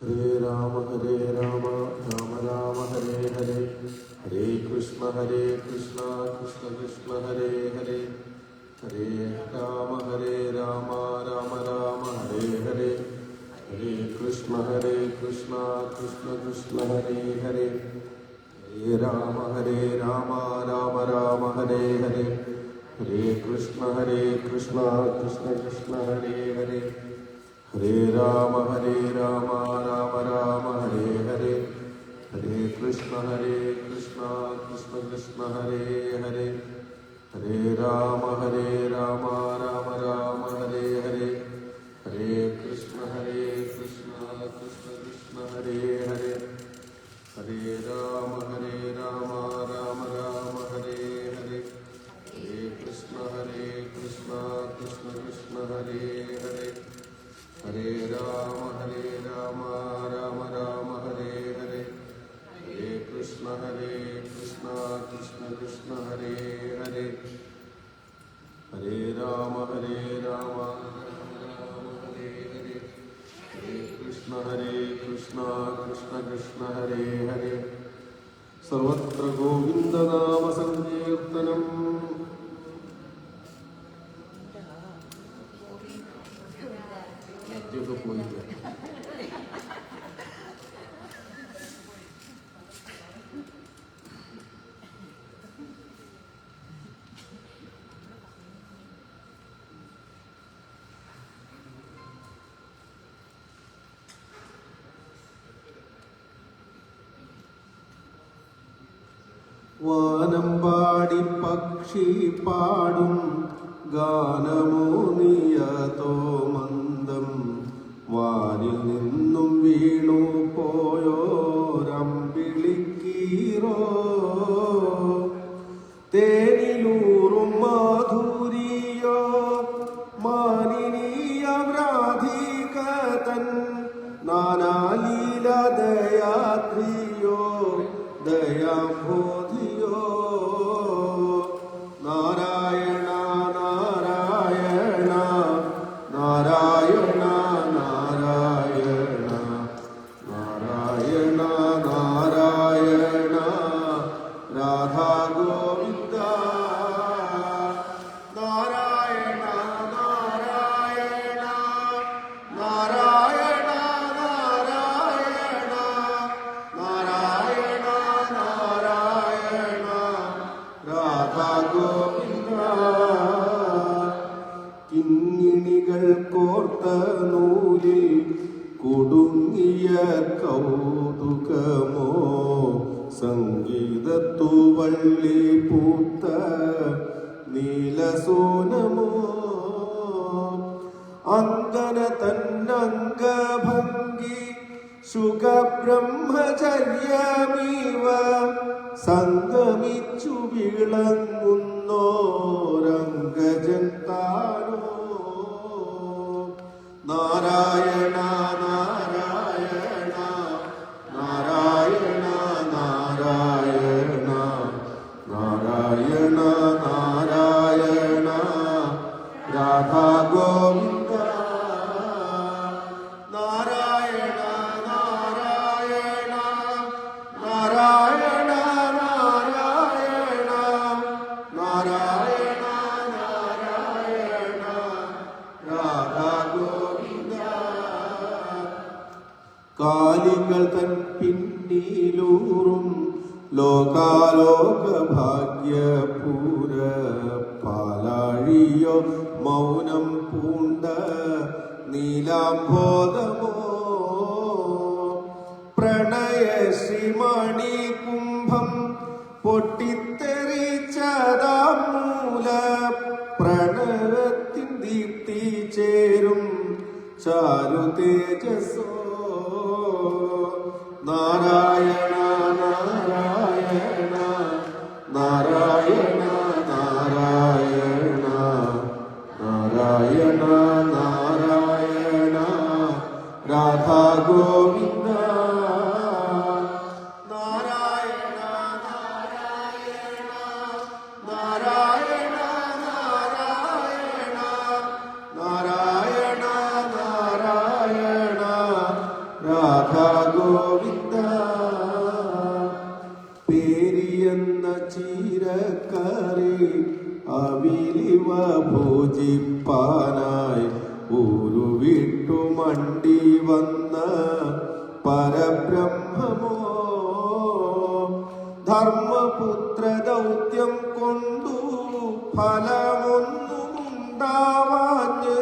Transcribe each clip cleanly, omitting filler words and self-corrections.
ഹരേ രാമ രാമ രാമ ഹരേ ഹരേ, ഹരേ കൃഷ്ണ കൃഷ്ണ കൃഷ്ണ ഹരേ ഹരേ, ഹരേ രാമ രാമ രാമ ഹരേ ഹരേ, ഹരേ കൃഷ്ണ കൃഷ്ണ കൃഷ്ണ ഹരേ ഹരേ, ഹരേ രാമ രാമ രാമ ഹരേ ഹരേ, ഹരേ കൃഷ്ണ കൃഷ്ണ കൃഷ്ണ ഹരേ ഹരേ, ഹരേ രാമ രാമ രാമ ഹരേ ഹരേ, ഹരേ കൃഷ്ണ കൃഷ്ണ കൃഷ്ണ ഹരേ ഹരേ, ഹരേ രാമ രാമ രാമ ഹരേ ഹരേ, ഹരേ കൃഷ്ണ കൃഷ്ണ കൃഷ്ണ ഹരേ ഹരേ, ഹരേ രാമ രാമ രാമ ഹരേ ഹരേ, ഹരേ കൃഷ്ണ കൃഷ്ണ കൃഷ്ണ ഹരേ ഹരേ, ഹരേ രാമ രാമ രാമ ഹരേ ഹരേ, ഹരേ കൃഷ്ണ കൃഷ്ണ കൃഷ്ണ ഹരേ ഹരേ, ഹരേ രാമ രാമ ഹരേ ഹരേ, ഹരേ കൃഷ്ണ കൃഷ്ണ ഹരേ ഹരേ. സർവത്ര ഗോവിന്ദനാമ സങ്കീർത്തനം. പോയില്ല. വാനമ്പാടി പക്ഷി പാടും ഗാനമോ നീയതോ മന്ദം, വാനിൽ നിന്നും വീണു പോയോരമ്പിളിക്കീറോ, തേനിലൂറും മാധുരിയോ മാനിനീയ വ്രാധികതൻ, നാനാലീല ദയാദ്രിയോ ദയാബോധിയോ, നാരായണ നാരായണ നാരായണ നാരായണ നാരായണ നാരായണ രാധാ ഗോവിന്ദ, നാരായണ നാരായണ നാരായണ നാരായണ നാരായണ നാരായണ രാധാ ഗോവിന്ദ. കിങ്ങിണികൾ കോർത്ത നൂലിൽ കുടുങ്ങിയ കൗതുകമോ, സംഗീതത്തുവള്ളി പൂത്ത നീലസോനമോ, അങ്കന തന്നംഗഭംഗി സുഖബ്രഹ്മചര്യമീവ സംഗമിച്ചു വിളങ്ങുന്നോരംഗജൻ താനോ, നാരായണ നാരായണ നാരായണ നാരായണ നാരായണ നാരായണ രാധാ ഗോവിന്ദ, നാരായണ നാരായണ നാരായണ നാരായണ നാരായണ നാരായണ രാധാ ഗോവിന്ദ. കാലികൾ തൻ പിന്നിലൂറും ലോകാലോക ഭാഗ്യപൂര പാലാഴിയോ മൗനം പൂണ്ട നീലാംബോധമോ, പ്രണയ ശ്രീമണി കുംഭം പൊട്ടിത്തെറിച്ചതാം മൂല പ്രണവത്തിൻ ദീപ്തി ചേരും ചാരു തേജസോ, നാരായണ നാരായണ നാരായണ നാരായണ നാരായണ നാരായണ രാധാ ഗോവിന്ദ, നാരായണ നാരായണ നാരായണ നാരായണ നാരായണ നാരായണ രാധാ ഗോവിന്ദ പേരിയെന്ന ചീരക്കറി അവിലിവ ഭോജിപ്പാനായി ഊരുവിട്ടു മണ്ടി വന്ന പരബ്രഹ്മമോ ധർമ്മപുത്ര ദൗത്യം കൊണ്ടു ഫലമൊന്നുമുണ്ടാവാഞ്ഞ്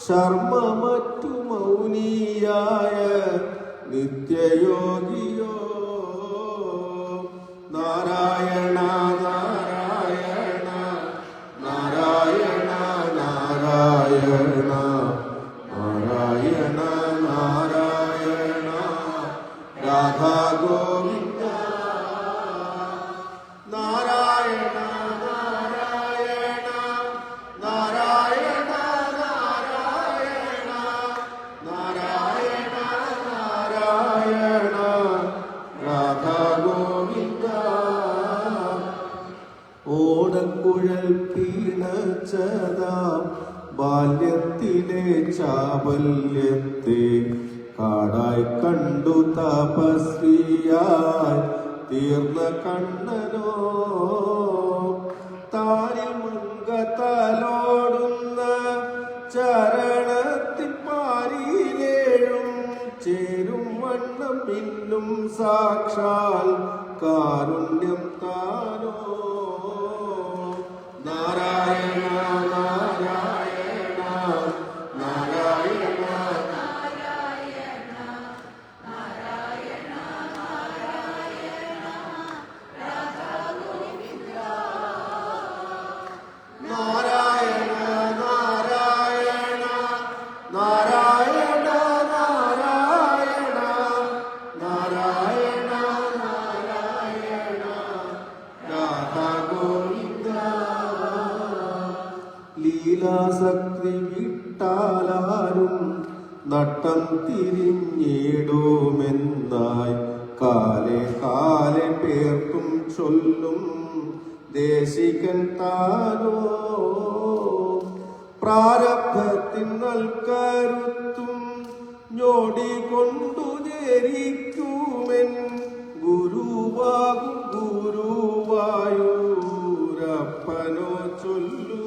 ശർമ്മമറ്റു മൗനിയായ നിത്യയോഗിയോ നാരായണ നാരായണ നാരായണ നാരായണ നാരായണ നാരായണ രാധാ ഗോവിന്ദ നാരായണ നാരായണ നാരായണ നാരായണ നാരായണ നാരായണ രാധാ ഗോവിന്ദ ഓടക്കുഴൽ പീണച്ചതാം ബാല്യത്തിലെ ചാബല്യത്തെ കാടായി കണ്ടു തപസ്വിയായി തീർന്ന കണ്ണനോ താരിമംഗതലോടുന്ന ചരണത്തിൻ പാരിയിലേഴും ചേരും വണ്ണം ഇന്നും സാക്ഷാൽ കാരുണ്യം താനോ നാരായണ നാരായണ നാരായണ നാരായണ നാരായണ നാരായണ നാരായണ നാരായണ നാരായണ രാധാ ഗോവിന്ദ ലീലാസക്തി വിട്ടാലാരും നട്ടം തിരിഞ്ഞിടുമെന്നായി കാലെ കാലെ പേർക്കും ചൊല്ലും ദേശികൻ താനോ പ്രാരബ്ധത്തിൻ നൽകരുത്തും ഞൊടി കൊണ്ടു ജരിക്കുമെൻ ഗുരുവാകും ഗുരുവായൂരപ്പനോ ചൊല്ലൂ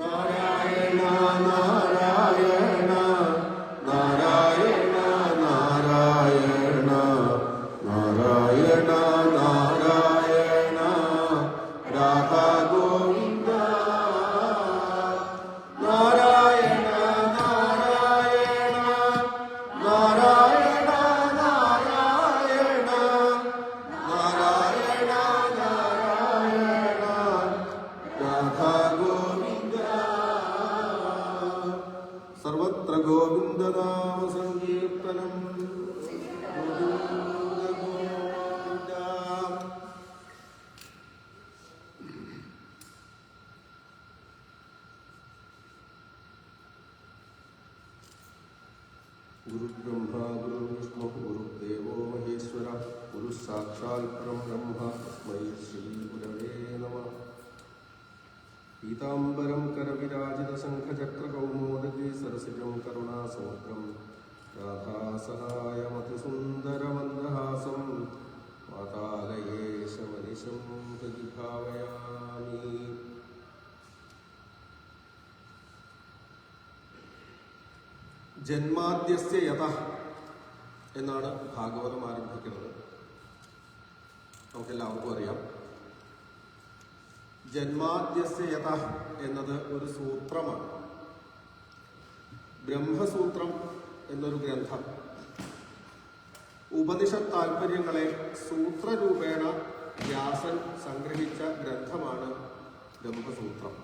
നാരായണ നാരായണ നാരായണ നാരായണ നാരായണ നാരായണ രാധാ ഗോവിന്ദ നാരായണ നാരായണ നാരായണ നാരായണ നാരായണ നാരായണ രാധാ ഗോവിന്ദ സർവത്ര ഗോവിന്ദനാമ സങ്കീർത്തനം ഗോവിന്ദ. ഗുരുബ്രഹ്മ ഗുരുവിഷ്ണു ഗുരുദേവോ മഹേശ്വര ഗുരു സാക്ഷാൽ പരബ്രഹ്മ തസ്മൈ ശ്രീ ഗുരവേ നമഃ. പീതാംബരം കരവിരാജിത ശംഖചക്രകൗമോദകീ സരസിജം കരുണാസമുദ്രം രാധാസഹായമതിസുന്ദരമന്ദഹാസം വാതാലയേശമനിശം പ്രതിഭാവയാമി. ജന്മാദ്യസ്യ യതഃ എന്നാണ് ഭാഗവതം ആരംഭിക്കുന്നത്. നമുക്കെല്ലാവർക്കും അറിയാം. ജന്മാദ്യസ്യ യതഃ എന്നത് ഒരു സൂത്രമാണ്. ബ്രഹ്മസൂത്രം എന്നൊരു ഗ്രന്ഥം ഉപനിഷത്ത് താൽപര്യങ്ങളെ സൂത്രരൂപേണ വ്യാസൻ സംഗ്രഹിച്ച ഗ്രന്ഥമാണ് ബ്രഹ്മസൂത്രം.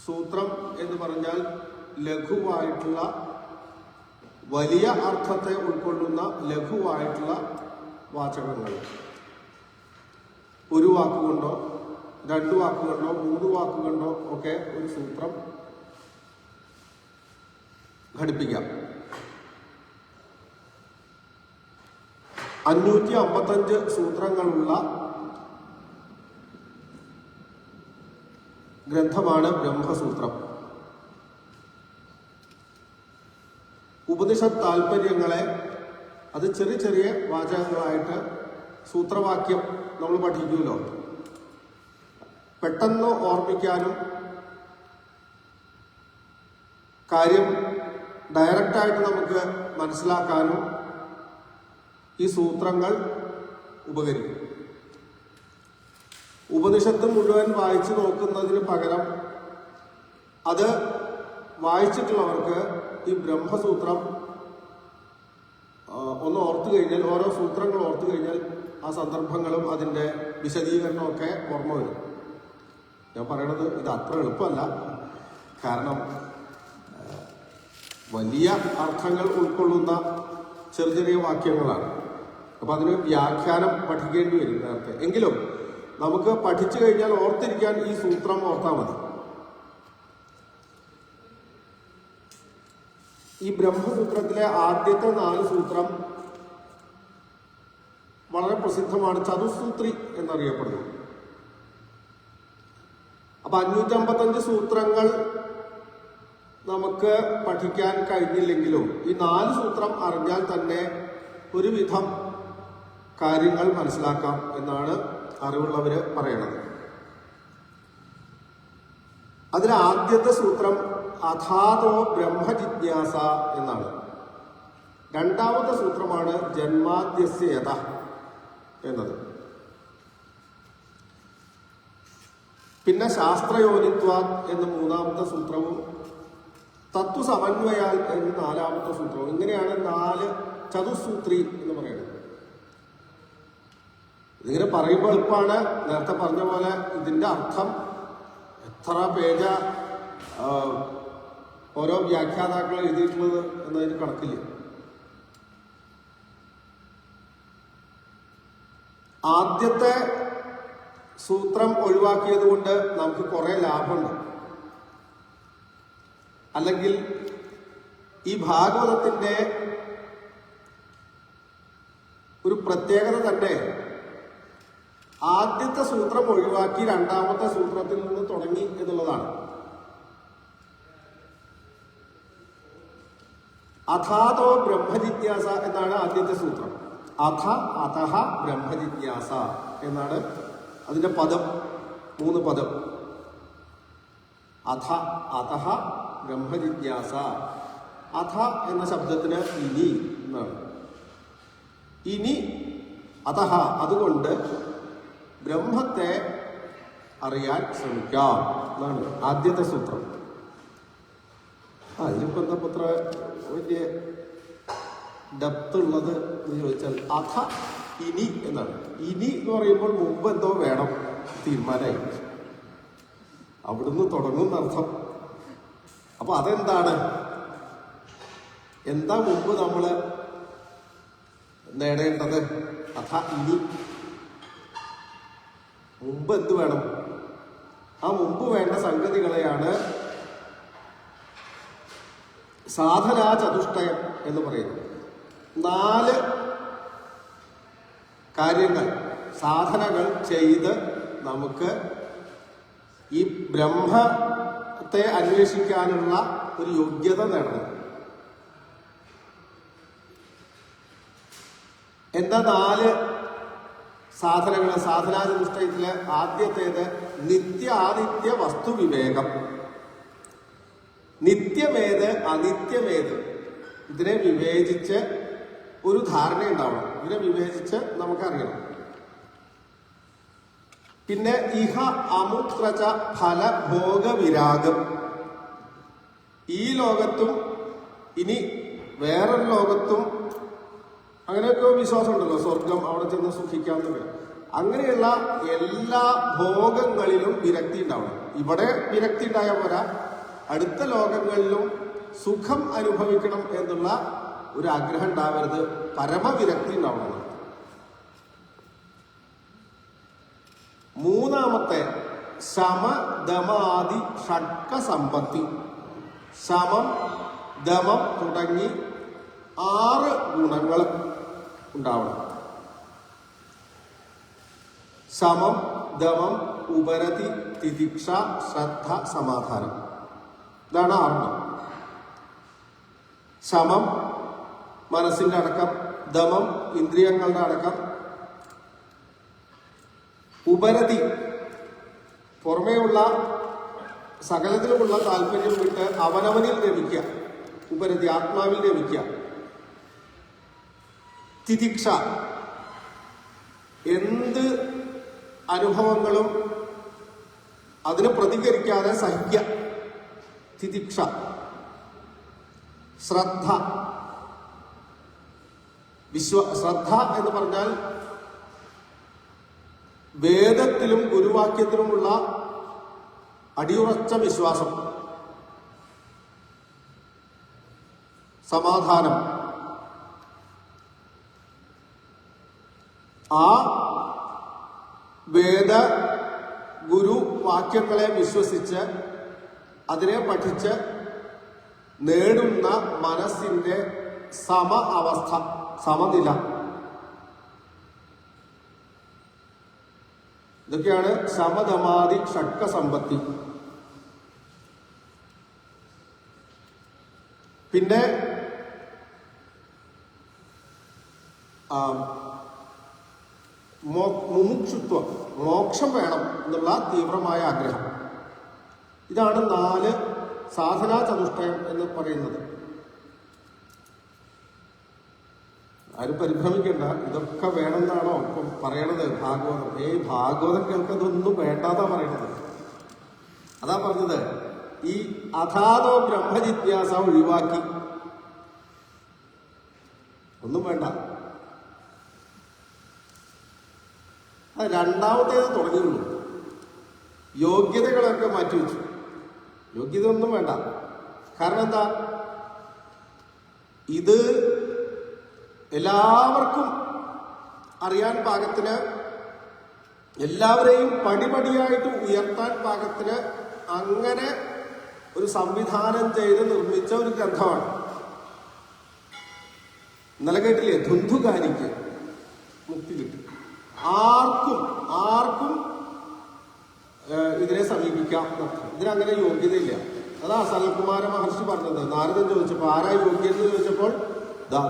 സൂത്രം എന്ന് പറഞ്ഞാൽ ലഘുവായിട്ടുള്ള വലിയ അർത്ഥത്തെ ഉൾക്കൊള്ളുന്ന ലഘുവായിട്ടുള്ള വാചകങ്ങൾ. ഒരു വാക്കുകൊണ്ടോ 2 വാക്കുകൊണ്ടോ 3 വാക്കുകൊണ്ടോ ഒക്കെ ഒരു സൂത്രം ഘടിപ്പിക്കാം. 555 സൂത്രങ്ങളുള്ള ഗ്രന്ഥമാണ് ബ്രഹ്മസൂത്രം. ഉപനിഷത്ത് താല്പര്യങ്ങളെ അത് ചെറിയ ചെറിയ വാചകങ്ങളായിട്ട് സൂത്രവാക്യം നമ്മൾ പഠിക്കുമല്ലോ, പെട്ടെന്ന് ഓർമ്മിക്കാനും കാര്യം ഡയറക്റ്റായിട്ട് നമുക്ക് മനസ്സിലാക്കാനും ഈ സൂത്രങ്ങൾ ഉപകരിക്കും. ഉപനിഷത്ത് മുഴുവൻ വായിച്ചു നോക്കുന്നതിന് പകരം അത് വായിച്ചിട്ടുള്ളവർക്ക് ഈ ബ്രഹ്മസൂത്രം ഒന്ന് ഓർത്തു കഴിഞ്ഞാൽ, ഓരോ സൂത്രങ്ങൾ ഓർത്തു കഴിഞ്ഞാൽ ആ സന്ദർഭങ്ങളും അതിൻ്റെ വിശദീകരണമൊക്കെ ഓർമ്മ വരും. ഞാൻ പറയണത് ഇത് അത്ര എളുപ്പമല്ല, കാരണം വലിയ അർത്ഥങ്ങൾ ഉൾക്കൊള്ളുന്ന ചെറിയ ചെറിയ വാക്യങ്ങളാണ്. അപ്പം അതിന് വ്യാഖ്യാനം പഠിക്കേണ്ടി വരും നേരത്തെ. എങ്കിലും നമുക്ക് പഠിച്ചു കഴിഞ്ഞാൽ ഓർത്തിരിക്കാൻ ഈ സൂത്രം ഓർത്താൽ മതി. ഈ ബ്രഹ്മസൂത്രത്തിലെ ആദ്യത്തെ 4 സൂത്രം വളരെ പ്രസിദ്ധമാണ്, ചതുസൂത്രി എന്നറിയപ്പെടുന്നു. അപ്പൊ 555 സൂത്രങ്ങൾ നമുക്ക് പഠിക്കാൻ കഴിഞ്ഞില്ലെങ്കിലും ഈ 4 സൂത്രം അറിഞ്ഞാൽ തന്നെ ഒരുവിധം കാര്യങ്ങൾ മനസ്സിലാക്കാം എന്നാണ് അറിവുള്ളവര് പറയണത്. അതിൽ ആദ്യത്തെ സൂത്രം അഥാതോ ബ്രഹ്മജിജ്ഞാസ എന്നാണ്. രണ്ടാമത്തെ സൂത്രമാണ് ജന്മാദ്യസ്യത എന്നത്. പിന്നെ ശാസ്ത്രയോനിത്വാത് എന്ന് 3ാമത്തെ സൂത്രവും തത്വസമന്വയാൽ എന്ന് 4ാമത്തെ സൂത്രവും. ഇങ്ങനെയാണ് 4 ചതുസൂത്രി എന്ന് പറയുന്നത്. ഇതിങ്ങനെ പറയുമ്പോൾ എളുപ്പമാണ്. നേരത്തെ പറഞ്ഞ പോലെ ഇതിന്റെ അർത്ഥം എത്ര പേജ ഓരോ വ്യാഖ്യാതാക്കൾ എഴുതിയിട്ടുള്ളത് എന്നതിന് കണക്കില്ല. ആദ്യത്തെ സൂത്രം ഒഴിവാക്കിയത് കൊണ്ട് നമുക്ക് കുറെ ലാഭമുണ്ട്. അല്ലെങ്കിൽ ഈ ഭാഗവതത്തിന്റെ ഒരു പ്രത്യേകത തന്നെ ആദ്യത്തെ സൂത്രം ഒഴിവാക്കി 2ാമത്തെ സൂത്രത്തിൽ നിന്ന് തുടങ്ങി എന്നുള്ളതാണ്. അഥാതോ ബ്രഹ്മജിജ്ഞാസ എന്നാണ് ആദ്യത്തെ സൂത്രം. അഥ ബ്രഹ്മജിജ്ഞാസ എന്നാണ് അതിന്റെ പദം. 3 പദം. അഥ ബ്രഹ്മജിജ്ഞാസ. അഥ എന്ന ശബ്ദത്തിന് ഇനി എന്നാണ്. ഇനി അഥ അതുകൊണ്ട് ബ്രഹ്മത്തെ അറിയാൻ ശ്രമിക്കാം എന്നാണ് ആദ്യത്തെ സൂത്രം. ഇതിലിപ്പോ എന്താ പത്ര വലിയ ഡെപ്ത് ഉള്ളത് എന്ന് ചോദിച്ചാൽ അഥ ഇനി എന്നാണ്. ഇനി എന്ന് പറയുമ്പോൾ മുമ്പ് എന്തോ വേണം തീരുമാനമായി, അവിടുന്ന് തുടങ്ങും എന്നർത്ഥം. അപ്പൊ അതെന്താണ്, എന്താ മുമ്പ് നമ്മള് നേടേണ്ടത്? അഥ ഇനി മുമ്പ് എന്ത് വേണം? ആ മുമ്പ് വേണ്ട സംഗതികളെയാണ് സാധനാ ചതുഷ്ടയം എന്ന് പറയുന്നത്. 4 കാര്യങ്ങൾ, സാധനകൾ ചെയ്ത് നമുക്ക് ഈ ബ്രഹ്മത്തെ അന്വേഷിക്കാനുള്ള ഒരു യോഗ്യത നേടണം. എന്താ 4 സാധനങ്ങൾ? സാധനാ ചതുഷ്ടയത്തിലെ ആദ്യത്തേത് നിത്യാനിത്യ വസ്തുവിവേകം. നിത്യമേത് അനിത്യമേത് ഇതിനെ വിവേചിച്ച് ഒരു ധാരണ ഉണ്ടാവണം. ഇതിനെ വിവേചിച്ച് നമുക്കറിയണം. പിന്നെ ഇഹ അമുത്രച ഫലഭോഗവിരാഗം. ഈ ലോകത്തും ഇനി വേറൊരു ലോകത്തും അങ്ങനെയൊക്കെ വിശ്വാസം ഉണ്ടല്ലോ, സ്വർഗം, അവിടെ ചെന്ന് സുഖിക്കാമെന്നൊക്കെ. അങ്ങനെയുള്ള എല്ലാ ഭോഗങ്ങളിലും വിരക്തി ഉണ്ടാവണം. ഇവിടെ വിരക്തി ഉണ്ടായ പോരാ, അടുത്ത ലോകങ്ങളിലും സുഖം അനുഭവിക്കണം എന്നുള്ള ഒരു ആഗ്രഹം ഉണ്ടാവരുത്, പരമവിരക്തി ഉണ്ടാവണം. 3ാമത്തെ ശമദമാദി ഷഡ്ക സമ്പത്തി. ശമം ദമം തുടങ്ങി 6 ഗുണങ്ങൾ ഉണ്ടാവണം. ശമം ദമം ഉപരതി തിതിക്ഷ ശ്രദ്ധ സമാധാനം. ഇതാണ് 6. ശമം മനസ്സിന്റെ അടക്കം, ദമം ഇന്ദ്രിയങ്ങളുടെ അടക്കം, ഉപരതി പുറമേയുള്ള സകലത്തിലുമുള്ള താല്പര്യം വിട്ട് അവനവനിൽ രമിക്കുക, ഉപരതി ആത്മാവിൽ രമിക്കുക. തിതിക്ഷ എന്ത് അനുഭവങ്ങളും അതിന് പ്രതികരിക്കാതെ സഹിക്കുക, തിതിക്ഷ. ശ്രദ്ധ ശ്രദ്ധ എന്ന് പറഞ്ഞാൽ വേദത്തിലും ഗുരുവാക്യത്തിലുമുള്ള അടിയുറച്ച വിശ്വാസം. സമാധാനം ആ വേദ ഗുരു വാക്യങ്ങളെ വിശ്വസിച്ച് അതിനെ പഠിച്ച് നേടുന്ന മനസ്സിന്റെ സമ അവസ്ഥ, സമനില. ഇതൊക്കെയാണ് ശമധമാദി ഷഡ്ക സമ്പത്തി. പിന്നെ മുമുക്ഷുത്വം, മോക്ഷം വേണം എന്നുള്ള തീവ്രമായ ആഗ്രഹം. ഇതാണ് 4 സാധനാ ചതുഷ്ടയം എന്ന് പറയുന്നത്. ആരും പരിഭ്രമിക്കണ്ട, ഇതൊക്കെ വേണമെന്നാണോ ഇപ്പം പറയണത് ഭാഗവതം? ഭാഗവതം കേൾക്കുന്നതൊന്നും വേണ്ടാതാ പറയണത്. അതാ പറഞ്ഞത്, ഈ അഥാതോ ബ്രഹ്മജിജ്ഞാസ ഒഴിവാക്കി ഒന്നും വേണ്ട. അത് രണ്ടാമത്തേത് തുടങ്ങിയുള്ളൂ. യോഗ്യതകളൊക്കെ മാറ്റിവെച്ചു. യോഗ്യത ഒന്നും വേണ്ട. കാരണം എന്താ? ഇത് എല്ലാവർക്കും അറിയാൻ പാകത്തിന്, എല്ലാവരെയും പടിപടിയായിട്ട് ഉയർത്താൻ പാകത്തിന് അങ്ങനെ ഒരു സംവിധാനം ചെയ്ത് നിർമ്മിച്ച ഒരു ഗ്രന്ഥമാണ്. ഇന്നലെ കേട്ടില്ലേ, ധുന്ധുകാരിക്ക് മുക്തി കിട്ടി. ആർക്കും ഇതിനെ സമീപിക്കാം. ഇതിനങ്ങനെ യോഗ്യതയില്ല. അതാ സനൽകുമാര മഹർഷി പറഞ്ഞത്. നാരദൻ ചോദിച്ചപ്പോൾ ആരാ യോഗ്യൻ എന്ന് ചോദിച്ചപ്പോൾ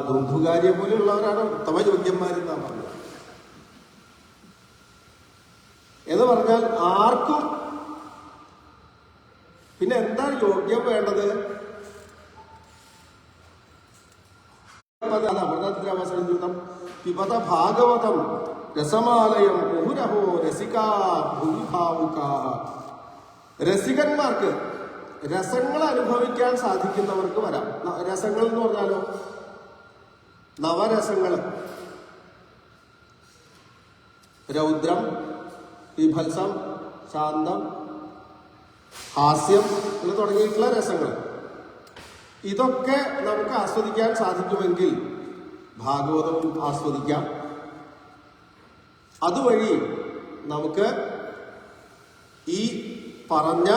ധുന്ധുകാരിയെ പോലെയുള്ളവരാണ് ഉത്തമ യോഗ്യന്മാരെന്നാ പറഞ്ഞത്. എന്ന് പറഞ്ഞാൽ ആർക്കും. പിന്നെ എന്താ യോഗ്യം വേണ്ടത്? പിബത ഭാഗവതം രസമാലയം മുഹുരഹോ രസികാ ഭൂവിഭാവുകാ. രസികന്മാർക്ക്, രസങ്ങൾ അനുഭവിക്കാൻ സാധിക്കുന്നവർക്ക് വരാം. രസങ്ങൾ എന്ന് പറഞ്ഞാലോ, നവരസങ്ങൾ, രൗദ്രം, വിഭത്സം, ശാന്തം, ഹാസ്യം എന്ന് തുടങ്ങിയിട്ടുള്ള രസങ്ങൾ. ഇതൊക്കെ നമുക്ക് ആസ്വദിക്കാൻ സാധിക്കുമെങ്കിൽ ഭാഗവതവും ആസ്വദിക്കാം. അതുവഴി നമുക്ക് ഈ പറഞ്ഞ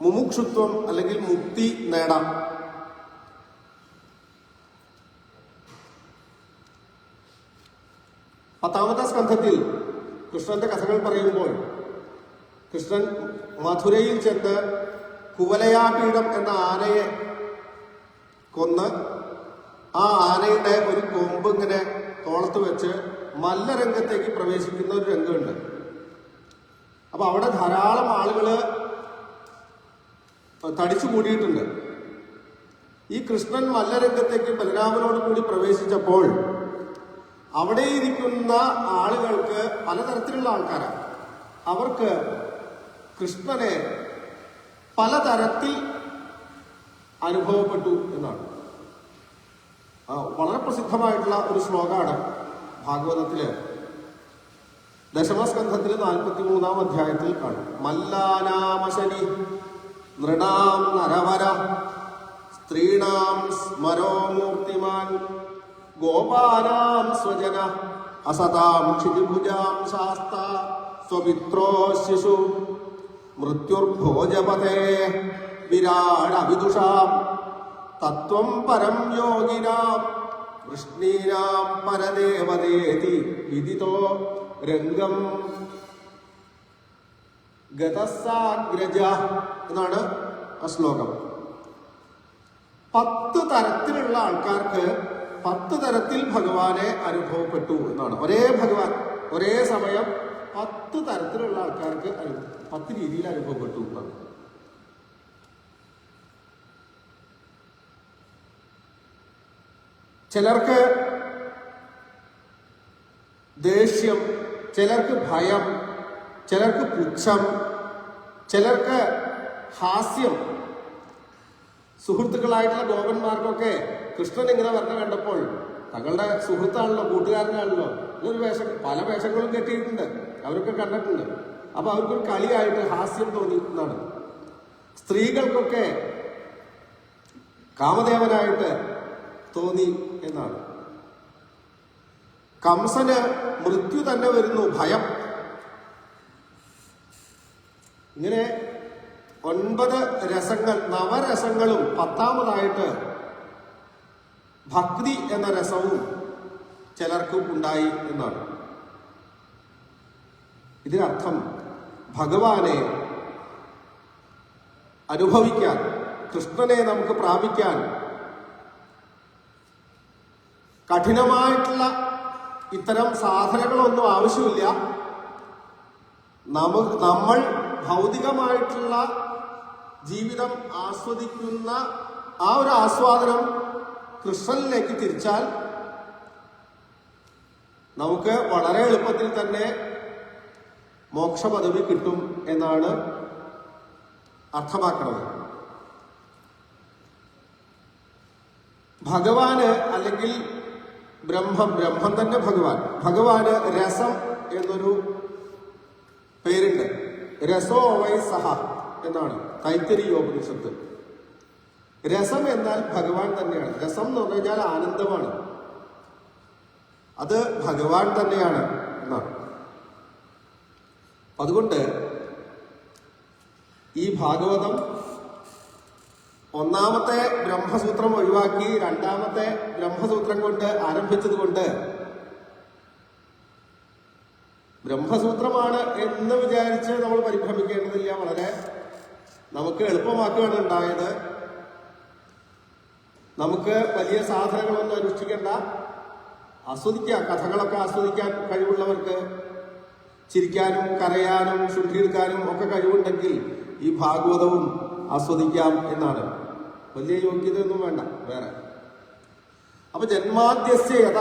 മുമുക്ഷുത്വം അല്ലെങ്കിൽ മുക്തി നേടാം. പത്താമത്തെ സ്കന്ധത്തിൽ കൃഷ്ണന്റെ കഥകൾ പറയുമ്പോൾ കൃഷ്ണൻ മധുരയിൽ ചെന്ന് കുവലയാപീഠം എന്ന ആനയെ കൊന്ന് ആ ആനയുടെ ഒരു കൊമ്പ് ഇങ്ങനെ തോളത്ത് വെച്ച് മല്ലരംഗത്തേക്ക് പ്രവേശിക്കുന്ന ഒരു രംഗമുണ്ട്. അപ്പൊ അവിടെ ധാരാളം ആളുകള് തടിച്ചു കൂടിയിട്ടുണ്ട്. ഈ കൃഷ്ണൻ മല്ലരംഗത്തേക്ക് ബലരാമനോട് കൂടി പ്രവേശിച്ചപ്പോൾ അവിടെ ഇരിക്കുന്ന ആളുകൾക്ക്, പലതരത്തിലുള്ള ആൾക്കാരാണ്, അവർക്ക് കൃഷ്ണനെ പലതരത്തിൽ അനുഭവപ്പെട്ടു എന്നാണ്. വളരെ പ്രസിദ്ധമായിട്ടുള്ള ഒരു ശ്ലോകമാണ് ഭാഗവതത്തില്. ദശമസ്കന്ധത്തില് 43-ാം അധ്യായത്തിൽ കാണും. മല്ലാനാമശനി നൃണാം നരവര സ്ത്രീണാം സ്മരോമൂർത്തിമാൻ ഗോപാനാം സ്വജന അസതാം ക്ഷിതിഭുജാം ശാസ്ത സ്വമിത്രോ ശിശു മൃത്യുർഭോജപതേ വിരാടവിദുഷാം തത്വം പരം യോഗിനാം വൃഷ്ണീനാം പരദേവതേതി വിദിതോ രംഗം ഗതസാഗ്രജ എന്നാണ് ആ ശ്ലോകം. 10 തരത്തിലുള്ള ആൾക്കാർക്ക് 10 തരത്തിൽ ഭഗവാനെ അനുഭവപ്പെട്ടു എന്നാണ്. ഒരേ ഭഗവാൻ ഒരേ സമയം 10 തരത്തിലുള്ള ആൾക്കാർക്ക് 10 രീതിയിൽ അനുഭവപ്പെട്ടു എന്നാണ്. ചിലർക്ക് ദേഷ്യം, ചിലർക്ക് ഭയം, ചിലർക്ക് പുച്ഛം, ചിലർക്ക് ഹാസ്യം. സുഹൃത്തുക്കളായിട്ടുള്ള ഗോപന്മാർക്കൊക്കെ കൃഷ്ണൻ ഇങ്ങനെ വരണ കണ്ടപ്പോൾ, തങ്ങളുടെ സുഹൃത്താണല്ലോ, കൂട്ടുകാരനാണല്ലോ, ഇതൊരു പല വേഷങ്ങളും കെട്ടിയിട്ടുണ്ട്, അവരൊക്കെ കണ്ടിട്ടുണ്ട്. അപ്പൊ അവർക്കൊരു കളിയായിട്ട് ഹാസ്യം തോന്നി എന്നാണ്. സ്ത്രീകൾക്കൊക്കെ കാമദേവനായിട്ട് തോന്നി എന്നാണ്. കംസന് മൃത്യു തന്നെ വരുന്നു, ഭയം. ഇങ്ങനെ 9 രസങ്ങൾ, നവരസങ്ങളും 10ാമതായിട്ട് ഭക്തി എന്ന രസവും ചിലർക്ക് ഉണ്ടായി എന്നാണ്. ഇതിനർത്ഥം ഭഗവാനെ അനുഭവിക്കാൻ, കൃഷ്ണനെ നമുക്ക് പ്രാപിക്കാൻ കഠിനമായിട്ടുള്ള ഇത്തരം സാധനങ്ങളൊന്നും ആവശ്യമില്ല. നമ്മൾ ഭൗതികമായിട്ടുള്ള ജീവിതം ആസ്വദിക്കുന്ന ആ ഒരു ആസ്വാദനം കൃഷ്ണനിലേക്ക് തിരിച്ചാൽ നമുക്ക് വളരെ എളുപ്പത്തിൽ തന്നെ മോക്ഷ പദവി കിട്ടും എന്നാണ് അർത്ഥമാക്കുന്നത്. ഭഗവാന് അല്ലെങ്കിൽ ബ്രഹ്മം തന്നെ ഭഗവാന് രസം എന്നൊരു പേരുണ്ട്. രസോ വൈ സഹ എന്നാണ് തൈത്തരീയോപനിഷത്ത്. രസം എന്നാൽ ഭഗവാൻ തന്നെയാണ്. രസം എന്ന് പറഞ്ഞു കഴിഞ്ഞാൽ ആനന്ദമാണ്, അത് ഭഗവാൻ തന്നെയാണ് എന്നാണ്. അതുകൊണ്ട് ഈ ഭാഗവതം 1ാമത്തെ ബ്രഹ്മസൂത്രം ഒഴിവാക്കി 2ാമത്തെ ബ്രഹ്മസൂത്രം കൊണ്ട് ആരംഭിച്ചത് കൊണ്ട് ബ്രഹ്മസൂത്രമാണ് എന്ന് വിചാരിച്ച് നമ്മൾ പരിഭ്രമിക്കേണ്ടതില്ല. വളരെ നമുക്ക് എളുപ്പമാക്കുകയാണ് ഉണ്ടായത്. നമുക്ക് വലിയ സാധനങ്ങളൊന്നും അനുഷ്ഠിക്കേണ്ട, ആസ്വദിക്കാം. കഥകളൊക്കെ ആസ്വദിക്കാൻ കഴിവുള്ളവർക്ക് ചിരിക്കാനും കരയാനും ശുദ്ധിയെടുക്കാനും ഒക്കെ കഴിവുണ്ടെങ്കിൽ ഈ ഭാഗവതവും ആസ്വദിക്കാം എന്നാണ്. വലിയ യോഗ്യതയൊന്നും വേണ്ട വേറെ. അപ്പൊ ജന്മാദ്യസ്യ യഥ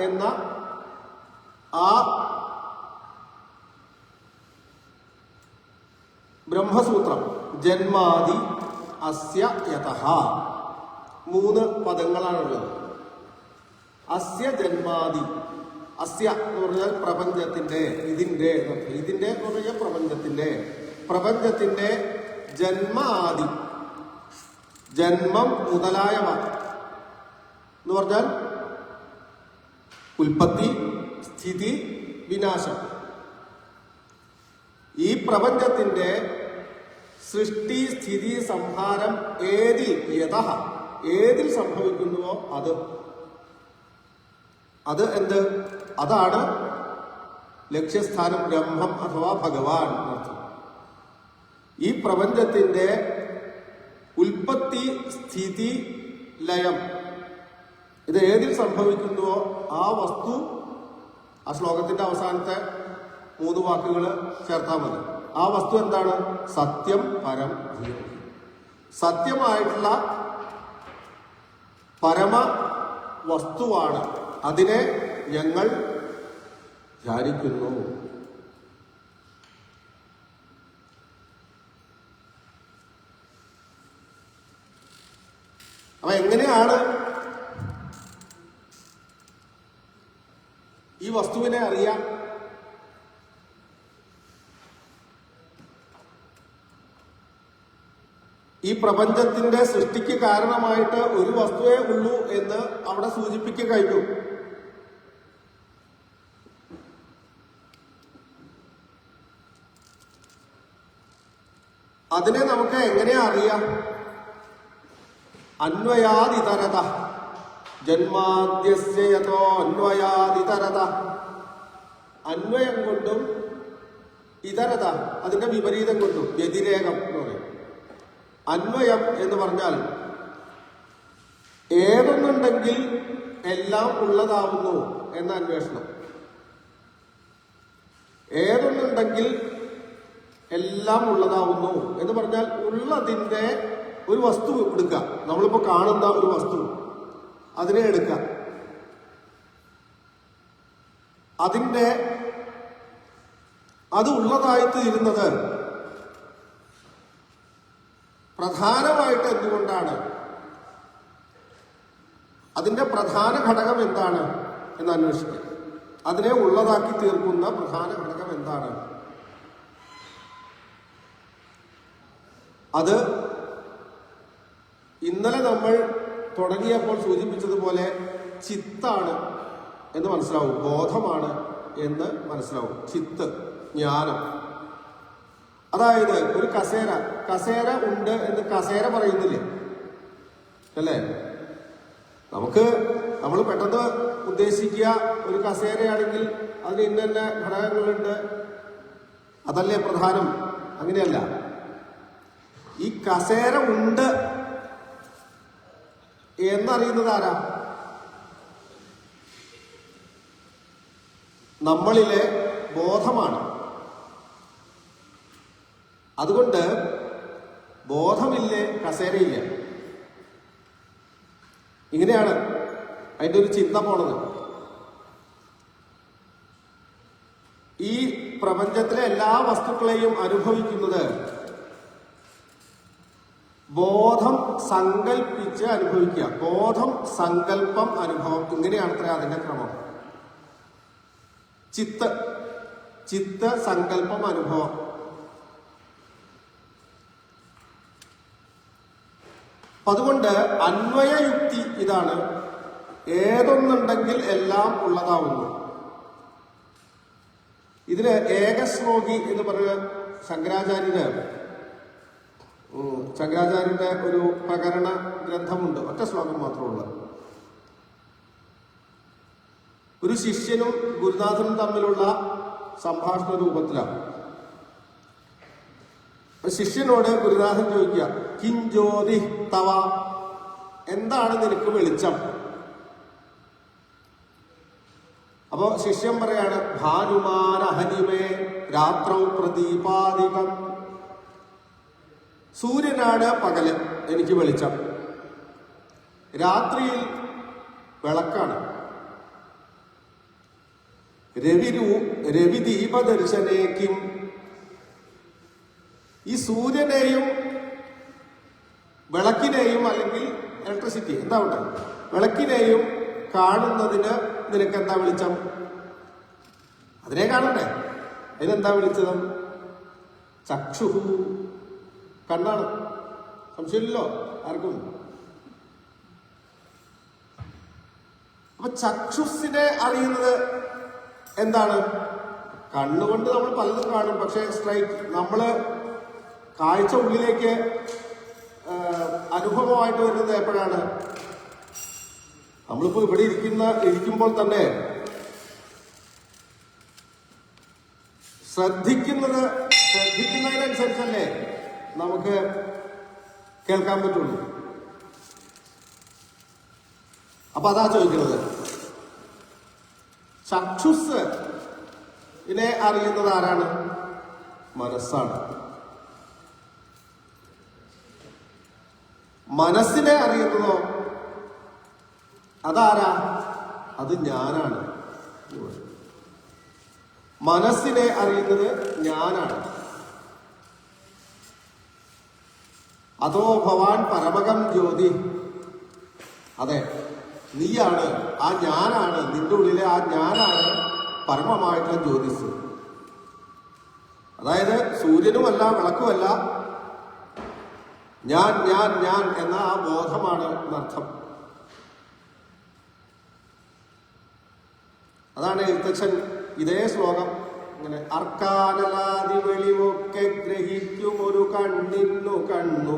എന്ന ആ ബ്രഹ്മസൂത്രം, ജന്മാദി അസ്യ യതഃ, 3 പദങ്ങളാണുള്ളത്. അസ്യ ജന്മാദി, അസ്യ എന്ന് പറഞ്ഞാൽ പ്രപഞ്ചത്തിന്റെ, ഇതിന്റെ എന്ന് പറഞ്ഞാൽ പ്രപഞ്ചത്തിന്റെ ജന്മാദി, ജന്മം മുതലായവ എന്ന് പറഞ്ഞാൽ ഉൽപ്പത്തി, സ്ഥിതി, വിനാശം. ഈ പ്രപഞ്ചത്തിന്റെ സൃഷ്ടി, സ്ഥിതി, സംഹാരം ഏതിൽ സംഭവിക്കുന്നുവോ അത് എന്ത്? അതാണ് ലക്ഷ്യസ്ഥാനം, ബ്രഹ്മം അഥവാ ഭഗവാൻ എന്നർത്ഥം. ഈ പ്രപഞ്ചത്തിന്റെ ഉൽപ്പത്തി, സ്ഥിതി, ലയം ഇത് ഏതിൽ സംഭവിക്കുന്നുവോ ആ വസ്തു, ആ ശ്ലോകത്തിന്റെ അവസാനത്തെ 3 വാക്കുകൾ ചേർത്താൽ മതി. ആ വസ്തു എന്താണ്? സത്യം, പരം, ധീരം. സത്യമായിട്ടുള്ള പരമ വസ്തുവാണ്. അതിനെ ഞങ്ങൾ ധ്യാനിക്കുന്നു. അപ്പൊ എങ്ങനെയാണ് ഈ വസ്തുവിനെ അറിയാം? ഈ പ്രപഞ്ചത്തിന്റെ സൃഷ്ടിക്ക് കാരണമായിട്ട് ഒരു വസ്തുവേ ഉള്ളൂ എന്ന് അവിടെ സൂചിപ്പിക്കുക കഴിഞ്ഞു. അതിനെ നമുക്ക് എങ്ങനെയാ അറിയാം? അന്വയാദിതരത, ജന്മാദ്യസ്യ യതോ അന്വയാദിതരത. അന്വയം കൊണ്ടും ഇതരത അതിന്റെ വിപരീതം കൊണ്ടും, വ്യതിരേകം എന്ന് പറയും. അന്വയം എന്ന് പറഞ്ഞാൽ ഏതൊന്നുണ്ടെങ്കിൽ എല്ലാം ഉള്ളതാവുന്നു എന്ന അന്വേഷണം. ഏതൊന്നുണ്ടെങ്കിൽ എല്ലാം ഉള്ളതാവുന്നു എന്ന് പറഞ്ഞാൽ ഉള്ളതിൻ്റെ ഒരു വസ്തു എടുക്കുക. നമ്മളിപ്പോൾ കാണുന്ന ഒരു വസ്തു, അതിനെ എടുക്കുക. അത് ഉള്ളതായി തീരുന്നത് പ്രധാനമായിട്ട് എന്തുകൊണ്ടാണ്? അതിൻ്റെ പ്രധാന ഘടകം എന്താണ് എന്ന് അന്വേഷിക്കുക. അതിനെ ഉള്ളതാക്കി തീർക്കുന്ന പ്രധാന ഘടകം എന്താണ്? അത് ഇന്നലെ നമ്മൾ തുടങ്ങിയപ്പോൾ സൂചിപ്പിച്ചതുപോലെ ചിത്താണ് എന്ന് മനസ്സിലാവും, ബോധമാണ് എന്ന് മനസ്സിലാവും. ചിത്ത്, ജ്ഞാനം. അതായത് ഒരു കസേര ഉണ്ട് എന്ന് കസേര പറയുന്നില്ലേ, അല്ലേ? നമ്മൾ പെട്ടെന്ന് ഉദ്ദേശിക്കുക ഒരു കസേരയാണെങ്കിൽ അതിന് ഇന്ന ഘടകങ്ങളുണ്ട്, അതല്ലേ പ്രധാനം. അങ്ങനെയല്ല. ഈ കസേര ഉണ്ട് എന്നറിയുന്നത് ആരാ? നമ്മളിലെ ബോധമാണ്. അതുകൊണ്ട് ബോധമില്ലേ കസേരയില്ല. ഇങ്ങനെയാണ് അതിൻ്റെ ഒരു ചിന്ത പോണത്. ഈ പ്രപഞ്ചത്തിലെ എല്ലാ വസ്തുക്കളെയും അനുഭവിക്കുന്നത് ബോധം സങ്കല്പിച്ച് അനുഭവിക്കുക. ബോധം, സങ്കല്പം, അനുഭവം. ഇങ്ങനെയാണത്ര അതിന്റെ ക്രമം. ചിത്ത, സങ്കല്പം, അനുഭവം. അതുകൊണ്ട് അന്വയയുക്തി ഇതാണ്. ഏതൊന്നുണ്ടെങ്കിൽ എല്ലാം ഉള്ളതാവുന്നു. ഇതിന് ഏകശ്ലോകി എന്ന് പറയുന്ന ശങ്കരാചാര്യന്റെ ഒരു പ്രകരണ ഗ്രന്ഥമുണ്ട്. ഒറ്റ ശ്ലോകം മാത്രമുള്ള. ഒരു ശിഷ്യനും ഗുരുനാഥനും തമ്മിലുള്ള സംഭാഷണ രൂപത്തിലാണ്. ശിഷ്യനോട് ഗുരുനാഥൻ ചോദിക്കുക, കിഞ്ചോതി തവ, എന്താണ് നിനക്ക് വെളിച്ചം? അപ്പോ ശിഷ്യൻ പറയാണ്, ഭാനുമാനഹനിമേ രാത്രൗ പ്രദീപാദികം. സൂര്യനാണ് പകല് എനിക്ക് വെളിച്ചം, രാത്രിയിൽ വിളക്കാണ്. രവിദീപദർശനേക്കും. ഈ സൂര്യനെയും വിളക്കിനെയും, അല്ലെങ്കിൽ ഇലക്ട്രിസിറ്റി എന്താവട്ടെ, വിളക്കിനെയും കാണുന്നതിന് നിനക്ക് എന്താ വെളിച്ചം? അതിനെ കാണണ്ടേ? അതിനെന്താ വിളിച്ചത്? ചക്ഷുഹു, കണ്ണാണ്. സംശയമില്ലല്ലോ ആർക്കും. അപ്പൊ ചക്ഷുസിനെ അറിയുന്നത് എന്താണ്? കണ്ണുകൊണ്ട് നമ്മൾ പലതും കാണും. പക്ഷെ നമ്മള് കാഴ്ച ഉള്ളിലേക്ക് അനുഭവമായിട്ട് വരുന്നത് എപ്പോഴാണ്? നമ്മളിപ്പോ ഇവിടെ ഇരിക്കുമ്പോൾ തന്നെ ശ്രദ്ധിക്കുന്നതിനനുസരിച്ചല്ലേ നമുക്ക് കേൾക്കാൻ പറ്റുള്ളൂ. അപ്പൊ അതാ ചോദിക്കുന്നത്. ചക്ഷുസ് ഇതിനെ അറിയുന്നത് ആരാണ്? മനസ്സാണ്. മനസ്സിനെ അറിയുന്നതോ അതാരാ? അത് ഞാനാണ്. മനസ്സിനെ അറിയുന്നത് ഞാനാണ്. അതോ ഭവാൻ പരമകം ജ്യോതി. അതെ, നീയാണ്, ആ ഞാനാണ്, നിന്റെ ഉള്ളിലെ ആ ഞാനാണ് പരമമായിട്ടുള്ള ജ്യോതിസ്. അതായത് സൂര്യനുമല്ല വിളക്കുമല്ല, ഞാൻ ഞാൻ ഞാൻ എന്ന ആ ബോധമാണ് എന്നർത്ഥം. അതാണ് എഴുത്തച്ഛൻ ഇതേ ശ്ലോകം ഇങ്ങനെ, അർക്കാനലാതി വെളിവൊക്കെ ഗ്രഹിക്കും ഒരു കണ്ണിന്നു കണ്ണു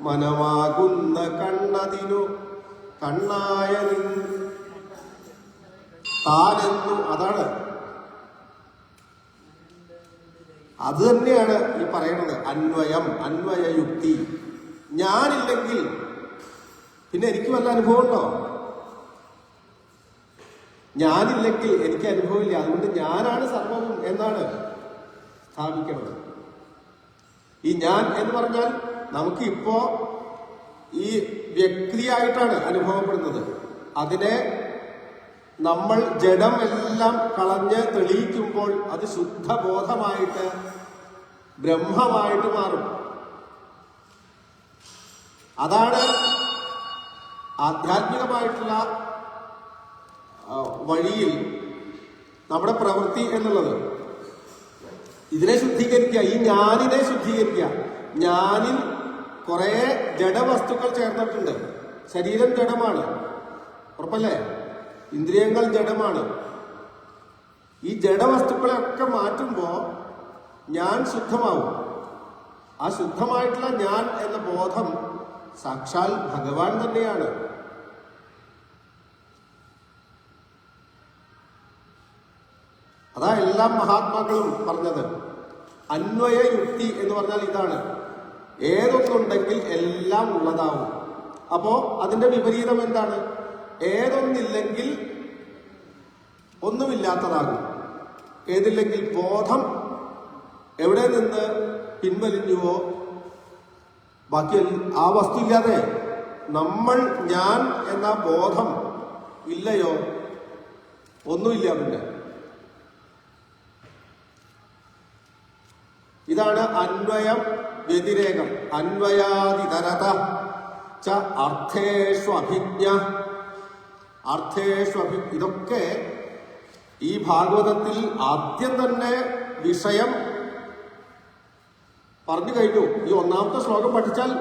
മനമാകുന്ന കണ്ണതിനു കണ്ണായ താനെന്നു. അതാണ്, അത് തന്നെയാണ് ഈ പറയുന്നത് അന്വയം, അന്വയയുക്തി. ഞാനില്ലെങ്കിൽ പിന്നെ എനിക്ക് വല്ല അനുഭവം ഉണ്ടോ? ഞാനില്ലെങ്കിൽ എനിക്ക് അനുഭവമില്ല. അതുകൊണ്ട് ഞാനാണ് സർവവും എന്നാണ് സ്ഥാപിക്കുന്നത്. ഈ ഞാൻ എന്ന് പറഞ്ഞാൽ നമുക്ക് ഇപ്പോ ഈ വ്യക്തിയായിട്ടാണ് അനുഭവപ്പെടുന്നത്. അതിനെ നമ്മൾ ജഡം എല്ലാം കളഞ്ഞ് തെളിയിക്കുമ്പോൾ അത് ശുദ്ധബോധമായിട്ട് ബ്രഹ്മമായിട്ട് മാറും. അതാണ് ആധ്യാത്മികമായിട്ടുള്ള വഴിയിൽ നമ്മുടെ പ്രവൃത്തി എന്നുള്ളത്. ഇതിനെ ശുദ്ധീകരിക്കുക, ഈ ഞാനിനെ ശുദ്ധീകരിക്കുക. ഞാനിൽ കുറെ ജഡവസ്തുക്കൾ ചേർന്നിട്ടുണ്ട്. ശരീരം ജഡമാണ്, ഉറപ്പല്ലേ? ഇന്ദ്രിയങ്ങൾ ജഡമാണ്. ഈ ജഡവസ്തുക്കളെയൊക്കെ മാറ്റുമ്പോൾ ഞാൻ ശുദ്ധമാവും. ആ ശുദ്ധമായിട്ടുള്ള ഞാൻ എന്ന ബോധം സാക്ഷാൽ ഭഗവാൻ തന്നെയാണ്. അതാ എല്ലാ മഹാത്മാക്കളും പറഞ്ഞത്. അന്വയ യുക്തി എന്ന് പറഞ്ഞാൽ ഇതാണ്: ഏതൊന്നുണ്ടെങ്കിൽ എല്ലാം ഉള്ളതാവും. അപ്പോ അതിന്റെ വിപരീതം എന്താണ്? ഏതൊന്നില്ലെങ്കിൽ ഒന്നുമില്ലാത്തതാകും. ഏതില്ലെങ്കിൽ ബോധം എവിടെ നിന്ന് പിൻവലിഞ്ഞുവോ ബാക്കി ആ വസ്തു ഇല്ലാതെ നമ്മൾ ഞാൻ എന്ന ബോധം ഇല്ലയോ ഒന്നുമില്ല. പിന്നെ ഇതാണ് അന്വയം വ്യതിരേകം. അന്വയാതിതരത ച അർത്ഥേഷു അഭിജ്ഞ. ഇതൊക്കെ ഈ ഭാഗവതത്തിൽ ആദ്യം തന്നെ വിഷയം പറഞ്ഞു കഴിഞ്ഞു. ഈ ഒന്നാമത്തെ ശ്ലോകം പഠിച്ചാൽ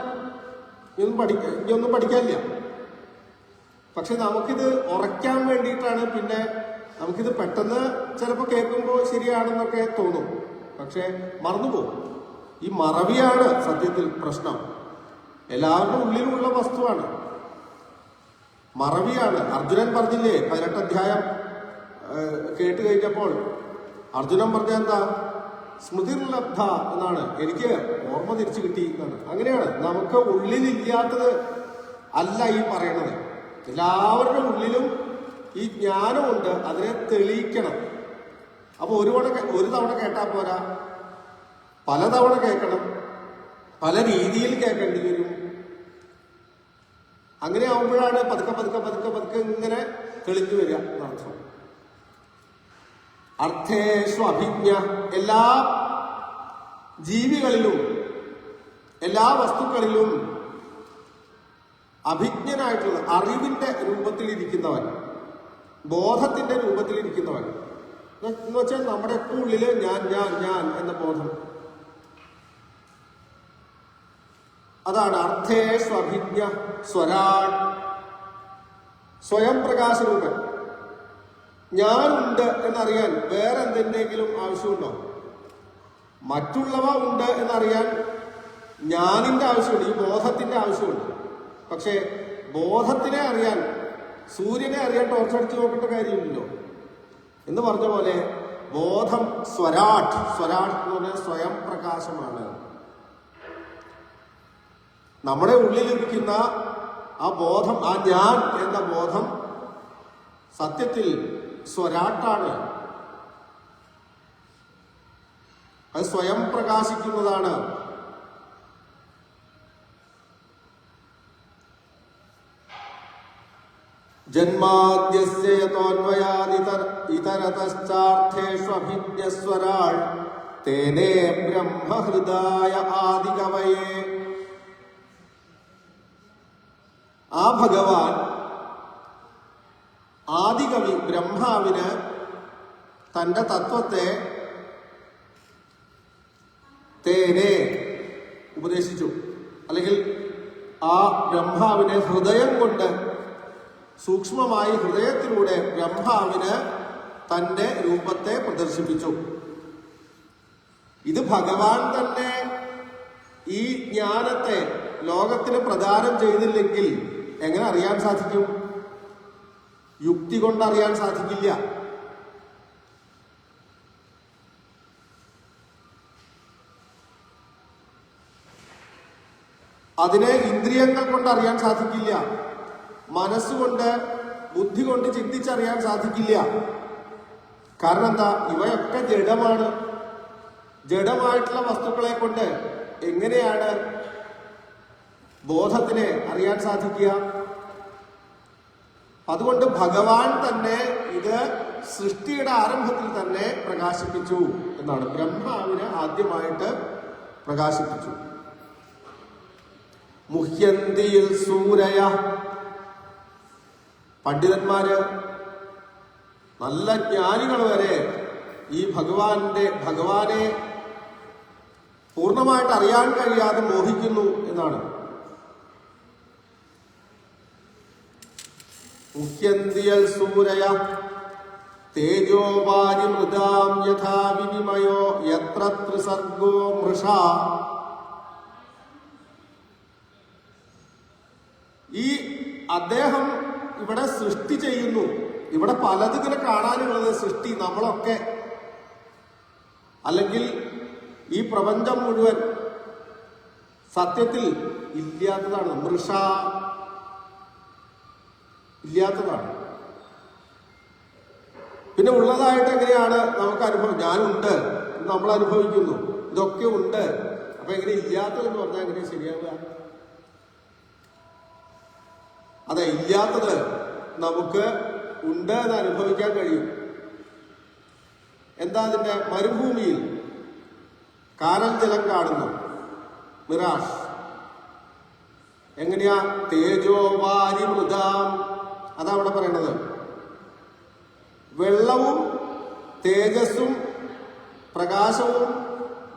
ഇനിയൊന്നും പഠിക്കാനില്ല. പക്ഷെ നമുക്കിത് ഉറയ്ക്കാൻ വേണ്ടിയിട്ടാണ്. പിന്നെ നമുക്കിത് പെട്ടെന്ന് ചിലപ്പോൾ കേൾക്കുമ്പോൾ ശരിയാണെന്നൊക്കെ തോന്നും, പക്ഷെ മറന്നുപോകും. ഈ മറവിയാണ് സത്യത്തിൽ പ്രശ്നം. എല്ലാവരുടെ ഉള്ളിലുമുള്ള വസ്തുവാണ്, മറവിയാണ്. അർജുനൻ പറഞ്ഞില്ലേ, 18 അധ്യായം കേട്ട് കഴിഞ്ഞപ്പോൾ അർജുനൻ പറഞ്ഞ എന്താ? സ്മൃതിർലബ്ധ എന്നാണ്. എനിക്ക് ഓർമ്മ തിരിച്ചു കിട്ടി എന്നാണ്. അങ്ങനെയാണ്. നമുക്ക് ഉള്ളിലില്ലാത്തത് അല്ല ഈ പറയണത്. എല്ലാവരുടെ ഉള്ളിലും ഈ ജ്ഞാനമുണ്ട്. അതിനെ തെളിയിക്കണം. അപ്പൊ ഒരു തവണ കേട്ടാൽ പോരാ, പലതവണ കേൾക്കണം, പല രീതിയിൽ കേൾക്കേണ്ടി വരും. അങ്ങനെ ആവുമ്പോഴാണ് പതുക്കെ പതുക്കെ പതുക്കെ പതുക്കെ ഇങ്ങനെ തെളിഞ്ഞു വരിക എന്നർത്ഥം. അർത്ഥേഷു അഭിജ്ഞ. എല്ലാ ജീവികളിലും എല്ലാ വസ്തുക്കളിലും അഭിജ്ഞനായിട്ടുള്ള അറിവിന്റെ രൂപത്തിലിരിക്കുന്നവൻ, ബോധത്തിന്റെ രൂപത്തിലിരിക്കുന്നവൻ എന്ന് വെച്ചാൽ നമ്മുടെ ഉള്ളില് ഞാൻ ഞാൻ ഞാൻ എന്ന ബോധം. അതാണ് അർത്ഥേഷു അഭിജ്ഞ സ്വരാൻ. സ്വയം പ്രകാശരൂപൻ. ഞാനുണ്ട് എന്നറിയാൻ വേറെ എന്തെങ്കിലും ആവശ്യമുണ്ടോ? മറ്റുള്ളവ ഉണ്ട് എന്നറിയാൻ ഞാനിന്റെ ആവശ്യമുണ്ട്, ഈ ബോധത്തിന്റെ ആവശ്യമുണ്ട്. പക്ഷേ ബോധത്തിനെ അറിയാൻ, സൂര്യനെ അറിയാൻ ടോർച്ചടിച്ച് നോക്കേണ്ട കാര്യമില്ലല്ലോ. എന്ന് പറഞ്ഞ പോലെ ബോധം സ്വരാട്ട്. സ്വരാട്ട് എന്ന് പറഞ്ഞാൽ സ്വയം പ്രകാശമാണ്. നമ്മുടെ ഉള്ളിലിരിക്കുന്ന ആ ബോധം, ആ ഞാൻ എന്ന ബോധം സത്യത്തിൽ സ്വരാട്ടാണ്. അത് സ്വയം പ്രകാശിക്കുന്നതാണ്. ജന്മാദ്യസ്യ യതോന്വയാദിതരതശ്ചാർത്ഥേഷു അഭിജ്ഞസ്വരാൾ തേനേ ബ്രഹ്മഹൃദായ ആദികവയേ. ആ ഭഗവാൻ ആദികവി ബ്രഹ്മാവിന് തന്റെ തത്വത്തെ തേനെ ഉപദേശിച്ചു. അല്ലെങ്കിൽ ആ ബ്രഹ്മാവിനെ ഹൃദയം കൊണ്ട്, സൂക്ഷ്മമായി ഹൃദയത്തിലൂടെ ബ്രഹ്മാവിന് തന്റെ രൂപത്തെ പ്രദർശിപ്പിച്ചു. ഇത് ഭഗവാൻ തന്നെ ഈ ജ്ഞാനത്തെ ലോകത്തിന് പ്രദാനം ചെയ്തില്ലെങ്കിൽ എങ്ങനെ അറിയാൻ സാധിക്കും? യുക്തി കൊണ്ട് അറിയാൻ സാധിക്കില്ല. അതിനെ ഇന്ദ്രിയങ്ങൾ കൊണ്ട് അറിയാൻ സാധിക്കില്ല. മനസ്സുകൊണ്ട് ബുദ്ധി കൊണ്ട് ചിന്തിച്ചറിയാൻ സാധിക്കില്ല. കാരണം എന്താ? ഇവയൊക്കെ ജഡമാണ്. ജഡമായിട്ടുള്ള വസ്തുക്കളെ കൊണ്ട് എങ്ങനെയാണ് ബോധത്തിനെ അറിയാൻ സാധിക്കുക? അതുകൊണ്ട് ഭഗവാൻ തന്നെ ഇത് സൃഷ്ടിയുടെ ആരംഭത്തിൽ തന്നെ പ്രകാശിപ്പിച്ചു എന്നാണ്. ബ്രഹ്മാവിനെ ആദ്യമായിട്ട് പ്രകാശിപ്പിച്ചു. മുഹ്യന്തിയിൽ സൂരയ. പണ്ഡിതന്മാര്, നല്ല ജ്ഞാനികൾ വരെ ഈ ഭഗവാനെ പൂർണ്ണമായിട്ട് അറിയാൻ കഴിയാതെ മോഹിക്കുന്നു എന്നാണ്. മുഹ്യന്തിയൽ സൂരയ തേജോവാരി മൃതാം യഥാ വിനിമയോ യത്ര ത്രിസർഗോ മൃഷ. ഈ അദ്ദേഹം ഇവിടെ സൃഷ്ടി ചെയ്യുന്നു. ഇവിടെ പലതിങ്ങനെ കാണാനുള്ളത് സൃഷ്ടി. നമ്മളൊക്കെ അല്ലെങ്കിൽ ഈ പ്രപഞ്ചം മുഴുവൻ സത്യത്തിൽ ഇല്ലാത്തതാണ്. മൃഷ ഇല്ലാത്തതാണ്. പിന്നെ ഉള്ളതായിട്ട് എങ്ങനെയാണ് നമുക്ക് അനുഭവം? ഞാനുണ്ട് എന്ന് നമ്മൾ അനുഭവിക്കുന്നു. ഇതൊക്കെ ഉണ്ട്. അപ്പൊ എങ്ങനെ ഇല്ലാത്തതെന്ന് പറഞ്ഞാൽ എങ്ങനെ ശരിയാവുക? അതെ, ഇല്ലാത്തത് നമുക്ക് ഉണ്ട് എന്ന് അനുഭവിക്കാൻ കഴിയും. എന്താ അതിന്റെ? മരുഭൂമിയിൽ കാനൽ ജലം കാണുന്നു, മിറാഷ്. എങ്ങനെയാ? തേജോവാരി മൃതാം. അതാ അവിടെ പറയണത്. വെള്ളവും തേജസ്സും പ്രകാശവും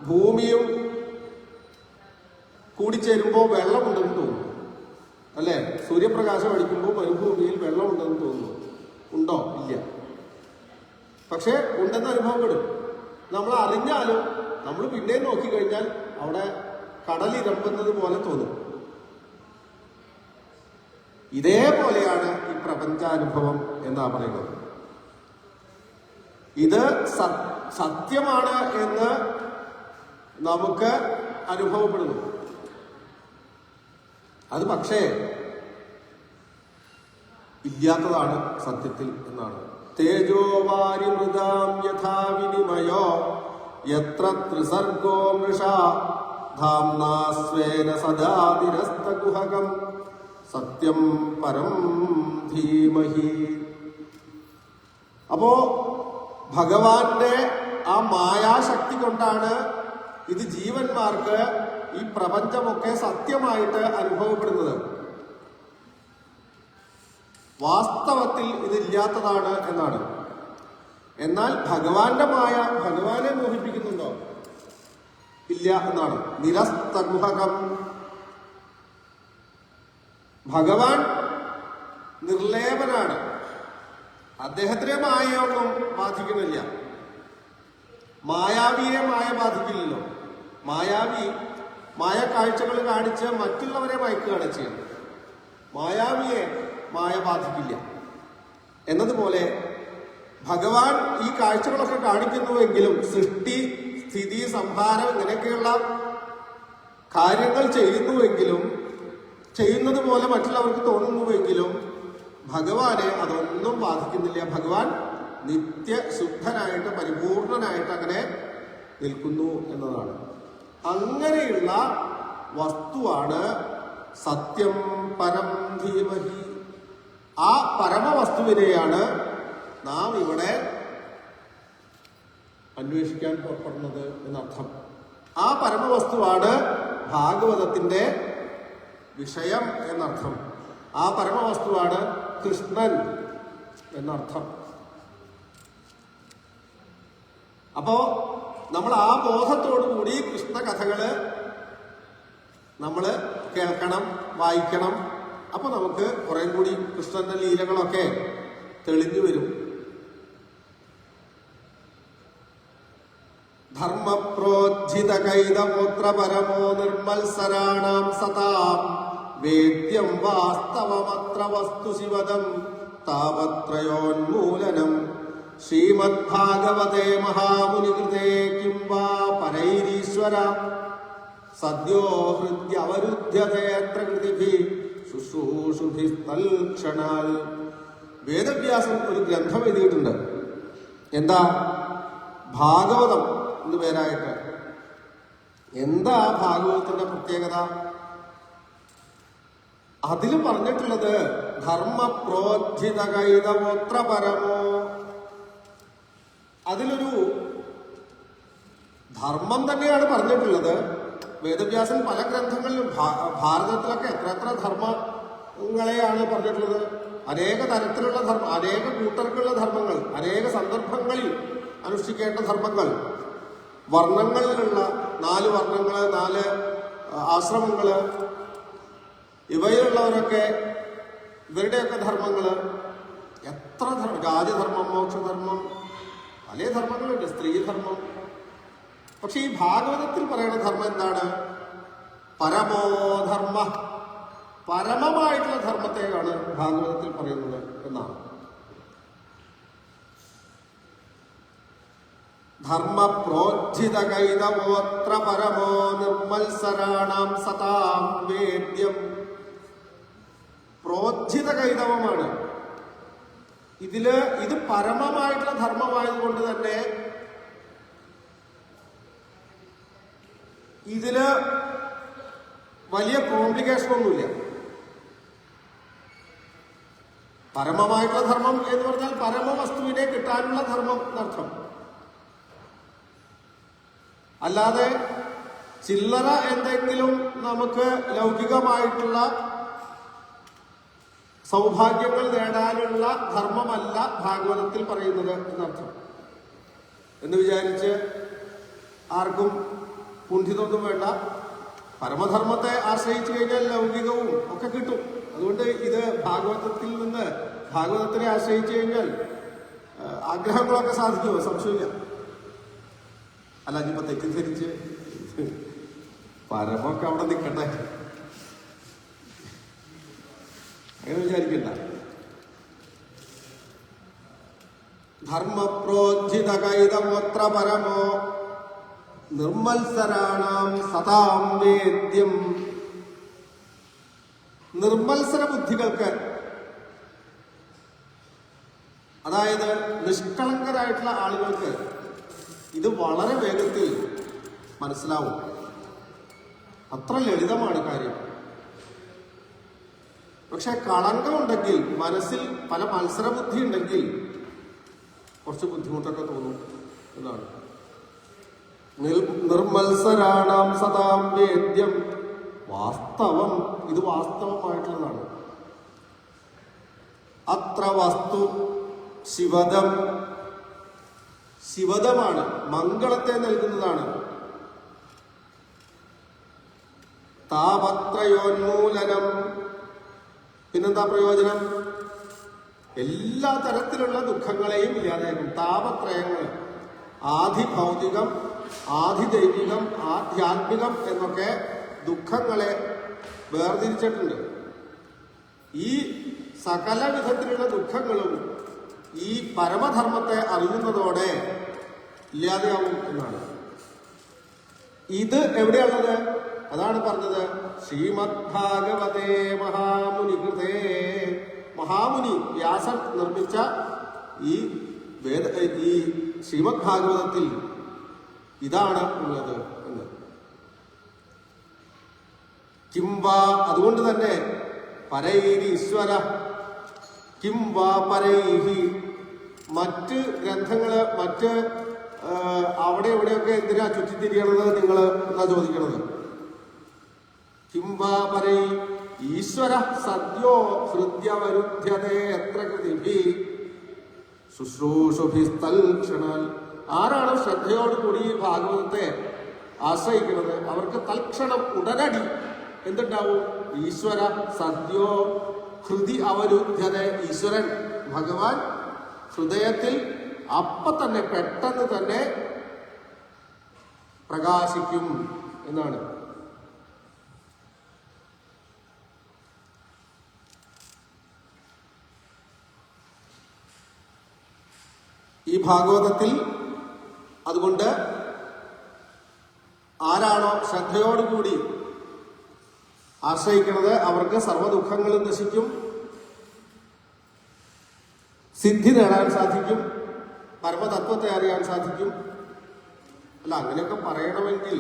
ഭൂമിയും കൂടിച്ചേരുമ്പോൾ വെള്ളമുണ്ടെന്ന് തോന്നുന്നു, അല്ലേ? സൂര്യപ്രകാശം അടിക്കുമ്പോൾ മരുഭൂമിയിൽ വെള്ളമുണ്ടെന്ന് തോന്നുന്നു. ഉണ്ടോ? ഇല്ല. പക്ഷെ ഉണ്ടെന്ന് അനുഭവപ്പെടും. നമ്മൾ അറിഞ്ഞാലും നമ്മൾ പിന്നെയും നോക്കിക്കഴിഞ്ഞാൽ അവിടെ കടലിരമ്പുന്നത് പോലെ തോന്നും. ഇതേപോലെയാണ് ഈ പ്രപഞ്ചാനുഭവം എന്നാ പറയുന്നത്. ഇത് സത്യമാണ് എന്ന് നമുക്ക് അനുഭവപ്പെടുന്നു. അത് പക്ഷേ ഇല്ലാത്തതാണ് സത്യത്തിൽ എന്നാണ്. തേജോവാരി മൃതാം യഥാ വിനിമയോ യത്ര ത്രിസർഗോ മൃഷ ധാംനാ സ്വേന സദാ നിരസ്തകുഹകം സത്യം പരം ധീമഹി. അപ്പോ ഭഗവാന്റെ ആ മായാശക്തി കൊണ്ടാണ് ഇത് ജീവന്മാർക്ക് ഈ പ്രപഞ്ചമൊക്കെ സത്യമായിട്ട് അനുഭവപ്പെടുന്നത്. വാസ്തവത്തിൽ ഇതില്ലാത്തതാണ് എന്നാണ്. എന്നാൽ ഭഗവാന്റെ മായ ഭഗവാനെ മോഹിപ്പിക്കുന്നുണ്ടോ? ഇല്ല എന്നാണ്. നിരസ്തകുഹകം. ഭഗവാൻ നിർലേപനാണ്. അദ്ദേഹത്തിനെ മായയൊന്നും ബാധിക്കുന്നില്ല. മായാവിയെ മായ ബാധിക്കില്ലല്ലോ. മായാവി മായ കാഴ്ചകൾ കാണിച്ച് മറ്റുള്ളവരെ മയക്കുകയാണ് ചെയ്യുന്നത്. മായാവിയെ മായ ബാധിക്കില്ല. എന്നതുപോലെ ഭഗവാൻ ഈ കാഴ്ചകളൊക്കെ കാണിക്കുന്നുവെങ്കിലും സൃഷ്ടി, സ്ഥിതി, സംഹാരം ഇങ്ങനെയൊക്കെയുള്ള കാര്യങ്ങൾ ചെയ്യുന്നുവെങ്കിലും, ചെയ്യുന്നത് പോലെ മറ്റുള്ളവർക്ക് തോന്നുന്നുവെങ്കിലും ഭഗവാനെ അതൊന്നും ബാധിക്കുന്നില്ല. ഭഗവാൻ നിത്യശുദ്ധനായിട്ട് പരിപൂർണനായിട്ട് അങ്ങനെ നിൽക്കുന്നു എന്നതാണ്. അങ്ങനെയുള്ള വസ്തുവാണ് സത്യം പരം ധീമഹി. ആ പരമവസ്തുവിനെയാണ് നാം ഇവിടെ അന്വേഷിക്കാൻ പുറപ്പെടുന്നത് എന്നർത്ഥം. ആ പരമവസ്തുവാണ് ഭാഗവതത്തിന്റെ വിഷയം എന്നർത്ഥം. ആ പരമവസ്തുവാണ് കൃഷ്ണൻ എന്നർത്ഥം. അപ്പോ നമ്മൾ ആ ബോധത്തോടുകൂടി കൃഷ്ണ കഥകള് നമ്മൾ കേൾക്കണം, വായിക്കണം. അപ്പൊ നമുക്ക് കുറെ കൂടി കൃഷ്ണന്റെ ലീലകളൊക്കെ തെളിഞ്ഞു വരും. ധർമ്മപ്രോജ്ജിത കൈതപുത്ര പരമോ നിർമ്മത്സരാണാം സതാം വേദ്യം വാസ്തവമത്ര വസ്തു ശിവദം താപത്രയോന്മൂലനം ശ്രീമദ്ഭാഗവതേ മഹാമുനികൃതേ കിം വാ പരൈരീശ്വര സദ്യോ ഹൃദ്യവരുദ്ധ്യതേത്ര കൃതിഭിഃ ശുശ്രൂഷുഭിസ്തൽക്ഷണാൽ. വേദവ്യാസൻ ഒരു ഗ്രന്ഥം എഴുതിയിട്ടുണ്ട്. എന്താ? ഭാഗവതം എന്ന് പേരായിട്ട്. എന്താ ഭാഗവതത്തിന്റെ പ്രത്യേകത? അതിൽ പറഞ്ഞിട്ടുള്ളത് ധർമ്മ പ്രോജ്ജിത കൈതവോത്ര പരമോ. അതിലൊരു ധർമ്മം തന്നെയാണ് പറഞ്ഞിട്ടുള്ളത്. വേദവ്യാസൻ പല ഗ്രന്ഥങ്ങളിലും ഭാരതത്തിലൊക്കെ എത്ര ധർമ്മങ്ങളെയാണ് പറഞ്ഞിട്ടുള്ളത്. അനേക തരത്തിലുള്ള ധർമ്മം, അനേക കൂട്ടർക്കുള്ള ധർമ്മങ്ങൾ, അനേക സന്ദർഭങ്ങളിൽ അനുഷ്ഠിക്കേണ്ട ധർമ്മങ്ങൾ, വർണ്ണങ്ങളിലുള്ള 4 വർണ്ണങ്ങള്, 4 ആശ്രമങ്ങള്, ഇവയിലുള്ളവരൊക്കെ ഇവരുടെയൊക്കെ ധർമ്മങ്ങള് എത്ര ധർമ്മം, ജാതിധർമ്മം, മോക്ഷധർമ്മം, പല ധർമ്മങ്ങളുണ്ട്, സ്ത്രീധർമ്മം. പക്ഷെ ഈ ഭാഗവതത്തിൽ പറയുന്ന ധർമ്മം എന്താണ്? പരമോധർമ്മ, പരമമായിട്ടുള്ള ധർമ്മത്തെയാണ് ഭാഗവതത്തിൽ പറയുന്നത് എന്നാണ്. ധർമ്മ പ്രോജ്ജിത കൈതവോത്ര പരമോ നിർമ്മത്സരാണാം സതാം വേദ്യം. പ്രോജ്ജിത കൈതവമാണ്. ഇത് പരമമായിട്ടുള്ള ധർമ്മമായതുകൊണ്ട് തന്നെ ഇതില് വലിയ കോംപ്ലിക്കേഷൻ ഒന്നുമില്ല. പരമമായിട്ടുള്ള ധർമ്മം എന്ന് പറഞ്ഞാൽ പരമവസ്തുവിനെ കിട്ടാനുള്ള ധർമ്മം എന്നർത്ഥം. അല്ലാതെ ചില്ലറ എന്തെങ്കിലും നമുക്ക് ലൗകികമായിട്ടുള്ള സൗഭാഗ്യങ്ങൾ നേടാനുള്ള ധർമ്മമല്ല ഭാഗവതത്തിൽ പറയുന്നത് എന്നർത്ഥം. എന്ന് വിചാരിച്ച് ആർക്കും കുണ്ഠിതൊന്നും വേണ്ട. പരമധർമ്മത്തെ ആശ്രയിച്ചു കഴിഞ്ഞാൽ ലൗകികവും ഒക്കെ കിട്ടും. അതുകൊണ്ട് ഇത് ഭാഗവതത്തിനെ ആശ്രയിച്ചു കഴിഞ്ഞാൽ ആഗ്രഹങ്ങളൊക്കെ സാധിക്കുമോ? സംശയമില്ല. അല്ല, ഇനിയിപ്പോ തെറ്റിദ്ധരിച്ച് പരമൊക്കെ അവിടെ നിൽക്കട്ടെ അങ്ങനെ വിചാരിക്കണ്ട. ധർമ്മപ്രോജ്ജിത കൈതമോത്ര പരമോ നിർമ്മത്സരാണാം സതാം വേദ്യം. നിർമ്മത്സര ബുദ്ധികൾക്ക്, അതായത് നിഷ്കളങ്കരായിട്ടുള്ള ആളുകൾക്ക് ഇത് വളരെ വേഗത്തിൽ മനസ്സിലാവും. അത്ര ലളിതമാണ് കാര്യം. പക്ഷെ കളങ്കമുണ്ടെങ്കിൽ, മനസ്സിൽ പല മത്സരബുദ്ധി ഉണ്ടെങ്കിൽ കുറച്ച് ബുദ്ധിമുട്ടൊക്കെ തോന്നും എന്നാണ്. നിർമ്മത്സരാണാം സദാം വേദ്യം. വാസ്തവം, ഇത് വാസ്തവമായിട്ടുള്ളതാണ്. അത്ര വസ്തു ശിവദം. ശിവദമാണ്, മംഗളത്തെ നൽകുന്നതാണ്. താപത്രയോന്മൂലനം. പിന്നെന്താ പ്രയോജനം? എല്ലാ തരത്തിലുള്ള ദുഃഖങ്ങളെയും ഇല്ലാതാക്കും. താപത്രയങ്ങൾ, ആധിഭൗതികം, ആധിദൈവികം, ആധ്യാത്മികം എന്നൊക്കെ ദുഃഖങ്ങളെ വേർതിരിച്ചിട്ടുണ്ട്. ഈ സകല വിധത്തിലുള്ള ദുഃഖങ്ങളും ഈ പരമധർമ്മത്തെ അറിയുന്നതോടെ ഇല്ലാതെയാവും എന്നാണ്. ഇത് എവിടെയുള്ളത്? അതാണ് പറഞ്ഞത്, ശ്രീമദ് ഭാഗവതേ മഹാമുനികൃതേ. മഹാമുനി വ്യാസൻ നിർമ്മിച്ച ഈ ശ്രീമദ് ഭാഗവതത്തിൽ ഇതാണ് ഉള്ളത് എന്ന്. കിംവാ, അതുകൊണ്ട് തന്നെ പരൈരി ഈശ്വര കിംവാ പരൈഹി. മറ്റ് ഗ്രന്ഥങ്ങള്, മറ്റ് അവിടെ എവിടെയൊക്കെ എന്തിനാ ചുറ്റിത്തിരിയണത് നിങ്ങൾ എന്നാ ചോദിക്കണത്. കിംവാ പരൈ ഈശ്വര സദ്യോ ഹൃദ്യവരുദ്ധ്യതേ എത്ര കൃതിഭി ശുശ്രൂഷുഭിസ്തൽക്ഷണാൽ. ആരാണ് ശ്രദ്ധയോടുകൂടി ഈ ഭാഗവതത്തെ ആശ്രയിക്കുന്നത് അവർക്ക് തൽക്ഷണം, ഉടനടി എന്തുണ്ടാവും? ഈശ്വര സദ്യോ ഹൃദി അവരുദ്ധ്യത. ഈശ്വരൻ, ഭഗവാൻ ഹൃദയത്തിൽ അപ്പൊ തന്നെ, പെട്ടെന്ന് തന്നെ പ്രകാശിക്കും എന്നാണ്. ഈ ഭാഗവതത്തിൽ അതുകൊണ്ട് ആരാണോ ശ്രദ്ധയോടുകൂടി ആശ്രയിക്കുന്നത് അവർക്ക് സർവ്വദുഃഖങ്ങളും നശിക്കും, സിദ്ധി നേടാൻ സാധിക്കും, പരമതത്വത്തെ അറിയാൻ സാധിക്കും. അല്ല, അങ്ങനെയൊക്കെ പറയണമെങ്കിൽ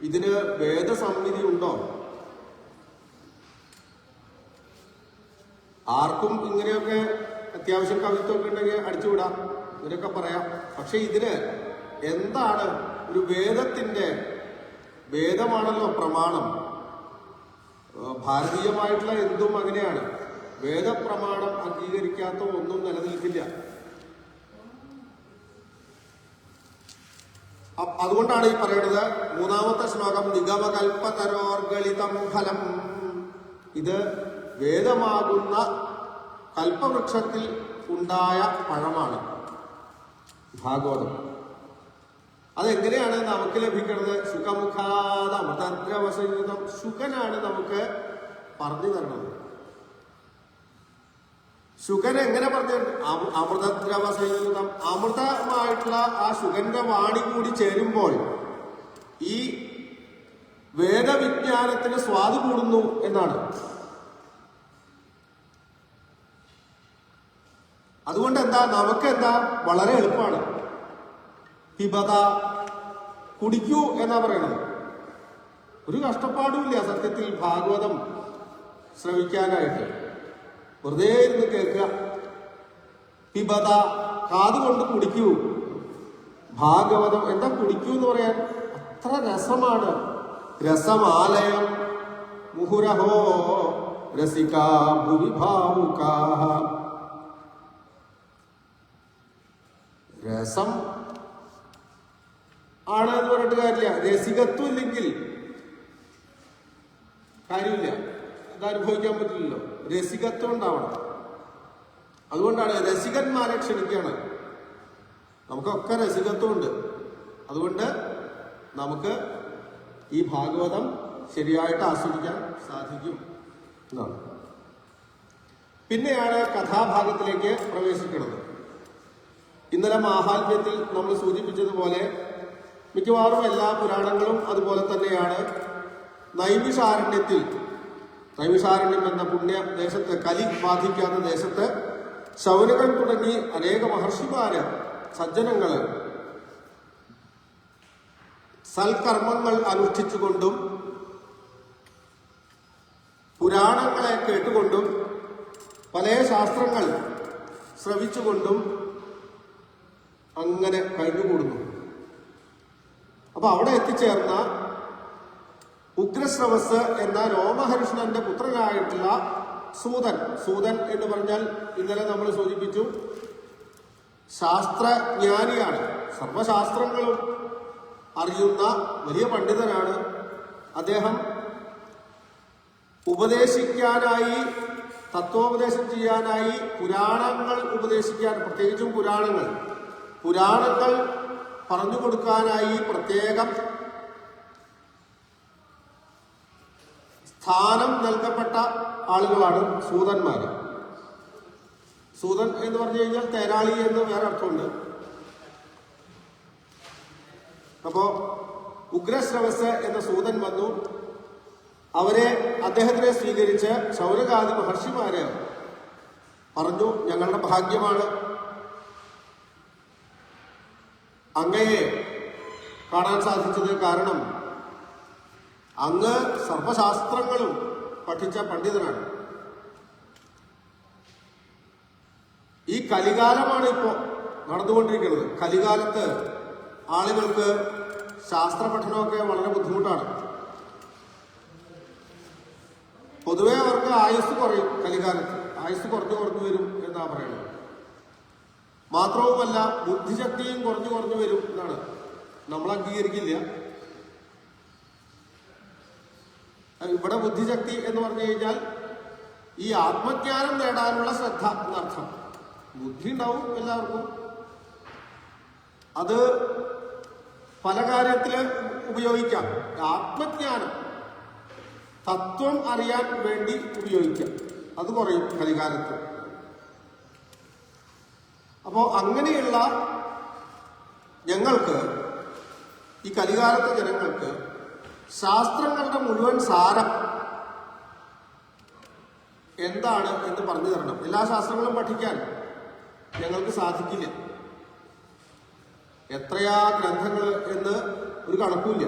ഇതിന് വേദസംഹിതി ഉണ്ടോ? ആർക്കും ഇങ്ങനെയൊക്കെ അത്യാവശ്യം കവിത്വമൊക്കെ ഉണ്ടെങ്കിൽ അടിച്ചുവിടാം, ഇങ്ങനെയൊക്കെ പറയാം. പക്ഷെ ഇതിന് എന്താണ് ഒരു വേദമാണല്ലോ പ്രമാണം. ഭാരതീയമായിട്ടുള്ള എന്തും അങ്ങനെയാണ്. വേദപ്രമാണം അംഗീകരിക്കാത്ത ഒന്നും നിലനിൽക്കില്ല. അതുകൊണ്ടാണ് ഈ പറയുന്നത്, മൂന്നാമത്തെ ശ്ലോകം നിഗമകൽപ്പതരോർഗളിതം ഫലം. ഇത് വേദമാകുന്ന കൽപ്പവൃക്ഷത്തിൽ ഉണ്ടായ പഴമാണ് ഭാഗവതം. അതെങ്ങനെയാണ് നമുക്ക് ലഭിക്കുന്നത്? സുഖമുഖാദ അമൃതദ്രവസംയുതം. ശുകനാണ് നമുക്ക് പറഞ്ഞു തരണത്. ശുകൻ എങ്ങനെ പറഞ്ഞു? അമൃതദ്രവസംയുതം. അമൃതമായിട്ടുള്ള ആ ശുകന്റെ വാണി കൂടി ചേരുമ്പോൾ ഈ വേദവിജ്ഞാനത്തിന് സ്വാദ് കൂടുന്നു എന്നാണ്. അതുകൊണ്ട് നമുക്കെന്താ വളരെ എളുപ്പമാണ്. പിബത, കുടിക്കൂ എന്നാ പറയണത്. ഒരു കഷ്ടപ്പാടുമില്ല സത്യത്തിൽ ഭാഗവതം ശ്രവിക്കാനായിട്ട്. വെറുതെ ഇരുന്ന് കേൾക്കുക. പിബത, കാതുകൊണ്ട് കുടിക്കൂ. ഭാഗവതം എന്താ കുടിക്കൂ എന്ന് പറയാൻ? അത്ര രസമാണ്. രസമാലയം മുഹുരഹോ രസികാ ഭുവി ഭാവുകാഃ. രസം ആണ് എന്ന് പറഞ്ഞിട്ട് കാര്യമില്ല. രസികത്വം ഇല്ലെങ്കിൽ കാര്യമില്ല, അത് അനുഭവിക്കാൻ പറ്റില്ലല്ലോ. രസികത്വം ഉണ്ടാവണം. അതുകൊണ്ടാണ് രസികന്മാരെ ക്ഷണിക്കുകയാണ്. നമുക്കൊക്കെ രസികത്വമുണ്ട്. അതുകൊണ്ട് നമുക്ക് ഈ ഭാഗവതം ശരിയായിട്ട് ആസ്വദിക്കാൻ സാധിക്കും എന്നാണ്. പിന്നെയാണ് കഥാഭാഗത്തിലേക്ക് പ്രവേശിക്കുന്നത്. ഇന്നലെ മാഹാത്മ്യത്തിൽ നമ്മൾ സൂചിപ്പിച്ചതുപോലെ മിക്കവാറും എല്ലാ പുരാണങ്ങളും അതുപോലെ തന്നെയാണ്. നൈമിഷാരണ്യം എന്ന പുണ്യദേശത്ത്, കലി ബാധിക്കാത്ത ദേശത്ത് ശൗനകൻ തുടങ്ങി അനേക മഹർഷിമാര്, സജ്ജനങ്ങള് സൽക്കർമ്മങ്ങൾ അനുഷ്ഠിച്ചുകൊണ്ടും പുരാണങ്ങളെ കേട്ടുകൊണ്ടും പല ശാസ്ത്രങ്ങൾ ശ്രവിച്ചുകൊണ്ടും അങ്ങനെ കഴിഞ്ഞുകൂടുന്നു. അപ്പൊ അവിടെ എത്തിച്ചേർന്ന ഉഗ്രശ്രവസ് എന്ന രോമഹർഷണന്റെ പുത്രനായിട്ടുള്ള സൂതൻ എന്ന് പറഞ്ഞാൽ ഇന്നലെ നമ്മൾ സൂചിപ്പിച്ചു, ശാസ്ത്രജ്ഞാനിയാണ്. സർവശാസ്ത്രങ്ങളും അറിയുന്ന വലിയ പണ്ഡിതനാണ് അദ്ദേഹം. ഉപദേശിക്കാനായി, തത്വോപദേശം ചെയ്യാനായി, പുരാണങ്ങൾ ഉപദേശിക്കാൻ, പ്രത്യേകിച്ചും പുരാണങ്ങൾ പറഞ്ഞു കൊടുക്കാനായി പ്രത്യേകം സ്ഥാനം നൽകപ്പെട്ട ആളുകളാണ് സൂതന്മാര്. സൂതൻ എന്ന് പറഞ്ഞു കഴിഞ്ഞാൽ തേരാളി എന്ന് വേറെ അർത്ഥമുണ്ട്. അപ്പോ ഉഗ്രശ്രവസ് എന്ന സൂതൻ വന്നു. അദ്ദേഹത്തിനെ സ്വീകരിച്ച് ശൗനകാദി മഹർഷിമാര് പറഞ്ഞു, ഞങ്ങളുടെ ഭാഗ്യമാണ് അങ്ങയെ കാണാൻ സാധിച്ചത്. കാരണം അങ്ങ് സർവശാസ്ത്രങ്ങളും പഠിച്ച പണ്ഡിതനാണ്. ഈ കലികാലമാണ് ഇപ്പോ നടന്നുകൊണ്ടിരിക്കുന്നത്. കലികാലത്ത് ആളുകൾക്ക് ശാസ്ത്ര പഠനമൊക്കെ വളരെ ബുദ്ധിമുട്ടാണ്. പൊതുവെ അവർക്ക് ആയുസ് കുറയും. കലികാലത്ത് ആയുസ് കുറഞ്ഞു വരും എന്നാ പറയുന്നത്. മാത്രവുമല്ല ബുദ്ധിശക്തിയും കുറഞ്ഞു വരും എന്നാണ്. നമ്മൾ അംഗീകരിക്കില്ല. ഇവിടെ ബുദ്ധിശക്തി എന്ന് പറഞ്ഞു കഴിഞ്ഞാൽ ഈ ആത്മജ്ഞാനം നേടാനുള്ള ശ്രദ്ധ എന്നർത്ഥം. ബുദ്ധി ഉണ്ടാവും എല്ലാവർക്കും. അത് പല കാര്യത്തില് ഉപയോഗിക്കാം. ആത്മജ്ഞാനം, തത്വം അറിയാൻ വേണ്ടി ഉപയോഗിക്കാം. അത് കുറയും കലികാലത്ത്. അപ്പോ അങ്ങനെയുള്ള ഞങ്ങൾക്ക്, ഈ കലികാലത്തെ ജനങ്ങൾക്ക് ശാസ്ത്രങ്ങളുടെ മുഴുവൻ സാരം എന്താണ് എന്ന് പറഞ്ഞു തരണം. എല്ലാ ശാസ്ത്രങ്ങളും പഠിക്കാൻ ഞങ്ങൾക്ക് സാധിക്കില്ല. എത്രയാ ഗ്രന്ഥങ്ങൾ എന്ന് ഒരു കണക്കുമില്ല.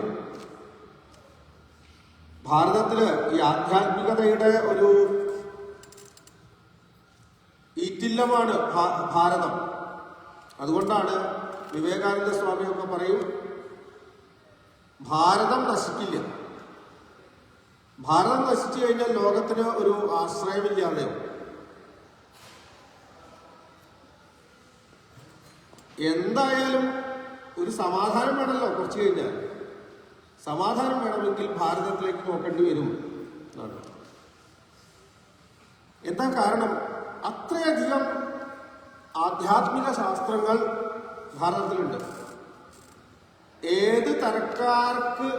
ഭാരതത്തില് ഈ ആധ്യാത്മികതയുടെ ഒരു ഈറ്റില്ലമാണ് ഭാരതം. അതുകൊണ്ടാണ് വിവേകാനന്ദ സ്വാമിയൊക്കെ പറയും, ഭാരതം നശിക്കില്ല. ഭാരതം നശിച്ചു കഴിഞ്ഞാൽ ലോകത്തിന് ഒരു ആശ്രയമില്ലാതെയാവും. എന്തായാലും ഒരു സമാധാനം വേണമല്ലോ. കുറച്ച് കഴിഞ്ഞാൽ സമാധാനം വേണമെങ്കിൽ ഭാരതത്തിലേക്ക് നോക്കേണ്ടി വരും. എന്താ കാരണം? അത്രയധികം ആധ്യാത്മിക ശാസ്ത്രങ്ങൾ ഭാരതത്തിലുണ്ട്. ഏത് തരക്കാർക്ക്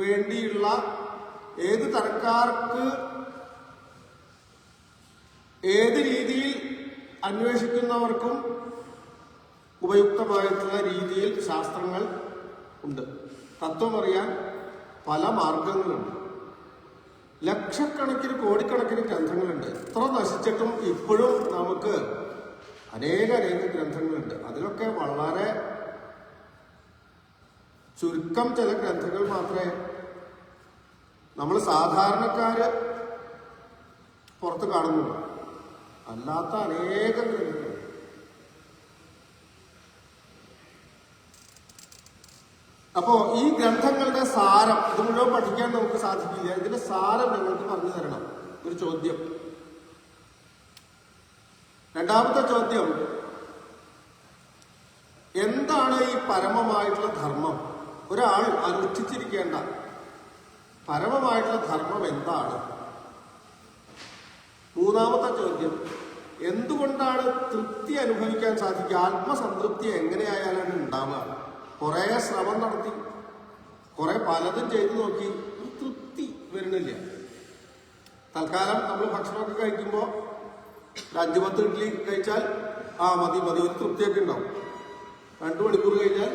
വേണ്ടിയുള്ള, ഏത് തരക്കാർക്ക് ഏത് രീതിയിൽ അന്വേഷിക്കുന്നവർക്കും ഉപയുക്തമായിട്ടുള്ള രീതിയിൽ ശാസ്ത്രങ്ങൾ ഉണ്ട്. തത്വമറിയാൻ പല മാർഗങ്ങളുണ്ട്. ലക്ഷക്കണക്കിന് കോടിക്കണക്കിന് ഗ്രന്ഥങ്ങളുണ്ട്. എത്ര നശിച്ചിട്ടും ഇപ്പോഴും നമുക്ക് അനേക ഗ്രന്ഥങ്ങളുണ്ട്. അതിലൊക്കെ വളരെ ചുരുക്കം ചില ഗ്രന്ഥങ്ങൾ മാത്രമേ നമ്മൾ സാധാരണക്കാര് പുറത്ത് കാണുന്നുള്ളൂ. അല്ലാത്ത അനേകം ഗ്രന്ഥങ്ങൾ. അപ്പോ ഈ ഗ്രന്ഥങ്ങളുടെ സാരം ഇത് മുഴുവൻ പഠിക്കാൻ നമുക്ക് സാധിക്കില്ല. ഇതിന്റെ സാരം നിങ്ങൾക്ക് പറഞ്ഞു തരണം. ഒരു ചോദ്യം. രണ്ടാമത്തെ ചോദ്യം, എന്താണ് ഈ പരമമായിട്ടുള്ള ധർമ്മം? ഒരാൾ അനുഷ്ഠിച്ചിരിക്കേണ്ട പരമമായിട്ടുള്ള ധർമ്മം എന്താണ്? മൂന്നാമത്തെ ചോദ്യം, എന്തുകൊണ്ടാണ് തൃപ്തി അനുഭവിക്കാൻ സാധിക്കുക? ആത്മസംതൃപ്തി എങ്ങനെയായാലാണ് ഉണ്ടാവുക? കുറെ ശ്രമം നടത്തി, കുറെ പലതും ചെയ്തു നോക്കി, തൃപ്തി വരുന്നില്ല. തൽക്കാലം നമ്മൾ ഭക്ഷണമൊക്കെ കഴിക്കുമ്പോൾ 5-10 ഇഡ്ഡലി കഴിച്ചാൽ മതി ഒരു തൃപ്തിയൊക്കെ ഉണ്ടാവും. 2 മണിക്കൂർ കഴിഞ്ഞാൽ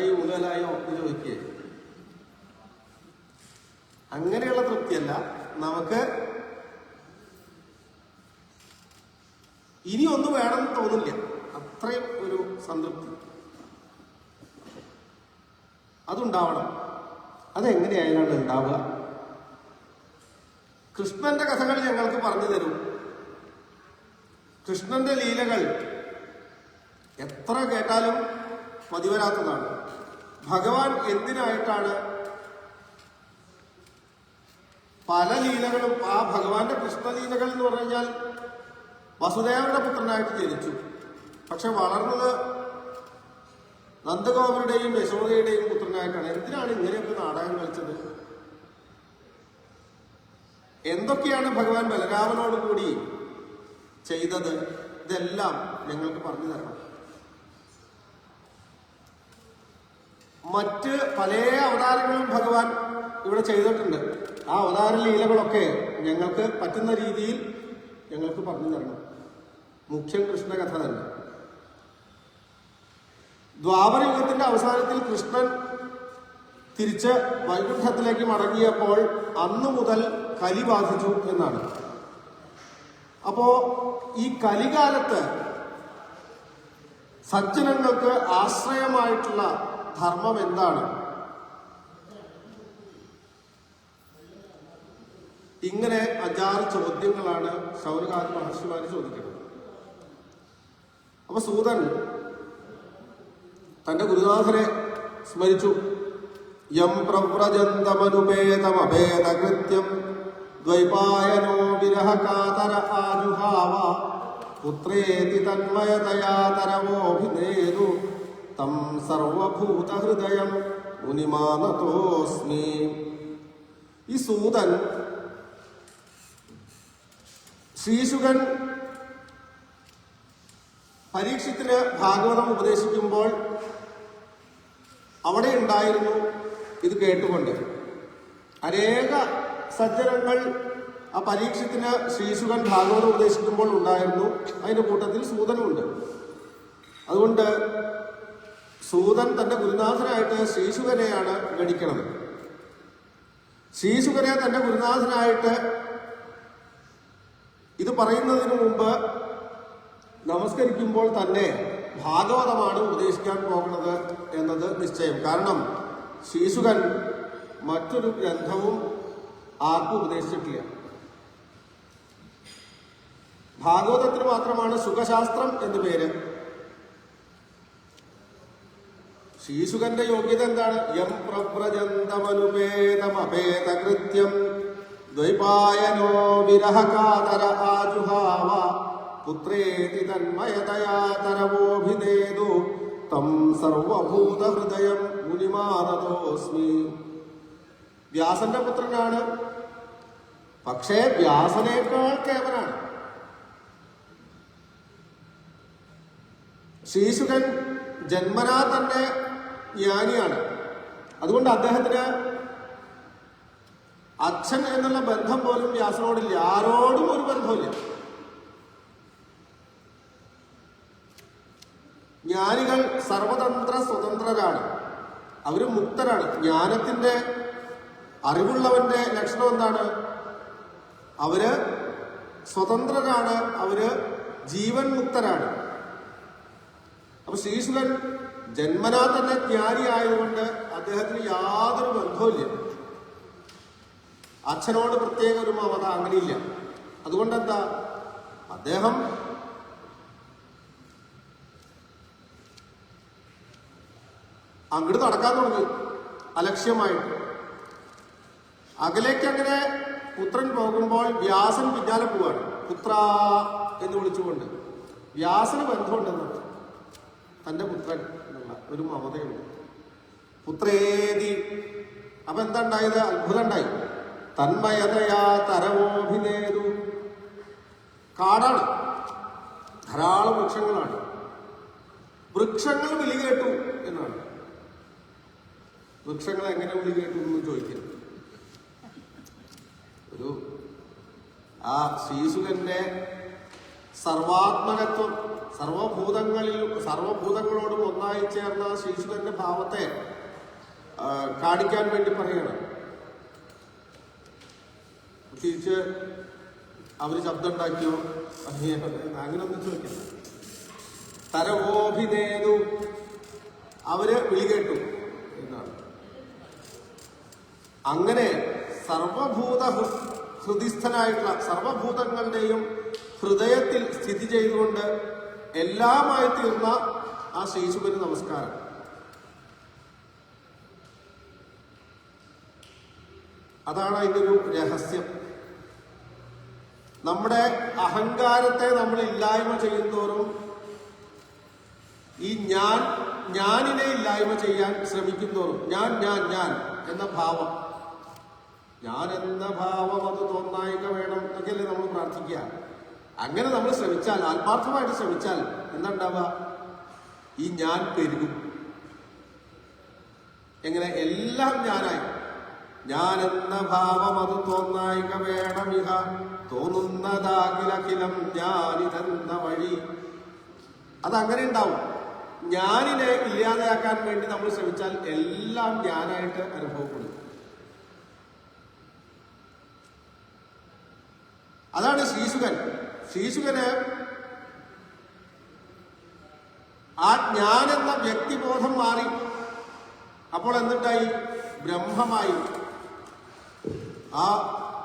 ഈ മുതലായോ എന്ന് ചോദിക്കുക. അങ്ങനെയുള്ള തൃപ്തിയല്ല. നമുക്ക് ഇനി ഒന്നും വേണമെന്ന് തോന്നില്ല. അത്രയും ഒരു സംതൃപ്തി അതുണ്ടാവണം. അതെങ്ങനെയായാലാണ് ഉണ്ടാവുക? കൃഷ്ണന്റെ കഥകൾ ഞങ്ങൾക്ക് പറഞ്ഞു തരും. കൃഷ്ണന്റെ ലീലകൾ എത്ര കേട്ടാലും മതിവരാത്തതാണ്. ഭഗവാൻ എന്തിനായിട്ടാണ് പല ലീലകളും, ആ ഭഗവാന്റെ കൃഷ്ണലീലകൾ എന്ന് പറഞ്ഞു കഴിഞ്ഞാൽ വസുദേവന്റെ പുത്രനായിട്ട് ജനിച്ചു. പക്ഷെ വളർന്നത് നന്ദഗോപരുടെയും യശോദയുടെയും പുത്രനായിട്ടാണ്. എന്തിനാണ് ഇങ്ങനെയൊക്കെ നാടകം കളിച്ചത്? എന്തൊക്കെയാണ് ഭഗവാൻ ബലരാമനോട് കൂടി ചെയ്തത്? ഇതെല്ലാം ഞങ്ങൾക്ക് പറഞ്ഞു തരണം. മറ്റ് പല അവതാരങ്ങളും ഭഗവാൻ ഇവിടെ ചെയ്തിട്ടുണ്ട്. ആ അവതാര ലീലകളൊക്കെ ഞങ്ങൾക്ക് പറ്റുന്ന രീതിയിൽ ഞങ്ങൾക്ക് പറഞ്ഞു തരണം. മുഖ്യം കൃഷ്ണകഥ തന്നെ. ദ്വാപരയുഗത്തിന്റെ അവസാനത്തിൽ കൃഷ്ണൻ തിരിച്ച് വൈകുണ്ഠത്തിലേക്ക് മടങ്ങിയപ്പോൾ അന്നു മുതൽ കലി ബാധിച്ചു എന്നാണ്. അപ്പോ ഈ കലികാലത്ത് സജ്ജനങ്ങൾക്ക് ആശ്രയമായിട്ടുള്ള ധർമ്മം എന്താണ്? ഇങ്ങനെ 5-6 ചോദ്യങ്ങളാണ് ശൗനകാദി മഹർഷിമാര് ചോദിക്കുന്നത്. അപ്പൊ സൂതൻ തന്റെ ഗുരുനാഥനെ സ്മരിച്ചു. യം പ്രവ്രജന്തമനുപേതമഭേദകൃത്യം ദ്വൈപായനോ വിരഹകാതര ആജുഹാവ പുത്രേതി തന്മയതയാതരവോഭിനേതു തം സർവഭൂതഹൃദയം മുനിമാനതോസ്മി. ഈ സൂതൻ ശ്രീശുകൻ പരീക്ഷത്തിന് ഭാഗവതം ഉപദേശിക്കുമ്പോൾ അവിടെ ഉണ്ടായിരുന്നു ഇത് കേട്ടുകൊണ്ട്. അനേക സജ്ജനങ്ങൾ ആ പരീക്ഷത്തിന് ശ്രീശുകൻ ഭാഗവതം ഉപദേശിക്കുമ്പോൾ ഉണ്ടായിരുന്നു. അതിന്റെ കൂട്ടത്തിൽ സൂതനുണ്ട്. അതുകൊണ്ട് സൂതൻ തന്റെ ഗുരുനാഥനായിട്ട് ശ്രീശുകനെയാണ് ഗണിക്കണത്. ശ്രീശുകനെ തന്റെ ഗുരുനാഥനായിട്ട് ഇത് പറയുന്നതിന് മുമ്പ് നമസ്കരിക്കുമ്പോൾ തന്നെ ഭാഗവതമാണ് ഉപദേശിക്കാൻ പോകുന്നത് എന്നത് നിശ്ചയം. കാരണം ശീശുകൻ മറ്റൊരു ഗ്രന്ഥവും ആർക്കും ഉപദേശിച്ചിട്ടില്ല. ഭാഗവതത്തിന് മാത്രമാണ് സുഖശാസ്ത്രം എന്ന് പേര്. ശീശുകന്റെ യോഗ്യത എന്താണ്? യം പ്രവ്രജന്തമനുപേതമപേതകൃത്യം ദ്വൈപായനോ വിരഹകാതര ആജുഹാവ പുത്രേതി തന്മയതയാ തരവോഭിനേതു തം സർവഭൂതഹൃദയം മുനിമാനതോസ്മി. വ്യാസന്റെ പുത്രനാണ്, പക്ഷേ വ്യാസനേക്കാൾ കേവനാണ്. ശീശുകൻ ജന്മനാ തന്നെ ജ്ഞാനിയാണ്. അതുകൊണ്ട് അദ്ദേഹത്തിന് അച്ഛൻ എന്നുള്ള ബന്ധം പോലും വ്യാസനോടില്ല. ആരോടും ഒരു ബന്ധമില്ല. ജ്ഞാനികൾ സർവതന്ത്ര സ്വതന്ത്രരാണ്, അവര് മുക്തരാണ്. ജ്ഞാനത്തിന്റെ അറിവുള്ളവന്റെ ലക്ഷണം എന്താണ്? അവര് സ്വതന്ത്രരാണ്, അവര് ജീവൻ മുക്തരാണ്. അപ്പൊ ശീശുകൻ ജന്മനാ തന്നെ ജ്ഞാനി ആയതുകൊണ്ട് അദ്ദേഹത്തിന് യാതൊരു ബന്ധവുമില്ല. അച്ഛനോട് പ്രത്യേക ഒരു മമത അങ്ങനെയില്ല. അതുകൊണ്ടെന്താ, അദ്ദേഹം അങ്ങോട്ട് നടക്കാൻ തുടങ്ങി അലക്ഷ്യമായിട്ട്. അകലേക്ക് അങ്ങനെ പുത്രൻ പോകുമ്പോൾ വ്യാസൻ പിന്നാലെ പോവാണ്, പുത്ര എന്ന് വിളിച്ചുകൊണ്ട്. വ്യാസന് ബന്ധമുണ്ടെന്ന് തന്റെ പുത്രൻ എന്നുള്ള ഒരു മമതയുണ്ട്. പുത്രേതി. അപ്പൊ എന്താ ഉണ്ടായത്? അത്ഭുതം ഉണ്ടായി. തന്മയതയാ തരവോഭിനേതു. കാടാണ്, ധാരാളം വൃക്ഷങ്ങളാണ്. വൃക്ഷങ്ങൾ വിളി കേട്ടു എന്നാണ്. വൃക്ഷങ്ങൾ എങ്ങനെ വിളി കേട്ടു എന്ന് ചോദിക്കരുത്. ഒരു ആ ശീശുകന്റെ സർവാത്മകത്വം, സർവഭൂതങ്ങളോടും ഒന്നായി ചേർന്ന ശീശുകന്റെ ഭാവത്തെ കാണിക്കാൻ വേണ്ടി പറയണം. തിരിച്ച് അവര് ശബ്ദം ഉണ്ടാക്കിയോ അങ്ങനൊന്നും ചോദിക്കില്ല. തരവോഭിനേതു, അവര് വിളി കേട്ടു എന്നാണ്. അങ്ങനെ സർവഭൂത ഹൃദിസ്ഥനായിട്ടുള്ള, സർവഭൂതങ്ങളുടെയും ഹൃദയത്തിൽ സ്ഥിതി ചെയ്തുകൊണ്ട് എല്ലാമായി തീർന്ന ആ ശീശുവിന് നമസ്കാരം. അതാണ് അതിൻ്റെ ഒരു രഹസ്യം. നമ്മുടെ അഹങ്കാരത്തെ നമ്മൾ ഇല്ലായ്മ ചെയ്യുന്തോറും ഈ ഞാനിനെ ഇല്ലായ്മ ചെയ്യാൻ ശ്രമിക്കുന്തോറും ഞാൻ എന്ന ഭാവം, ഞാൻ എന്ന ഭാവം അത് തോന്നായിക വേണം എന്നൊക്കെയല്ലേ നമ്മൾ പ്രാർത്ഥിക്കുക. അങ്ങനെ നമ്മൾ ശ്രമിച്ചാൽ, ആത്മാർത്ഥമായിട്ട് ശ്രമിച്ചാൽ എന്താ ഉണ്ടാവുക? ഈ ഞാൻ പെരുകും. എങ്ങനെ? എല്ലാം ഞാനായി. ഞാനെന്ന ഭാവം അത് തോന്നായിക വേണം ഇഹ തോന്നുന്നതാകിലഖിലം ഞാനിതെന്ന വഴി. അതങ്ങനെ ഉണ്ടാവും. ഞാനിനെ ഇല്ലാതെയാക്കാൻ വേണ്ടി നമ്മൾ ശ്രമിച്ചാൽ എല്ലാം ഞാനായിട്ട് അനുഭവപ്പെടും. അതാണ് ശീശുകന് ആ ഞാനെന്ന വ്യക്തിബോധം മാറി. അപ്പോൾ എന്തുണ്ടായി? ബ്രഹ്മമായി. ആ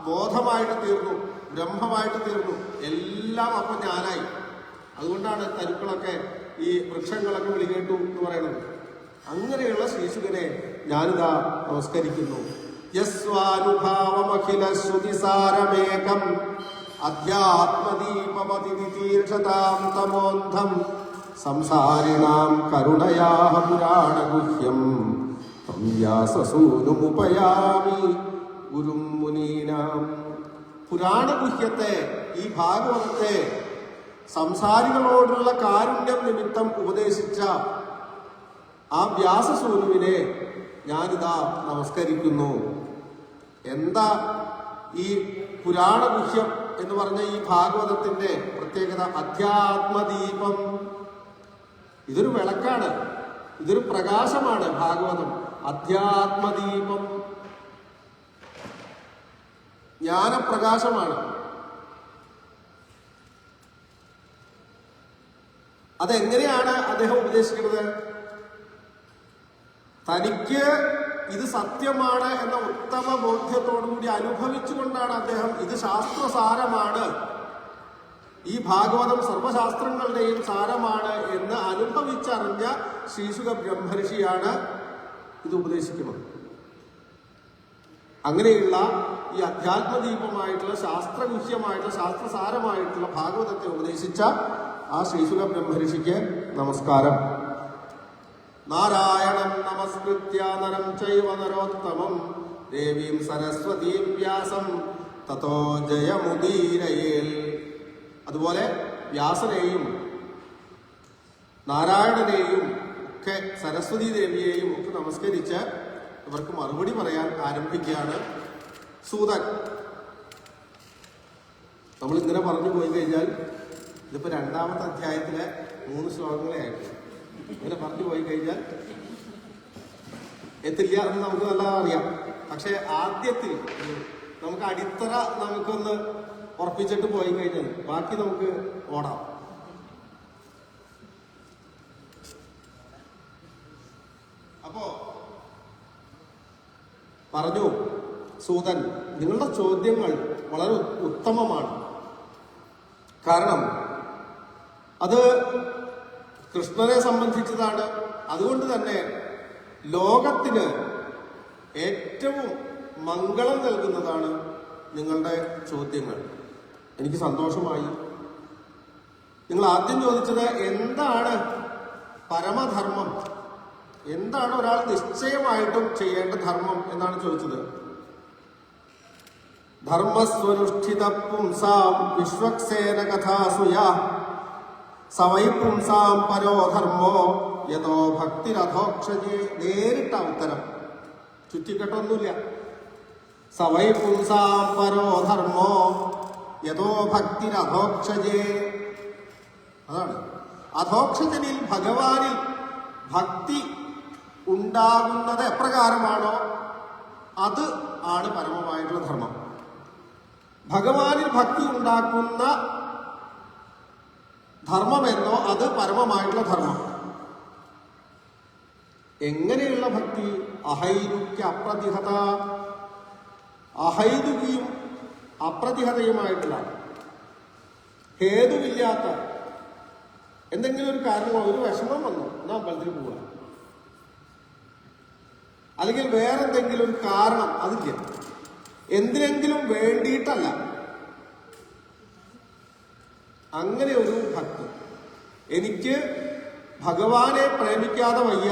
ബോധമായിട്ട് തീർന്നു, ബ്രഹ്മമായിട്ട് തീർന്നു. എല്ലാം അപ്പൊ ഞാനായി. അതുകൊണ്ടാണ് തരുക്കളൊക്കെ, ഈ വൃക്ഷങ്ങളൊക്കെ വിളി കേട്ടു എന്ന് പറയുന്നത്. അങ്ങനെയുള്ള ശീശുകനെ ഞാനിതാ നമസ്കരിക്കുന്നു. യസ്വാനുഭാവമഖില ശ്രുതിസാരമേകം അധ്യാത്മദീപമതിതീർഷതാം തമോന്ധം സംസാരിണാം കരുണയാഹ പുരാണഗുഹ്യം തം വ്യാസസൂനുമുപയാമി ഗുരും മുനീനാം. പുരാണഗുഹ്യത്തെ, ഈ ഭാഗവതത്തെ സംസാരികളോടുള്ള കാരുണ്യം നിമിത്തം ഉപദേശിച്ച ആ വ്യാസസൂനുവിനെ ഞാനിതാ നമസ്കരിക്കുന്നു. എന്താ ഈ പുരാണഗുഹ്യം എന്ന് പറഞ്ഞ ഈ ഭാഗവതത്തിന്റെ പ്രത്യേകത? അധ്യാത്മദീപം. ഇതൊരു വിളക്കാണ്, ഇതൊരു പ്രകാശമാണ് ഭാഗവതം. അധ്യാത്മദീപം, ജ്ഞാനപ്രകാശമാണ്. അതെങ്ങനെയാണ് അദ്ദേഹം ഉപദേശിക്കുന്നത്? തനിക്ക് ഇത് സത്യമാണ് എന്ന ഉത്തമ ബോധ്യത്തോടുകൂടി അനുഭവിച്ചുകൊണ്ടാണ് അദ്ദേഹം ഇത് ശാസ്ത്രസാരമാണ്, ഈ ഭാഗവതം സർവശാസ്ത്രങ്ങളുടെയും സാരമാണ് എന്ന് അനുഭവിച്ചറിഞ്ഞ ശ്രീശുക ബ്രഹ്മർഷിയാണ് ഇത് ഉപദേശിക്കുന്നത്. അങ്ങനെയുള്ള ഈ അധ്യാത്മദീപമായിട്ടുള്ള ശാസ്ത്രവിഷയമായിട്ടുള്ള ശാസ്ത്രസാരമായിട്ടുള്ള ഭാഗവതത്തെ ഉപദേശിച്ച ആ ശ്രീശുക ബ്രഹ്മർഷിക്ക് നമസ്കാരം. നാരായണം നമസ്കൃത്യ നരം ചൈവ നരോത്തമം ദേവീം സരസ്വതീം വ്യാസം തതോ ജയമുദീരയേൽ. അതുപോലെ വ്യാസനെയും നാരായണനെയും ഒക്കെ സരസ്വതി ദേവിയെയും ഒക്കെ നമസ്കരിച്ച് ഇവർക്ക് മറുപടി പറയാൻ ആരംഭിക്കുകയാണ് സൂതൻ. നമ്മൾ ഇങ്ങനെ പറഞ്ഞു പോയി കഴിഞ്ഞാൽ ഇതിപ്പോ 2ാമത്തെ അധ്യായത്തിലെ 3 ശ്ലോകങ്ങളെ ആയിരുന്നു. ഇങ്ങനെ പറഞ്ഞു പോയി കഴിഞ്ഞാൽ എത്തില്ല എന്ന് നമുക്ക് നല്ല അറിയാം. പക്ഷെ ആദ്യത്തിൽ നമുക്ക് അടിത്തറ നമുക്കൊന്ന് ഉറപ്പിച്ചിട്ട് പോയി കഴിഞ്ഞാൽ ബാക്കി നമുക്ക് ഓടാം. അപ്പോ പറഞ്ഞു സൂതൻ, നിങ്ങളുടെ ചോദ്യങ്ങൾ വളരെ ഉത്തമമാണ്. കാരണം അത് കൃഷ്ണനെ സംബന്ധിച്ചതാണ്. അതുകൊണ്ട് തന്നെ ലോകത്തിന് ഏറ്റവും മംഗളം നൽകുന്നതാണ് നിങ്ങളുടെ ചോദ്യങ്ങൾ. എനിക്ക് സന്തോഷമായി. നിങ്ങൾ ആദ്യം ചോദിച്ചത് എന്താണ് പരമധർമ്മം, എന്താണ് ഒരാൾ നിശ്ചയമായിട്ടും ചെയ്യേണ്ട ധർമ്മം എന്നാണ് ചോദിച്ചത്. ധർമ്മസ്വനുഷ്ഠിത പുംസാം വിശ്വക്സേന കഥാസുയ സവൈ പുംസാം പരോ ധർമ്മോ യതോ ഭക്തിരധോക്ഷജേ. നേരിട്ട ഉത്തരം, ചുറ്റിക്കെട്ടൊന്നുമില്ല. സവൈ പുംസാം പരോ ധർമ്മോ യതോ ഭക്തിരധോക്ഷജേ. അതാണ് അധോക്ഷജനിൽ ഭഗവാനിൽ ഭക്തി ഉണ്ടാകുന്നത് എപ്രകാരമാണോ അത് ആണ് പരമമായിട്ടുള്ള ധർമ്മം. ഭഗവാനിൽ ഭക്തി ഉണ്ടാക്കുന്ന ധർമ്മമെന്നോ അത് പരമമായിട്ടുള്ള ധർമ്മം. എങ്ങനെയുള്ള ഭക്തി? അഹൈരുക്യ അപ്രതിഹത. അഹൈരുകിയും അപ്രതിഹതയുമായിട്ടുള്ള ഹേതുവില്ലാത്ത എന്തെങ്കിലും ഒരു കാരണമോ ഒരു വിഷമം വന്നു എന്നാ അമ്പലത്തിൽ പോവുക, അല്ലെങ്കിൽ വേറെന്തെങ്കിലും ഒരു കാരണം, അതില്ല. എന്തിനെങ്കിലും വേണ്ടിയിട്ടല്ല. അങ്ങനെ ഒരു ഭക്തി. എനിക്ക് ഭഗവാനെ പ്രേമിക്കാതെ വയ്യ,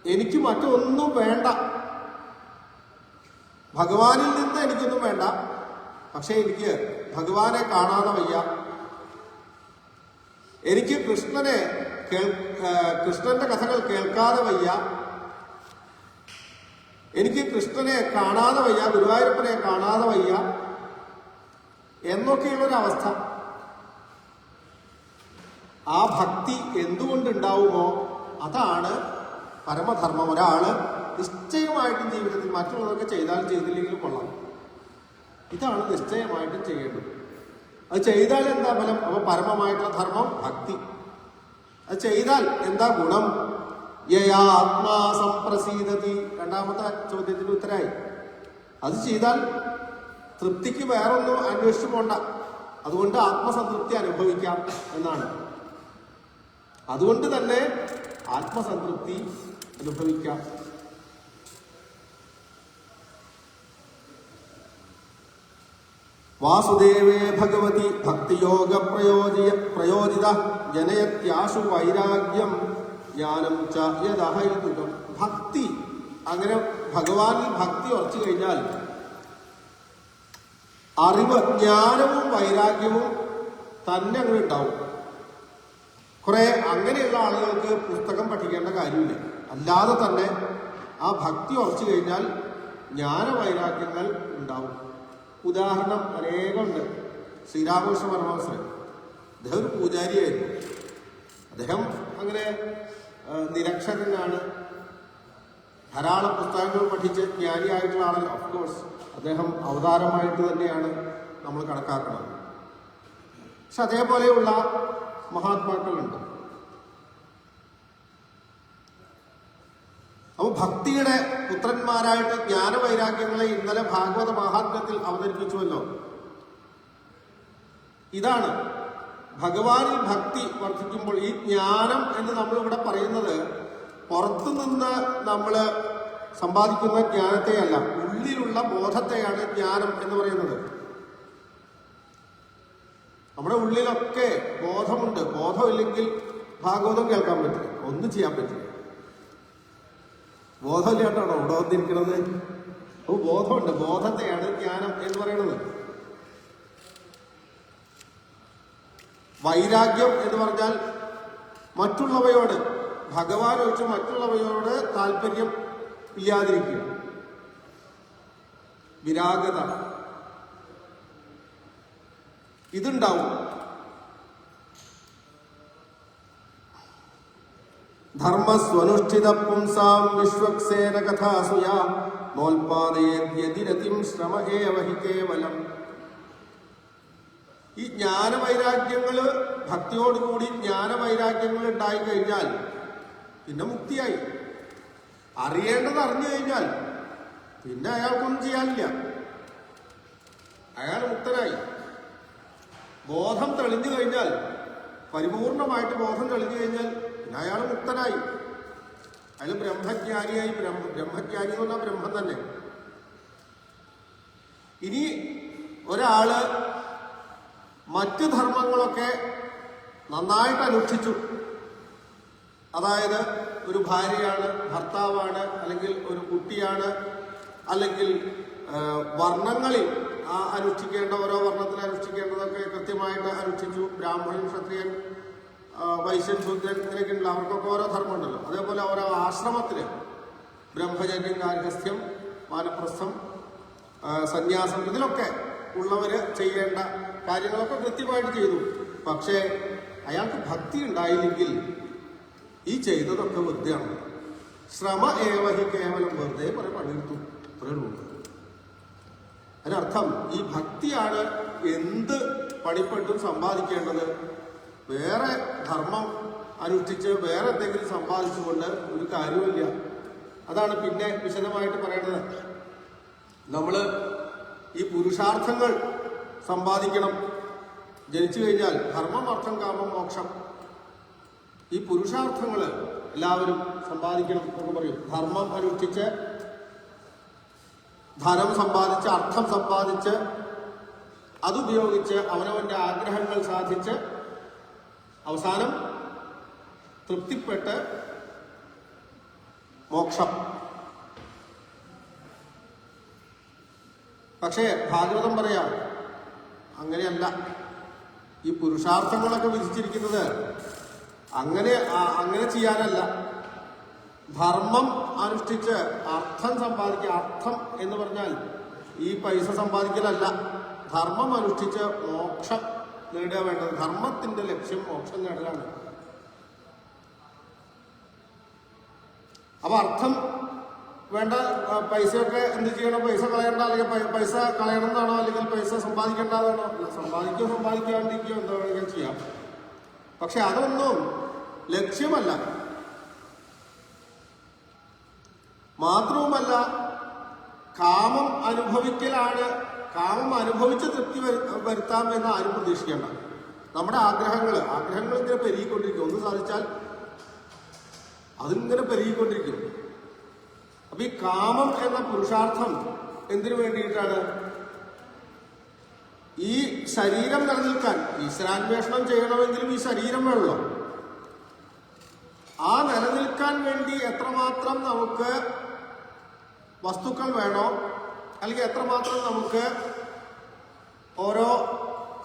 എനിക്ക് മറ്റൊന്നും വേണ്ട, ഭഗവാനിൽ നിന്ന് എനിക്കൊന്നും വേണ്ട, പക്ഷെ എനിക്ക് ഭഗവാനെ കാണാതെ വയ്യ, എനിക്ക് കൃഷ്ണന്റെ കഥകൾ കേൾക്കാതെ വയ്യ, എനിക്ക് കൃഷ്ണനെ കാണാതെ വയ്യ, ഗുരുവായൂരപ്പനെ കാണാതെ വയ്യ എന്നൊക്കെയുള്ളൊരവസ്ഥ. ആ ഭക്തി എന്തുകൊണ്ടുണ്ടാവുമോ അതാണ് പരമധർമ്മം. ഒരാള് നിശ്ചയമായിട്ടും ജീവിതത്തിൽ മറ്റുള്ളതൊക്കെ ചെയ്താലും ചെയ്തില്ലെങ്കിലും കൊള്ളാം, ഇതാണ് നിശ്ചയമായിട്ടും ചെയ്യേണ്ടത്. അത് ചെയ്താൽ എന്താ ഫലം? അപ്പൊ പരമമായിട്ടുള്ള ധർമ്മം ഭക്തി. അത് ചെയ്താൽ എന്താ ഗുണം? യയാ ആത്മാ സംപ്രസീദതി. 2ാമത്തെ ചോദ്യത്തിന് ഉത്തരായി. അത് ചെയ്താൽ തൃപ്തിക്ക് വേറൊന്നും അന്വേഷിച്ചു പോണ്ട, അതുകൊണ്ട് ആത്മസംതൃപ്തി അനുഭവിക്കാം എന്നാണ്. അതുകൊണ്ട് തന്നെ ആത്മസംതൃപ്തി അനുഭവിക്കാം. വാസുദേവേ ഭഗവതി ഭക്തിയോഗ പ്രയോജിത ജനയത്യാശു വൈരാഗ്യം ജ്ഞാനം ച യദഹൈതുകം. ഭക്തി, അങ്ങനെ ഭഗവാനിൽ ഭക്തി ഉറച്ചു കഴിഞ്ഞാൽ അറിവ്, ജ്ഞാനവും വൈരാഗ്യവും തന്നെ അങ്ങനെ ഉണ്ടാവും. കുറെ അങ്ങനെയുള്ള ആളുകൾക്ക് പുസ്തകം പഠിക്കേണ്ട കാര്യമില്ല. അല്ലാതെ തന്നെ ആ ഭക്തി ഉറച്ചു കഴിഞ്ഞാൽ ജ്ഞാനവൈരാഗ്യങ്ങൾ ഉണ്ടാവും. ഉദാഹരണം അനേകമുണ്ട്. ശ്രീരാമകൃഷ്ണ പരമഹംസൻ, അദ്ദേഹം ഒരു പൂജാരിയായിരുന്നു. അദ്ദേഹം അങ്ങനെ നിരക്ഷരനാണ്, ധാരാളം പുസ്തകങ്ങൾ പഠിച്ച് ജ്ഞാനിയായിട്ടുള്ള ആളല്ല. ഓഫ്കോഴ്സ് അദ്ദേഹം അവതാരമായിട്ട് തന്നെയാണ് നമ്മൾ കണക്കാക്കുന്നത്. പക്ഷെ അതേപോലെയുള്ള മഹാത്മാക്കളുണ്ട്. അപ്പൊ ഭക്തിയുടെ പുത്രന്മാരായിട്ട് ജ്ഞാനവൈരാഗ്യങ്ങളെ ഇന്നലെ ഭാഗവത മഹാത്മ്യത്തിൽ അവതരിപ്പിച്ചുവല്ലോ. ഇതാണ് ഭഗവാനിൽ ഭക്തി വർദ്ധിക്കുമ്പോൾ ഈ ജ്ഞാനം എന്ന് നമ്മളിവിടെ പറയുന്നത് പുറത്തുനിന്ന് നമ്മൾ സമ്പാദിക്കുന്ന ജ്ഞാനത്തെയല്ല, ഉള്ളിലുള്ള ബോധത്തെയാണ് ജ്ഞാനം എന്ന് പറയുന്നത്. നമ്മുടെ ഉള്ളിലൊക്കെ ബോധമുണ്ട്. ബോധമില്ലെങ്കിൽ ഭാഗവതം കേൾക്കാൻ പറ്റില്ല, ഒന്നും ചെയ്യാൻ പറ്റില്ല. ബോധമില്ലാണ്ടാണോ ഇവിടെ വന്നിരിക്കുന്നത്? അപ്പോൾ ബോധമുണ്ട്, ബോധത്തെയാണ് ജ്ഞാനം എന്ന് പറയുന്നത്. വൈരാഗ്യം എന്ന് പറഞ്ഞാൽ മറ്റുള്ളവയോട്, ഭഗവാൻ ഒഴിച്ച് മറ്റുള്ളവയോട് താല്പര്യം ഇല്ലാതിരിക്കുക, വിരാഗത, ഇതുണ്ടാവും. ധർമ്മസ്വനുഷ്ഠിത പുംസാം വിശ്വക്സേന കഥാസുയാ നോൽപാദയേദ്യതിരതിം ശ്രമ ഏവ ഹി കേവലം. ഈ ജ്ഞാനവൈരാഗ്യങ്ങള്, ഭക്തിയോടുകൂടി ജ്ഞാനവൈരാഗ്യങ്ങൾ ഉണ്ടായിക്കഴിഞ്ഞാൽ പിന്നെ മുക്തിയായി. അറിയേണ്ടത് അറിഞ്ഞു കഴിഞ്ഞാൽ പിന്നെ അയാൾക്കൊന്നും ചെയ്യാനില്ല, അയാൾ മുക്തനായി. ബോധം തെളിഞ്ഞു കഴിഞ്ഞാൽ, പരിപൂർണമായിട്ട് ബോധം തെളിഞ്ഞു കഴിഞ്ഞാൽ പിന്നെ അയാൾ മുക്തനായി. അയാൾ ബ്രഹ്മജ്ഞാനിയായി. ബ്രഹ്മജ്ഞാനി എന്ന് പറഞ്ഞാൽ ബ്രഹ്മം തന്നെ. ഇനി ഒരാള് മറ്റ് ധർമ്മങ്ങളൊക്കെ നന്നായിട്ട് അനുഷ്ഠിച്ചു, അതായത് ഒരു ഭാര്യയാണ്, ഭർത്താവാണ്, അല്ലെങ്കിൽ ഒരു കുട്ടിയാണ്, അല്ലെങ്കിൽ വർണ്ണങ്ങളിൽ അനുഷ്ഠിക്കേണ്ട ഓരോ വർണ്ണത്തിൽ അനുഷ്ഠിക്കേണ്ടതൊക്കെ കൃത്യമായിട്ട് അനുഷ്ഠിച്ചു. ബ്രാഹ്മണൻ, ക്ഷത്രിയൻ, വൈശ്യൻ, ശൂദ്രൻ, ഇങ്ങനെയൊക്കെയുള്ള അവർക്കൊക്കെ ഓരോ ധർമ്മം ഉണ്ടല്ലോ. അതേപോലെ ഓരോ ആശ്രമത്തിന് ബ്രഹ്മചര്യം, ഗാർഹസ്ഥ്യം, വാനപ്രസ്ഥം, സന്യാസം, ഇതിലൊക്കെ ഉള്ളവര് ചെയ്യേണ്ട കാര്യങ്ങളൊക്കെ കൃത്യമായിട്ട് ചെയ്തു. പക്ഷേ അയാൾക്ക് ഭക്തി ഉണ്ടായില്ലെങ്കിൽ ഈ ചെയ്തതൊക്കെ വെറുതെയാണ്. ശ്രമ ഏവ ഹി കേവലം, വെറുതെ കുറെ പണിയെടുത്തു, ഇത്രയുള്ളൂ. അതിനർത്ഥം ഈ ഭക്തിയാണ് എന്ത് പണിപ്പെട്ടും സമ്പാദിക്കേണ്ടത്. വേറെ ധർമ്മം അനുഷ്ഠിച്ച് വേറെ എന്തെങ്കിലും സമ്പാദിച്ചുകൊണ്ട് ഒരു കാര്യമില്ല. അതാണ് പിന്നെ വിശദമായിട്ട് പറയേണ്ടത്. നമ്മള് ഈ പുരുഷാർത്ഥങ്ങൾ സമ്പാദിക്കണം. ജനിച്ചു കഴിഞ്ഞാൽ ധർമ്മം, അർത്ഥം, കാമം, മോക്ഷം, ഈ പുരുഷാർത്ഥങ്ങൾ എല്ലാവരും സമ്പാദിക്കണം എന്ന് പറയും. ധർമ്മം അനുഷ്ഠിച്ച്, ധനം സമ്പാദിച്ച്, അർത്ഥം സമ്പാദിച്ച്, അതുപയോഗിച്ച് അവനവന്റെ ആഗ്രഹങ്ങൾ സാധിച്ച് അവസാനം തൃപ്തിപ്പെട്ട് മോക്ഷം. പക്ഷേ ഭാഗവതം പറയാം അങ്ങനെയല്ല. ഈ പുരുഷാർത്ഥങ്ങളൊക്കെ വിധിച്ചിരിക്കുന്നത് അങ്ങനെ ചെയ്യാനല്ല. ധർമ്മം അനുഷ്ഠിച്ച് അർത്ഥം സമ്പാദിക്കുക. അർത്ഥം എന്ന് പറഞ്ഞാൽ ഈ പൈസ സമ്പാദിക്കലല്ല. ധർമ്മം അനുഷ്ഠിച്ച് മോക്ഷം നേടുക വേണ്ടത്. ധർമ്മത്തിന്റെ ലക്ഷ്യം മോക്ഷം നേടലാണ്. അപ്പൊ അർത്ഥം വേണ്ട. പൈസയൊക്കെ എന്ത് ചെയ്യണം? പൈസ കളയണ്ട, അല്ലെങ്കിൽ പൈസ കളയണം എന്നാണോ, അല്ലെങ്കിൽ പൈസ സമ്പാദിക്കേണ്ടതാണോ? സമ്പാദിക്കാണ്ടിരിക്കുകയോ എന്താ വേണമെങ്കിൽ ചെയ്യാം. പക്ഷെ അതൊന്നും ലക്ഷ്യമല്ല. മാത്രവുമല്ല, കാമം അനുഭവിക്കലാണ്. കാമം അനുഭവിച്ച് തൃപ്തി വരുത്താം എന്ന് ആരും പ്രതീക്ഷിക്കേണ്ട. നമ്മുടെ ആഗ്രഹങ്ങൾ ഇങ്ങനെ പെരുകിക്കൊണ്ടിരിക്കും. ഒന്ന് സാധിച്ചാൽ അതിങ്ങനെ പെരുകിക്കൊണ്ടിരിക്കും. അപ്പൊ ഈ കാമം എന്ന പുരുഷാർത്ഥം എന്തിനു വേണ്ടിയിട്ടാണ്? ഈ ശരീരം നിലനിൽക്കാൻ. ഈശ്വരാന്വേഷണം ചെയ്യണമെങ്കിലും ഈ ശരീരം വേണമല്ലോ. ആ നിലനിൽക്കാൻ വേണ്ടി എത്രമാത്രം നമുക്ക് വസ്തുക്കൾ വേണോ, അല്ലെങ്കിൽ എത്രമാത്രം നമുക്ക് ഓരോ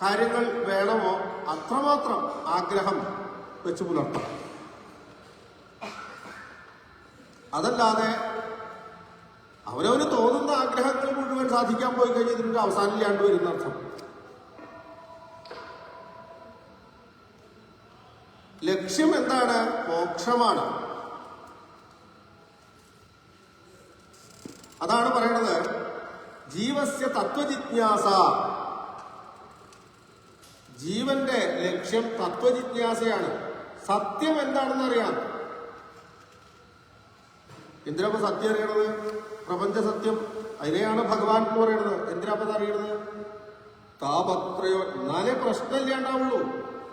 കാര്യങ്ങൾ വേണമോ അത്രമാത്രം ആഗ്രഹം വെച്ച് പുലർത്തണം. അതല്ലാതെ അവനവന് തോന്നുന്ന ആഗ്രഹങ്ങൾ മുഴുവൻ സാധിക്കാൻ പോയി കഴിഞ്ഞാൽ ഇതിന്റെ അവസാനം ഇല്ലാണ്ട് വരുന്ന അർത്ഥം. ലക്ഷ്യം എന്താണ്? മോക്ഷമാണ്. അതാണ് പറയണത്, ജീവസ്യ തത്വജിജ്ഞാസ. ജീവന്റെ ലക്ഷ്യം തത്വജിജ്ഞാസയാണ്. സത്യം എന്താണെന്ന് അറിയാം. എന്തിനാ സത്യം അറിയണത്? പ്രപഞ്ച സത്യം, അതിനെയാണ് ഭഗവാൻ എന്ന് പറയുന്നത്. എന്തിനാ അറിയണത്? താപത്രയോ, എന്നാലേ പ്രശ്നമില്ലാണ്ടാവുള്ളൂ.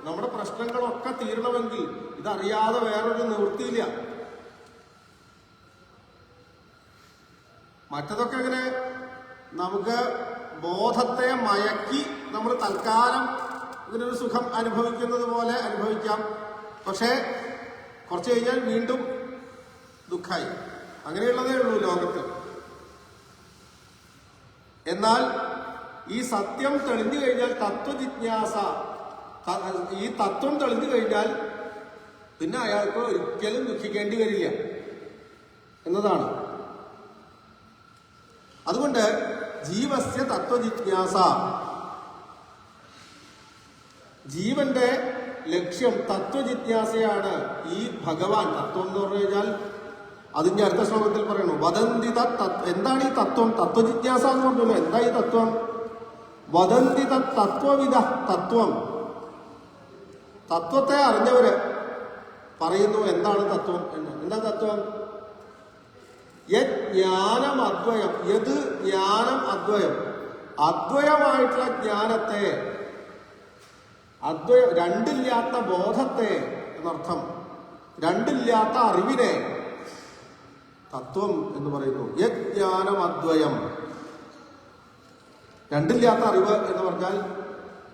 നമ്മുടെ പ്രശ്നങ്ങളൊക്കെ തീരണമെങ്കിൽ ഇതറിയാതെ വേറൊരു നിവൃത്തിയില്ല. മറ്റതൊക്കെ എങ്ങനെ നമുക്ക് ബോധത്തെ മയക്കി നമ്മൾ തൽക്കാലം ഇതിനൊരു സുഖം അനുഭവിക്കുന്നത് പോലെ അനുഭവിക്കാം. പക്ഷേ കുറച്ച് കഴിഞ്ഞാൽ വീണ്ടും ദുഃഖമായി. അങ്ങനെയുള്ളതേ ഉള്ളൂ ലോകത്ത്. എന്നാൽ ഈ സത്യം തെളിഞ്ഞു കഴിഞ്ഞാൽ, തത്വജിജ്ഞാസ, ഈ തത്വം തെളിഞ്ഞു കഴിഞ്ഞാൽ പിന്നെ അയാൾക്ക് ഒരിക്കലും ദുഃഖിക്കേണ്ടി വരില്ല എന്നതാണ്. അതുകൊണ്ട് ജീവസ്യ തത്വജിജ്ഞാസ, ജീവന്റെ ലക്ഷ്യം തത്വജിജ്ഞാസയാണ്. ഈ ഭഗവാൻ തത്വം എന്ന് പറഞ്ഞു കഴിഞ്ഞാൽ അതിന്റെ അടുത്ത ശ്ലോകത്തിൽ പറയണു വദന്തി എന്താണ് ഈ തത്വം? തത്വജിജ്ഞാസ എന്ന് പറഞ്ഞല്ലോ. എന്താ ഈ തത്വം? വദന്തി തത്വവിധ, തത്വം, തത്വത്തെ അറിഞ്ഞവര് പറയുന്നു എന്താണ് തത്വം എന്ന്. എന്താ തത്വം? യത് ജ്ഞാനം അദ്വയം, യത് ജ്ഞാനം അദ്വയം, അദ്വയമായിട്ടുള്ള ജ്ഞാനത്തെ, അദ്വയം രണ്ടില്ലാത്ത ബോധത്തെ എന്നർത്ഥം, രണ്ടില്ലാത്ത അറിവിനെ തത്വം എന്ന് പറയുന്നു. യത് ജ്ഞാനം അദ്വയം, രണ്ടില്ലാത്ത അറിവ് എന്ന് പറഞ്ഞാൽ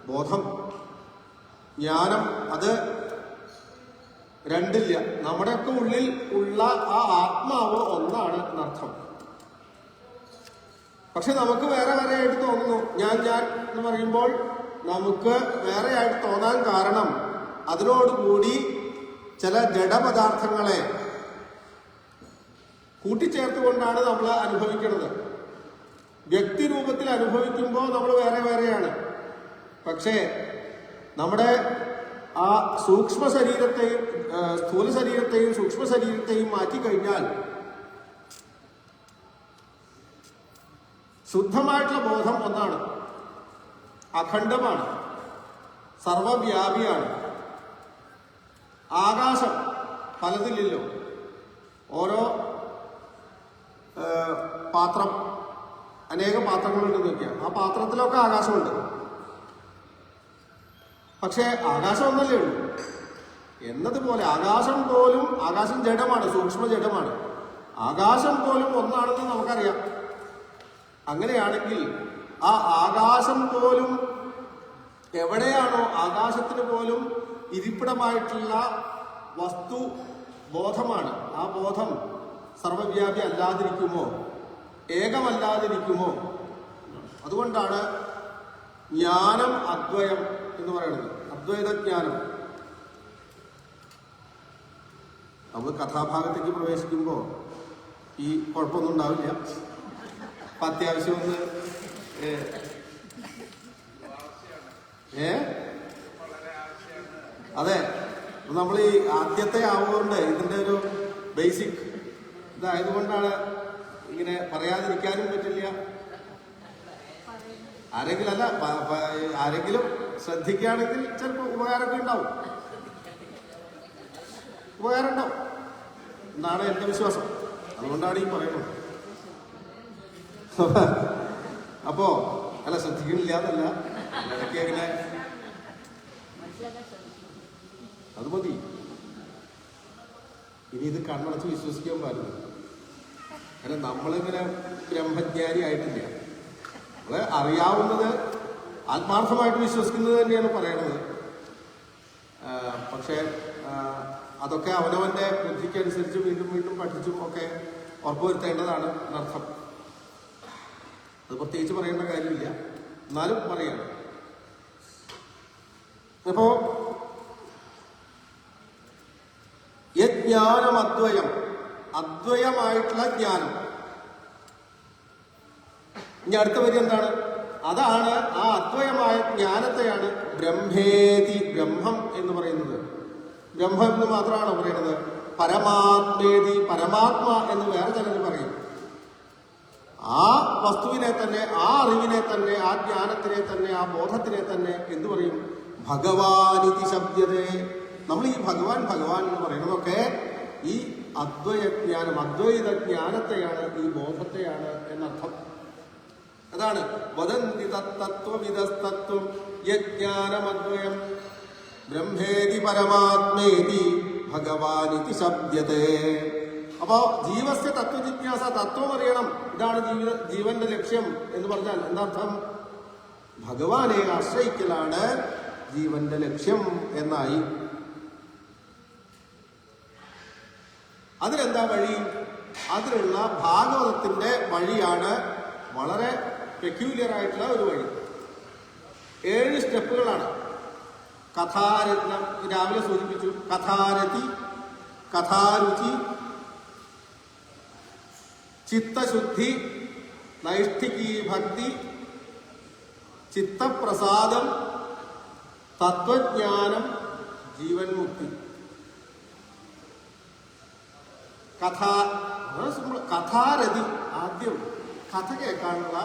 ബോധം, ജ്ഞാനം, അത് രണ്ടില്ല. നമ്മുടെയൊക്കെ ഉള്ളിൽ ഉള്ള ആ ആത്മാവ് ഒന്നാണ് എന്നർത്ഥം. പക്ഷെ നമുക്ക് വേറെ വേറെ ആയിട്ട് തോന്നുന്നു. ഞാൻ എന്ന് പറയുമ്പോൾ നമുക്ക് വേറെ ആയിട്ട് തോന്നാൻ കാരണം അതിനോടുകൂടി ചില ജഡപദാർത്ഥങ്ങളെ കൂട്ടിച്ചേർത്തുകൊണ്ടാണ് നമ്മൾ അനുഭവിക്കുന്നത്. വ്യക്തിരൂപത്തിൽ അനുഭവിക്കുമ്പോൾ നമ്മൾ വേറെ വേറെയാണ്. പക്ഷേ നമ്മുടെ ആ സൂക്ഷ്മ ശരീരത്തെയും സ്ഥൂല ശരീരത്തെയും സൂക്ഷ്മ ശരീരത്തെയും മാറ്റിക്കഴിഞ്ഞാൽ ശുദ്ധമായിട്ടുള്ള ബോധം ഒന്നാണ്, അഖണ്ഡമാണ്, സർവവ്യാപിയാണ്. ആകാശം പലതില്ലല്ലോ. ഓരോ പാത്രം, അനേകം പാത്രങ്ങളുണ്ടെന്ന് നോക്കിയാൽ ആ പാത്രത്തിലൊക്കെ ആകാശമുണ്ട്. പക്ഷേ ആകാശം ഒന്നല്ലേ ഉള്ളൂ എന്നതുപോലെ ആകാശം പോലും, ആകാശം ജഡമാണ്, സൂക്ഷ്മ ജഡമാണ്. ആകാശം പോലും ഒന്നാണെന്ന് നമുക്കറിയാം. അങ്ങനെയാണെങ്കിൽ ആ ആകാശം പോലും എവിടെയാണോ ആകാശത്തിന് പോലും ഇരിപ്പിടമായിട്ടുള്ള വസ്തു ബോധമാണ്. ആ ബോധം സർവവ്യാപി അല്ലാതിരിക്കുമോ, ഏകമല്ലാതിരിക്കുമോ? അതുകൊണ്ടാണ് ജ്ഞാനം അദ്വയം എന്ന് പറയുന്നത്, അദ്വൈതജ്ഞാനം. നമ്മൾ കഥാഭാഗത്തേക്ക് പ്രവേശിക്കുമ്പോൾ ഈ കുഴപ്പമൊന്നും ഉണ്ടാവില്ല. അപ്പൊ അത്യാവശ്യം ഒന്ന് അതെ, നമ്മൾ ഈ ആദ്യത്തെ ആവുകൊണ്ട് ഇതിന്റെ ഒരു ബേസിക് ഇതായതുകൊണ്ടാണ് ഇങ്ങനെ പറയാതിരിക്കാനും പറ്റില്ല. ആരെങ്കിലും ശ്രദ്ധിക്കുകയാണെങ്കിൽ ചിലപ്പോൾ ഉപകാരമൊക്കെ ഉണ്ടാവും, ഉപകാരം ഉണ്ടാവും എന്നാണ് എന്റെ വിശ്വാസം. അതുകൊണ്ടാണ് ഈ പറയുന്നത്. അപ്പോ അല്ല, ശ്രദ്ധിക്കണില്ല എന്നല്ല, ഇടയ്ക്ക് ഇങ്ങനെ അത് മതി. ഇനി ഇത് കണ്ണടച്ച് വിശ്വസിക്കാൻ പാടില്ല. കാരണം നമ്മളിങ്ങനെ ബ്രഹ്മജ്ഞാനി ആയിട്ടില്ല. നമ്മള് അറിയാവുന്നത് ആത്മാർത്ഥമായിട്ട് വിശ്വസിക്കുന്നത് തന്നെയാണ് പറയണത്. പക്ഷെ അതൊക്കെ അവനവന്റെ ബുദ്ധിക്കനുസരിച്ച് വീണ്ടും വീണ്ടും പഠിച്ചും ഒക്കെ ഉറപ്പുവരുത്തേണ്ടതാണ് എന്നർത്ഥം. അത് പ്രത്യേകിച്ച് പറയേണ്ട കാര്യമില്ല, എന്നാലും പറയണം. അപ്പോ യജ്ഞാനം അദ്വയം, അദ്വയമായിട്ടുള്ള ജ്ഞാനം. ഇനി അടുത്ത വരി എന്താണ്? അതാണ് ആ അദ്വയമായ ജ്ഞാനത്തെയാണ് ബ്രഹ്മേതി, ബ്രഹ്മം എന്ന് പറയുന്നത്. ബ്രഹ്മം എന്ന് മാത്രമാണ് പറയുന്നത്. പരമാത്മേതി, പരമാത്മ എന്ന് വേറെ ചിലർ പറയും. ആ വസ്തുവിനെ തന്നെ, ആ അറിവിനെ തന്നെ, ആ ജ്ഞാനത്തിനെ തന്നെ, ആ ബോധത്തിനെ തന്നെ എന്തു പറയും? ഭഗവാനിതി ശബ്ദതേ. നമ്മൾ ഈ ഭഗവാൻ ഭഗവാൻ എന്ന് പറയുന്നതൊക്കെ ഈ അദ്വൈതജ്ഞാനം, അദ്വൈത ജ്ഞാനത്തെയാണ്, ഈ ബോധത്തെയാണ് എന്നർത്ഥം. അതാണ് വദന്തി തത്വവിദസ്തത്വം യജ്ഞാനമദ്വയം ബ്രഹ്മേതി പരമാത്മേതി ഭഗവാനിതി ശബ്ദതേ. അപ്പോ ജീവസ്യ തത്വജിജ്ഞാസ, തത്വം അറിയണം, ഇതാണ് ജീവന്റെ ലക്ഷ്യം എന്ന് പറഞ്ഞാൽ എന്താർത്ഥം? ഭഗവാനെ ആശ്രയിക്കലാണ് ജീവന്റെ ലക്ഷ്യം എന്നായി. അതിനെന്താ വഴി? അതിനുള്ള ഭാഗവതത്തിന്റെ വഴിയാണ് വളരെ പെക്യൂലിയർ ആയിട്ടുള്ള ഒരു വഴി. 7 സ്റ്റെപ്പുകളാണ്. കഥാരത്നം രാവിലെ സൂചിപ്പിച്ചു. കഥാരതി, കഥാരുചി, ചിത്തശുദ്ധി, നൈഷ്ഠികീ ഭക്തി, ചിത്തപ്രസാദം, തത്വജ്ഞാനം, ജീവൻ മുക്തി. കഥാരതി, ആദ്യം കഥ കേൾക്കാനുള്ള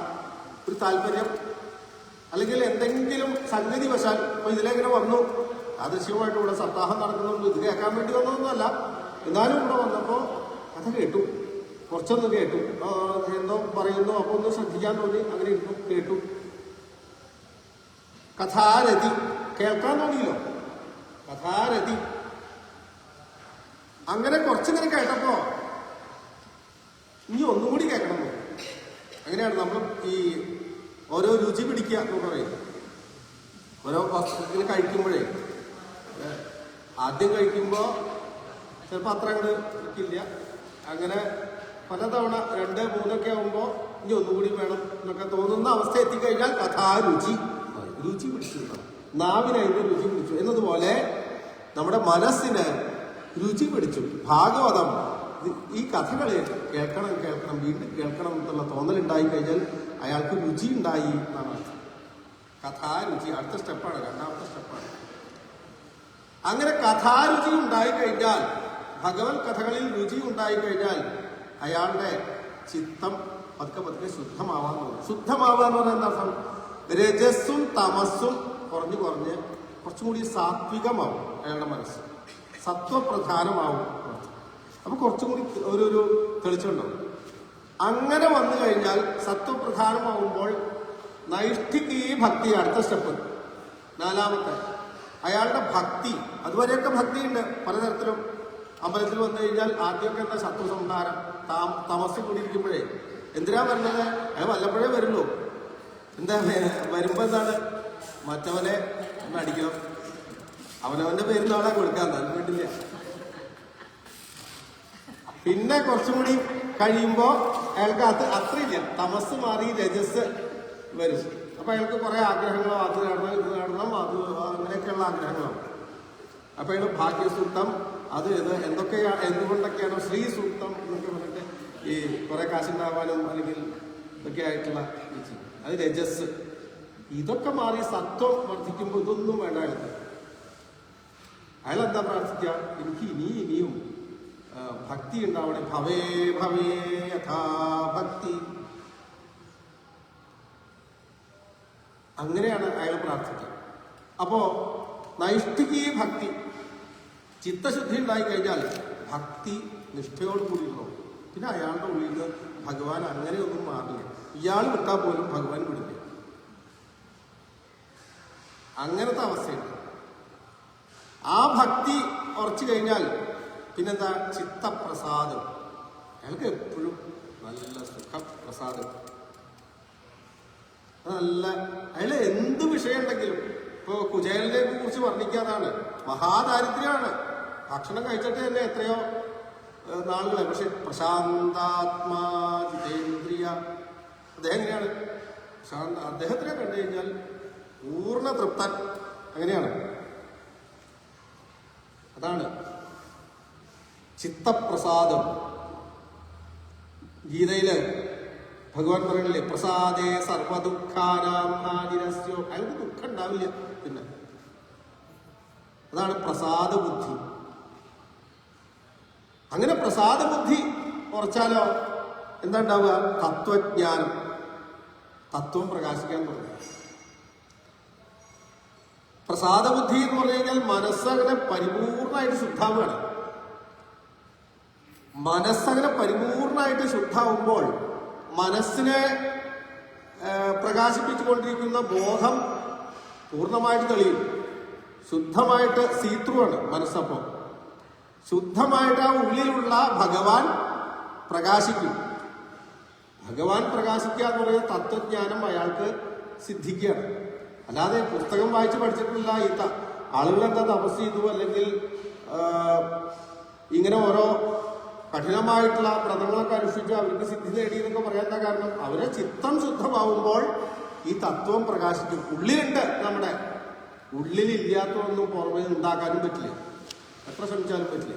ഒരു താല്പര്യം, അല്ലെങ്കിൽ എന്തെങ്കിലും സംഗതി വശാൽ ഇപ്പൊ ഇതിലെങ്ങനെ വന്നു, ആദർശികമായിട്ട് ഇവിടെ സപ്താഹം നടക്കുന്നുണ്ട്, ഇത് കേൾക്കാൻ വേണ്ടി വന്നതൊന്നുമല്ല, എന്നാലും ഇവിടെ വന്നപ്പോൾ കഥ കേട്ടു, കുറച്ചൊന്ന് കേട്ടു, എന്തോ പറയുന്നു, അപ്പൊ ഒന്ന് ശ്രദ്ധിക്കാൻ തോന്നി, അങ്ങനെ ഇരുന്നു കേട്ടു. കഥാരതി, കേൾക്കാൻ തോന്നിയല്ലോ, കഥാരതി. അങ്ങനെ കുറച്ചിങ്ങനെ കേട്ടപ്പോ ഇനി ഒന്നും കൂടി കേൾക്കണം. അങ്ങനെയാണ് നമ്മൾ ഈ ഓരോ രുചി പിടിക്കുക എന്ന് പറയും. ഓരോ വസ്തുക്കൾ കഴിക്കുമ്പോഴേ ആദ്യം കഴിക്കുമ്പോൾ ചിലപ്പോൾ അത്ര അങ്ങോട്ട് ഇരിക്കില്ല. അങ്ങനെ പലതവണ 2, 3 ആകുമ്പോൾ ഇനി ഒന്നുകൂടി വേണം എന്നൊക്കെ തോന്നുന്ന അവസ്ഥ എത്തിക്കഴിഞ്ഞാൽ കഥാരുചി, രുചി പിടിച്ചു. നാവിന് അതിൻ്റെ രുചി പിടിച്ചു എന്നതുപോലെ നമ്മുടെ മനസ്സിന് രുചി പിടിച്ചു. ഭാഗവതം, ഈ കഥകളെ കേൾക്കണം, വീണ്ടും കേൾക്കണം എന്നുള്ള തോന്നലുണ്ടായി കഴിഞ്ഞാൽ അയാൾക്ക് രുചി ഉണ്ടായി എന്നാണ് അർത്ഥം. കഥാരുചി അടുത്ത സ്റ്റെപ്പാണ്, 2ാമത്തെ സ്റ്റെപ്പാണ്. അങ്ങനെ കഥാരുചി ഉണ്ടായി കഴിഞ്ഞാൽ, ഭഗവത് കഥകളിൽ രുചി ഉണ്ടായി കഴിഞ്ഞാൽ അയാളുടെ ചിത്തം പതുക്കെ പതുക്കെ ശുദ്ധമാവാൻ തോന്നും. ശുദ്ധമാവാന്ന് പറയുന്ന അർത്ഥം രജസ്സും തമസ്സും കുറഞ്ഞ് കുറച്ചും കൂടി സാത്വികമാവും അയാളുടെ മനസ്സ്, സത്വപ്രധാനമാവും. അപ്പൊ കുറച്ചും കൂടി ഒരു തെളിച്ചുണ്ടാവും. അങ്ങനെ വന്നു കഴിഞ്ഞാൽ സത്വപ്രധാനമാവുമ്പോൾ നൈഷ്ഠികീ ഭക്തി, അടുത്ത സ്റ്റെപ്പ്, 4ാമത്തെ. അയാളുടെ ഭക്തി, അതുവരെയൊക്കെ ഭക്തിയുണ്ട് പലതരത്തിലും. അമ്പലത്തിൽ വന്നു കഴിഞ്ഞാൽ ആദ്യമൊക്കെ എന്താ സത്വസംഹാരം, തമസ് കൂടിയിരിക്കുമ്പോഴേ എന്തിനാ വരുന്നത്? അയാൾ വല്ലപ്പോഴേ വരുള്ളൂ. എന്താ വരുമ്പോ എന്താണ്? മറ്റവനെ ഒന്ന് അടിക്കണം, അവനവന്റെ പേര് നാളെ കൊടുക്കാൻ തന്നെ വേണ്ടില്ല. പിന്നെ കുറച്ചും കൂടി കഴിയുമ്പോ അയാൾക്ക് അത്രയില്ല, തമസ് മാറി രജസ് വരും. അപ്പൊ അയാൾക്ക് കുറെ ആഗ്രഹങ്ങളോ, അത് നേടണം, ഇത് നേടണം, അത് അങ്ങനെയൊക്കെയുള്ള ആഗ്രഹങ്ങളാണ്. അപ്പൊ അയാൾ ഭാഗ്യസൂക്തം, അത് എന്തുകൊണ്ടൊക്കെയാണോ ശ്രീ സൂക്തം എന്നൊക്കെ പറഞ്ഞിട്ട് ഈ കുറെ കാശുണ്ടാവാനും അല്ലെങ്കിൽ ഇതൊക്കെ ആയിട്ടുള്ള അത് രജസ്. ഇതൊക്കെ മാറി സത്വം വർദ്ധിക്കുമ്പോൾ ഇതൊന്നും വേണ്ട അയാൾക്ക്. അയാളെന്താ പ്രാർത്ഥിക്കുക? എനിക്ക് ഇനിയും ഭക്തി ഉണ്ടാവണേ. ഭവേ ഭവേ യഥാ ഭക്തി. അങ്ങനെയാണ് അയാൾ പ്രാർത്ഥിക്കുക. അപ്പോ നൈഷ്ഠികീ ഭക്തി, ചിത്തശുദ്ധി ഉണ്ടായി കഴിഞ്ഞാൽ ഭക്തി നിഷ്ഠയോട് കൂടിയിട്ടുള്ളൂ. പിന്നെ അയാളുടെ ഉള്ളിൽ നിന്ന് ഭഗവാൻ അങ്ങനെയൊന്നും മാറില്ല. ഇയാൾ വിട്ടാൽ പോലും ഭഗവാൻ വിടില്ല. അങ്ങനത്തെ അവസ്ഥയുണ്ട്. ആ ഭക്തി ഉറച്ചു കഴിഞ്ഞാൽ പിന്നെന്താ? ചിത്തപ്രസാദം. അയാൾക്ക് എപ്പോഴും നല്ല സുഖപ്രസാദം. നല്ല അയാള് എന്ത് വിഷയം ഉണ്ടെങ്കിലും, ഇപ്പോ കുചേലനെ കുറിച്ച് വർണ്ണിക്കാതാണ്. മഹാദാരിദ്ര്യമാണ്, ഭക്ഷണം കഴിച്ചിട്ട് തന്നെ എത്രയോ നാളുകളെ. പക്ഷെ പ്രശാന്താത്മാ ജിതേന്ദ്രിയ, അദ്ദേഹം എങ്ങനെയാണ്? അദ്ദേഹത്തിനെ കണ്ടു കഴിഞ്ഞാൽ പൂർണ്ണ തൃപ്തൻ. അങ്ങനെയാണ്. അതാണ് ചിത്തപ്രസാദം. ഗീതയില് ഭഗവാൻ പറയണില്ലേ, പ്രസാദേ സർവദുഃഖാനാം ആദിരസ്യോ. അയാൾക്ക് ദുഃഖം ഉണ്ടാവില്ല. പിന്നെ അതാണ് പ്രസാദ ബുദ്ധി. അങ്ങനെ പ്രസാദ ബുദ്ധി ഉറച്ചാലോ എന്താ ഉണ്ടാവുക? തത്വജ്ഞാനം, തത്വം പ്രകാശിക്കാൻ തുടങ്ങും. പ്രസാദബുദ്ധി എന്ന് പറഞ്ഞു കഴിഞ്ഞാൽ മനസ്സങ്ങനെ പരിപൂർണമായിട്ട് ശുദ്ധാവുകയാണ്. മനസ്സങ്ങനെ പരിപൂർണമായിട്ട് ശുദ്ധാവുമ്പോൾ മനസ്സിനെ പ്രകാശിപ്പിച്ചുകൊണ്ടിരിക്കുന്ന ബോധം പൂർണ്ണമായിട്ട് തെളിയും. ശുദ്ധമായിട്ട് സീത്രുവാണ് മനസ്സപ്പം. ശുദ്ധമായിട്ട് ആ ഉള്ളിലുള്ള ഭഗവാൻ പ്രകാശിക്കും. ഭഗവാൻ പ്രകാശിക്കുക എന്ന് പറയുന്ന തത്വജ്ഞാനം അയാൾക്ക് സിദ്ധിക്കുകയാണ്. അല്ലാതെ പുസ്തകം വായിച്ച് പഠിച്ചിട്ടില്ല ഈ ആളുകൾ എന്താ തപസ് ചെയ്തു അല്ലെങ്കിൽ ഇങ്ങനെ ഓരോ കഠിനമായിട്ടുള്ള വ്രതങ്ങളൊക്കെ അനുഷ്ഠിച്ച് അവർക്ക് സിദ്ധി നേടിയെന്നൊക്കെ പറയാൻ കാരണം അവരെ ചിത്തം ശുദ്ധമാവുമ്പോൾ ഈ തത്വം പ്രകാശിക്കും. ഉള്ളിലുണ്ട്, നമ്മുടെ ഉള്ളിലില്ലാത്തതൊന്നും പുറമേ ഉണ്ടാക്കാനും പറ്റില്ല, എത്ര ശ്രമിച്ചാലും പറ്റില്ല.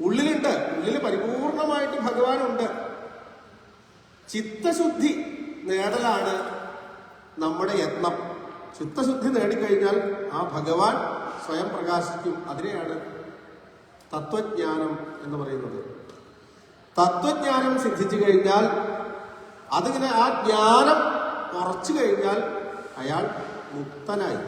ഉള്ളിലുണ്ട്, ഉള്ളിൽ പരിപൂർണമായിട്ട് ഭഗവാനുണ്ട്. ചിത്തശുദ്ധി നേടലാണ് നമ്മുടെ യത്നം. ചിത്തശുദ്ധി നേടിക്കഴിഞ്ഞാൽ ആ ഭഗവാൻ സ്വയം പ്രകാശിക്കും. അതിനെയാണ് തത്വജ്ഞാനം എന്ന് പറയുന്നത്. തത്വജ്ഞാനം സിദ്ധിച്ചു കഴിഞ്ഞാൽ അതിങ്ങനെ ആ ജ്ഞാനം കുറച്ചു കഴിഞ്ഞാൽ അയാൾ മുക്തനായി.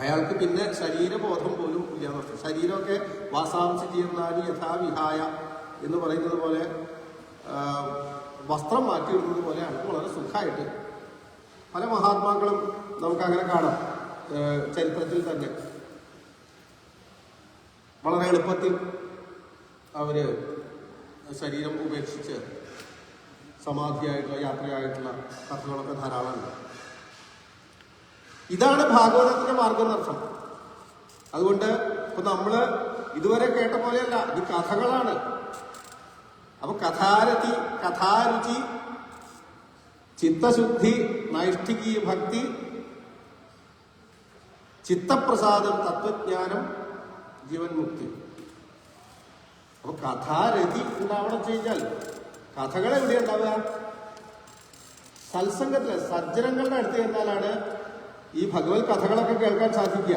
അയാൾക്ക് പിന്നെ ശരീരബോധം പോലും ഇല്ലാതെ ശരീരമൊക്കെ വാസാംസി ജീർണാനി യഥാവിഹായ എന്ന് പറയുന്നത് പോലെ വസ്ത്രം മാറ്റിയിടുന്നത് പോലെ അയാൾക്ക് വളരെ സുഖമായിട്ട് പല മഹാത്മാക്കളും നമുക്കങ്ങനെ കാണാം. ചരിത്രത്തിൽ തന്നെ വളരെ എളുപ്പത്തിൽ അവര് ശരീരം ഉപേക്ഷിച്ച് സമാധിയായിട്ടുള്ള യാത്രയായിട്ടുള്ള കഥകളൊക്കെ ധാരാളമുണ്ട്. ഇതാണ് ഭാഗവതത്തിന്റെ മാർഗദർശനം. അതുകൊണ്ട് ഇപ്പൊ നമ്മള് ഇതുവരെ കേട്ട പോലെയല്ല, ഇത് കഥകളാണ്. അപ്പൊ കഥാരുചി, ചിത്തശുദ്ധി, നൈഷ്ഠികീയ ഭക്തി, ചിത്തപ്രസാദം, തത്വജ്ഞാനം, ജീവൻ മുക്തി. അപ്പൊ കഥാരതി ഉണ്ടാവണം കഴിഞ്ഞാൽ കഥകൾ എവിടെ ഉണ്ടാവുക? സത്സംഗത്തില് സജ്ജനങ്ങളുടെ അടുത്ത് ചെന്നാലാണ് ഈ ഭഗവത് കഥകളൊക്കെ കേൾക്കാൻ സാധിക്കുക.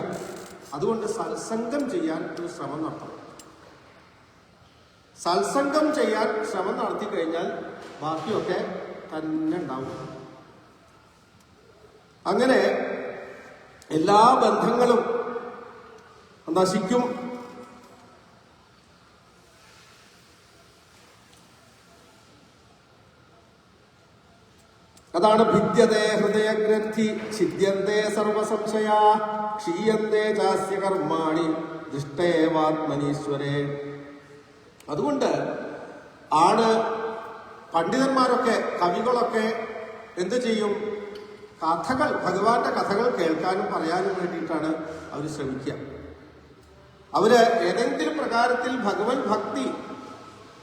അതുകൊണ്ട് സത്സംഗം ചെയ്യാൻ ഒരു ശ്രമം നടത്തണം. സത്സംഗം ചെയ്യാൻ ശ്രമം നടത്തി കഴിഞ്ഞാൽ ബാക്കിയൊക്കെ തന്നെ ഉണ്ടാവും. അങ്ങനെ എല്ലാ ബന്ധങ്ങളും നശിക്കും. അതാണ് ഭിദ്യതേ ഹൃദയഗ്രന്ഥി ഛിദ്യന്തേ സർവസംശയാ ക്ഷീയന്തേ ചാസ്യ കർമാണി ദൃഷ്ടേവാത്മനീശ്വരേ. അതുകൊണ്ട് ആണ് പണ്ഡിതന്മാരൊക്കെ കവികളൊക്കെ എന്ത് ചെയ്യും? കഥകൾ, ഭഗവാന്റെ കഥകൾ കേൾക്കാനും പറയാനും വേണ്ടിയിട്ടാണ് അവർ ശ്രമിക്കുക. അവര് ഏതെങ്കിലും പ്രകാരത്തിൽ ഭഗവത് ഭക്തി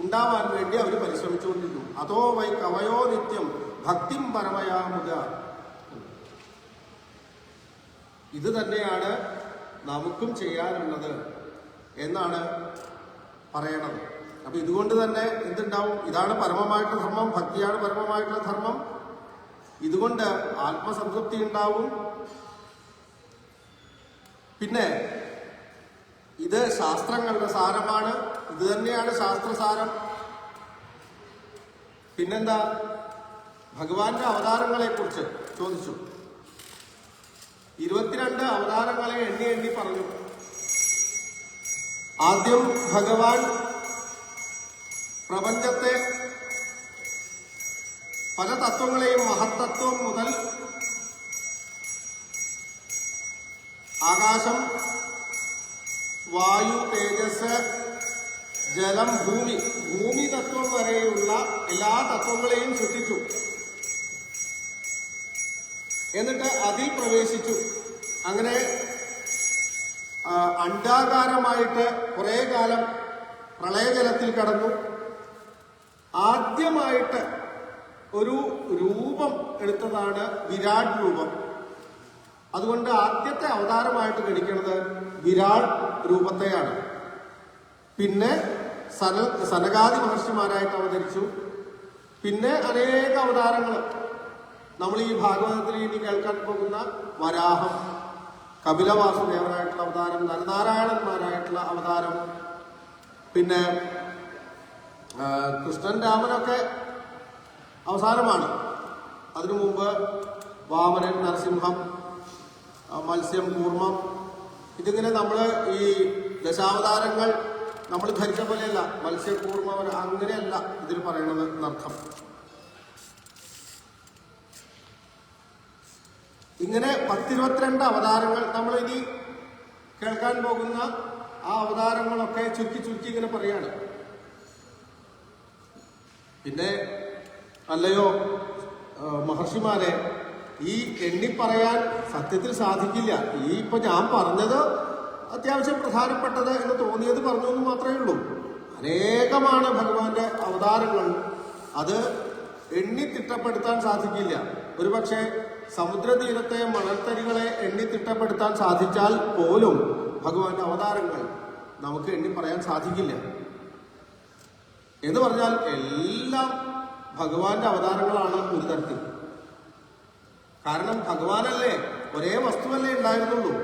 ഉണ്ടാവാൻ വേണ്ടി അവർ പരിശ്രമിച്ചുകൊണ്ടിരിക്കും. അതോ വൈ കവയോ നിത്യം ഭക്തിം പരമയാമുക. ഇത് തന്നെയാണ് നമുക്കും ചെയ്യാനുള്ളത് എന്നാണ് പറയണത്. അപ്പൊ ഇതുകൊണ്ട് തന്നെ എന്തുണ്ടാവും? ഇതാണ് പരമമായിട്ടുള്ള ധർമ്മം, ഭക്തിയാണ് പരമമായിട്ടുള്ള ധർമ്മം. ഇതുകൊണ്ട് ആത്മസംതൃപ്തി ഉണ്ടാവും. പിന്നെ ഇത് ശാസ്ത്രങ്ങളുടെ സാരമാണ്, ഇത് തന്നെയാണ് ശാസ്ത്രസാരം. പിന്നെന്താ? ഭഗവാന്റെ അവതാരങ്ങളെ കുറിച്ച് ചോദിച്ചു. 22 അവതാരങ്ങളെ എണ്ണി എണ്ണി പറഞ്ഞു. ആദ്യം ഭഗവാൻ പ്രപഞ്ചത്തെ പല തത്വങ്ങളെയും, മഹത്തത്വം മുതൽ ആകാശം, വായു, തേജസ്, ജലം, ഭൂമി തത്വം വരെയുള്ള എല്ലാ തത്വങ്ങളെയും സൃഷ്ടിച്ചു. എന്നിട്ട് അതിൽ പ്രവേശിച്ചു. അങ്ങനെ അണ്ഡാകാരമായിട്ട് കുറെ കാലം പ്രളയജലത്തിൽ കടന്നു. ആദ്യമായിട്ട് ഒരു രൂപം എടുത്തതാണ് വിരാട് രൂപം. അതുകൊണ്ട് ആദ്യത്തെ അവതാരമായിട്ട് ഗണിക്കുന്നത് വിരാട് രൂപത്തെയാണ്. പിന്നെ സനകാദി മഹർഷിമാരായിട്ട് അവതരിച്ചു. പിന്നെ അനേക അവതാരങ്ങൾ നമ്മൾ ഈ ഭാഗവതത്തിൽ ഇനി കേൾക്കാൻ പോകുന്ന വരാഹം, കപിലവാസുദേവനായിട്ടുള്ള അവതാരം, നരനാരായണന്മാരായിട്ടുള്ള അവതാരം, പിന്നെ കൃഷ്ണൻ രാമനൊക്കെ അവസാനമാണ്. അതിനു മുമ്പ് വാമനൻ, നരസിംഹം, മത്സ്യം, കൂർമ്മം, ഇതിങ്ങനെ നമ്മൾ ഈ ദശാവതാരങ്ങൾ നമ്മൾ ധരിച്ച പോലെയല്ല. മത്സ്യം, കൂർമ്മം അങ്ങനെയല്ല ഇതിൽ പറയണത് എന്നർത്ഥം. ഇങ്ങനെ 10-22 അവതാരങ്ങൾ നമ്മൾ ഇനി കേൾക്കാൻ പോകുന്ന ആ അവതാരങ്ങളൊക്കെ ചുരുക്കി ചുരുക്കി ഇങ്ങനെ പറയാണ്. പിന്നെ അല്ലയോ മഹർഷിമാരെ, ഈ എണ്ണി പറയാൻ സത്യത്തിൽ സാധിക്കില്ല. ഇപ്പൊ ഞാൻ പറഞ്ഞത് അത്യാവശ്യം പ്രധാനപ്പെട്ടത് എന്ന് തോന്നിയത് പറഞ്ഞു എന്ന് മാത്രമേ ഉള്ളൂ. അനേകമാണ് ഭഗവാന്റെ അവതാരങ്ങൾ. അത് എണ്ണി തിട്ടപ്പെടുത്താൻ സാധിക്കില്ല. ഒരുപക്ഷെ സമുദ്രതീരത്തെ മണൽത്തരികളെ എണ്ണി തിട്ടപ്പെടുത്താൻ സാധിച്ചാൽ പോലും ഭഗവാന്റെ അവതാരങ്ങൾ നമുക്ക് എണ്ണി പറയാൻ സാധിക്കില്ല. എന്ന് പറഞ്ഞാൽ എല്ലാം ഭഗവാന്റെ അവതാരങ്ങളാണ് ഒരു തരത്തിൽ. കാരണം ഭഗവാനല്ലേ, ഒരേ വസ്തുവല്ലേ ഉണ്ടായിരുന്നുള്ളൂ.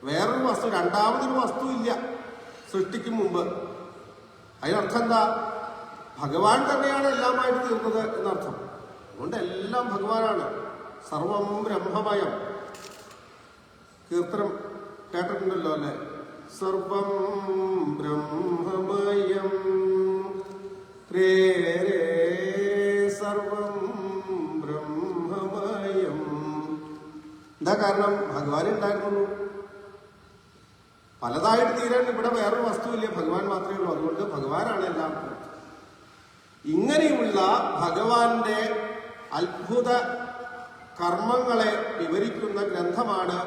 വേറൊരു വസ്തു, രണ്ടാമതൊരു വസ്തു ഇല്ല സൃഷ്ടിക്കും മുമ്പ്. അതിനർത്ഥം എന്താ? ഭഗവാൻ തന്നെയാണ് എല്ലാമായിട്ട് തീർന്നത് എന്നർത്ഥം. അതുകൊണ്ട് എല്ലാം ഭഗവാനാണ്. സർവം ബ്രഹ്മമയം. കീർത്തനം കേട്ടിട്ടുണ്ടല്ലോ അല്ലെ? സർവം ബ്രഹ്മമയം രേ രേ സർവം ബ്രഹ്മമയം. എന്താ കാരണം? ഭഗവാൻ ഉണ്ടായിരുന്നുള്ളൂ. പലതായിട്ട് തീരാൻ ഇവിടെ വേറൊരു വസ്തുവില്ല, ഭഗവാൻ മാത്രമേ ഉള്ളൂ. അതുകൊണ്ട് ഭഗവാനാണ് എല്ലാം. ഇങ്ങനെയുള്ള ഭഗവാന്റെ അത്ഭുത കർമ്മങ്ങളെ വിവരിക്കുന്ന ഗ്രന്ഥമാണ്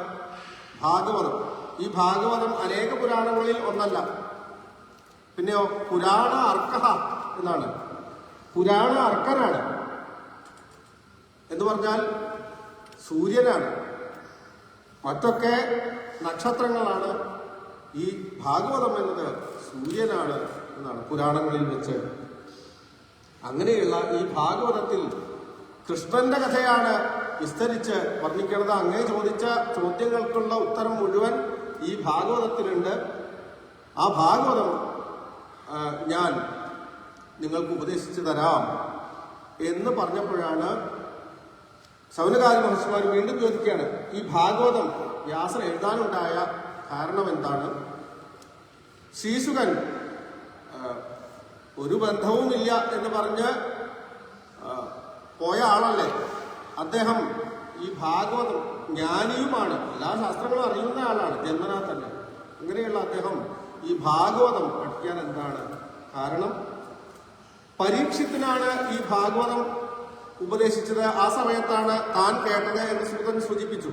ഭാഗവതം. ഈ ഭാഗവതം അനേക പുരാണങ്ങളിൽ ഒന്നല്ല. പിന്നെയോ പുരാണ അർക്കഹ എന്നാണ്. പുരാണ അർക്കനാണ് എന്ന് പറഞ്ഞാൽ സൂര്യനാണ്. മറ്റൊക്കെ നക്ഷത്രങ്ങളാണ്. ഈ ഭാഗവതം എന്നത് സൂര്യനാണ് എന്നാണ് പുരാണങ്ങളിൽ വെച്ച്. അങ്ങനെയുള്ള ഈ ഭാഗവതത്തിൽ കൃഷ്ണന്റെ കഥയാണ് വിസ്തരിച്ച് വർണ്ണിക്കുന്നത്. അങ്ങേ ചോദിച്ച ചോദ്യങ്ങൾക്കുള്ള ഉത്തരം മുഴുവൻ ഈ ഭാഗവതത്തിലുണ്ട്. ആ ഭാഗവതം ഞാൻ നിങ്ങൾക്ക് ഉപദേശിച്ചു തരാം എന്ന് പറഞ്ഞപ്പോഴാണ് ശൗനകാദി മഹർഷിമാർ വീണ്ടും ചോദിക്കുകയാണ്, ഈ ഭാഗവതം വ്യാസൻ എഴുതാനുണ്ടായ കാരണം എന്താണ്? ശ്രീശുകൻ ഒരു ബന്ധവുമില്ല എന്ന് പറഞ്ഞ് പോയ ആളല്ലേ അദ്ദേഹം. ഈ ഭാഗവതം ജ്ഞാനിയുമാണ്, എല്ലാ ശാസ്ത്രങ്ങളും അറിയുന്ന ആളാണ് ജന്മനാ തന്നെ. അങ്ങനെയുള്ള അദ്ദേഹം ഈ ഭാഗവതം പഠിക്കാൻ എന്താണ് കാരണം? പരീക്ഷത്തിനാണ് ഈ ഭാഗവതം ഉപദേശിച്ചത്. ആ സമയത്താണ് താൻ കേട്ടത് എന്ന് സൂതൻ സൂചിപ്പിച്ചു.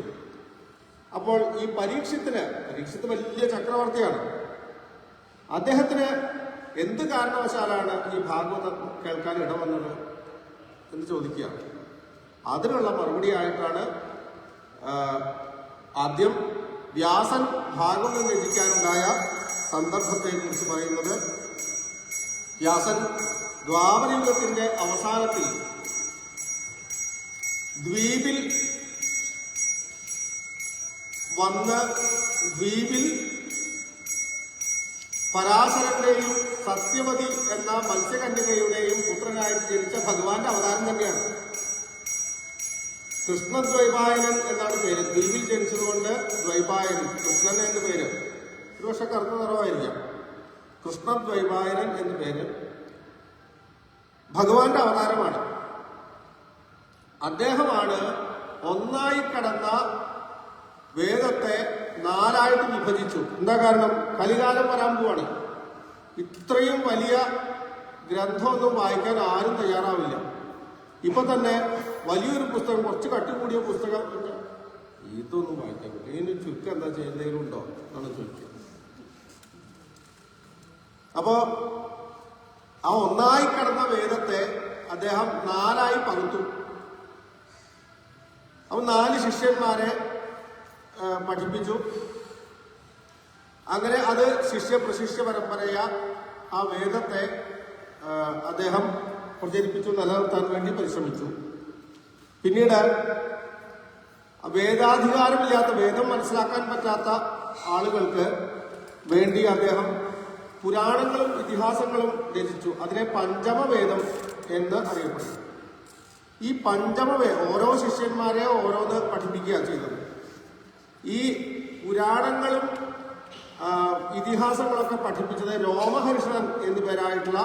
അപ്പോൾ ഈ പരീക്ഷത്ത് വലിയ ചക്രവർത്തിയാണ്. അദ്ദേഹത്തിന് എന്ത് കാരണവശാലാണ് ഈ ഭാഗവതം കേൾക്കാൻ ഇടവന്നത് എന്ന് ചോദിക്കുക. അതിനുള്ള മറുപടിയായിട്ടാണ് ആദ്യം വ്യാസൻ ഭാഗവതം രചിക്കാനുണ്ടായ സന്ദർഭത്തെ കുറിച്ച് പറയുന്നത്. വ്യാസൻ ദ്വാപരയുഗത്തിന്റെ അവസാനത്തിൽ ദ്വീപിൽ വന്ന് ദ്വീപിൽ പരാശരന്റെയും സത്യവതി എന്ന മത്സ്യകന്യകയുടെയും പുത്രനായിട്ട് ജനിച്ച ഭഗവാന്റെ അവതാരം തന്നെയാണ്. കൃഷ്ണദ്വൈപായനൻ എന്നാണ് പേര്. ദ്വീപിൽ ജനിച്ചതുകൊണ്ട് ദ്വൈപായനൻ, കൃഷ്ണൻ എന്ന് പേര്. ഒരു പക്ഷെ കറുത്ത നിറവായിരിക്കാം. കൃഷ്ണദ്വൈപായനൻ എന്ന് പേര് ഭഗവാന്റെ അവതാരമാണ്. അദ്ദേഹമാണ് ഒന്നായി കടന്ന വേദത്തെ 4ആയിട്ട് വിഭജിച്ചു. എന്താ കാരണം? കലികാലം വരാൻ പോവാണ്. ഇത്രയും വലിയ ഗ്രന്ഥമൊന്നും വായിക്കാൻ ആരും തയ്യാറാവില്ല. ഇപ്പൊ തന്നെ വലിയൊരു പുസ്തകം, കുറച്ച് കട്ടി കൂടിയ പുസ്തകം, ഇതൊന്നും വായിക്കാൻ പറ്റില്ല. ഇതിന് ചുരുക്കം എന്താ ചെയ്യുന്നതിലും ഉണ്ടോ എന്നാണ് ചോദിക്കുക. അപ്പോ ആ ഒന്നായി കടന്ന വേദത്തെ അദ്ദേഹം 4ആയി പകുത്തു. അപ്പൊ 4 ശിഷ്യന്മാരെ പഠിപ്പിച്ചു. അങ്ങനെ അത് ശിഷ്യ പ്രശിഷ്യ പരമ്പരയ ആ വേദത്തെ അദ്ദേഹം പ്രചരിപ്പിച്ചു, നിലനിർത്താൻ വേണ്ടി പരിശ്രമിച്ചു. പിന്നീട് വേദാധികാരമില്ലാത്ത, വേദം മനസ്സിലാക്കാൻ പറ്റാത്ത ആളുകൾക്ക് വേണ്ടി അദ്ദേഹം പുരാണങ്ങളും ഇതിഹാസങ്ങളും രചിച്ചു. അതിനെ പഞ്ചമവേദം എന്ന് അറിയപ്പെടുന്നു. ഈ പഞ്ചമവേദം ഓരോ ശിഷ്യന്മാരെ ഓരോന്ന് പഠിപ്പിക്കുക ചെയ്തത്. ഈ പുരാണങ്ങളും ഇതിഹാസങ്ങളൊക്കെ പഠിപ്പിച്ചത് രോമഹർഷണൻ എന്നു പേരായിട്ടുള്ള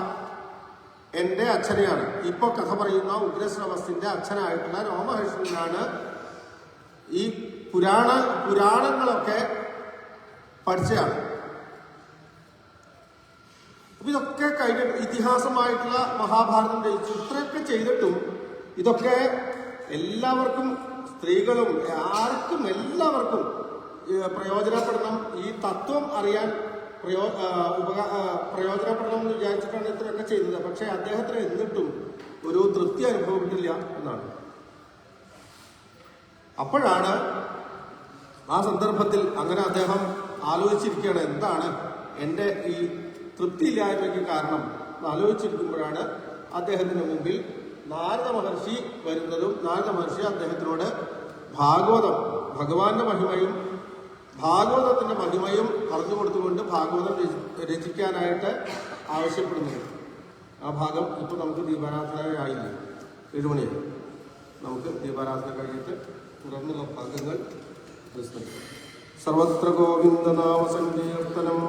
എൻ്റെ അച്ഛനെയാണ്. ഇപ്പൊ കഥ പറയുന്ന ഉഗ്രശ്രവസിന്റെ അച്ഛനായിട്ടുള്ള രോമഹർഷണനാണ് ഈ പുരാണങ്ങളൊക്കെ പഠിച്ചതാണ്. അപ്പൊ ഇതൊക്കെ കഴിഞ്ഞിട്ട് ഇതിഹാസമായിട്ടുള്ള മഹാഭാരതം രചിച്ചു. ഇത്രയൊക്കെ ചെയ്തിട്ടും ഇതൊക്കെ എല്ലാവർക്കും, സ്ത്രീകളും ആർക്കും എല്ലാവർക്കും പ്രയോജനപ്പെടണം, ഈ തത്വം അറിയാൻ പ്രയോജനപ്പെടണം എന്ന് വിചാരിച്ചിട്ടാണ് ഇത്രയൊക്കെ ചെയ്തത്. പക്ഷെ അദ്ദേഹത്തിന് എന്നിട്ടും ഒരു തൃപ്തി അനുഭവപ്പെട്ടില്ല എന്നാണ്. അപ്പോഴാണ് ആ സന്ദർഭത്തിൽ അങ്ങനെ അദ്ദേഹം ആലോചിച്ചിരിക്കുകയാണ്, എന്താണ് എൻ്റെ ഈ തൃപ്തിയില്ലായ്മയ്ക്ക് കാരണം ആലോചിച്ചിരിക്കുമ്പോഴാണ് അദ്ദേഹത്തിന് മുമ്പിൽ നാരദ മഹർഷി വരുന്നതും നാരദ മഹർഷി അദ്ദേഹത്തിനോട് ഭാഗവതം, ഭഗവാന്റെ മഹിമയും ഭാഗവതത്തിന്റെ മഹിമയും പറഞ്ഞു കൊടുത്തുകൊണ്ട് ഭാഗവതം രചിക്കാനായിട്ട് ആവശ്യപ്പെടുന്നത്. ആ ഭാഗം ഇപ്പൊ നമുക്ക് ദീപാരാധനയായില്ലേ, 7 മണിയായി. നമുക്ക് ദീപാരാധന കഴിഞ്ഞിട്ട് തുടർന്നുള്ള ഭാഗങ്ങൾ വിസ്മരിക്കാം. സർവത്ര ഗോവിന്ദനാമ സങ്കീർത്തനം.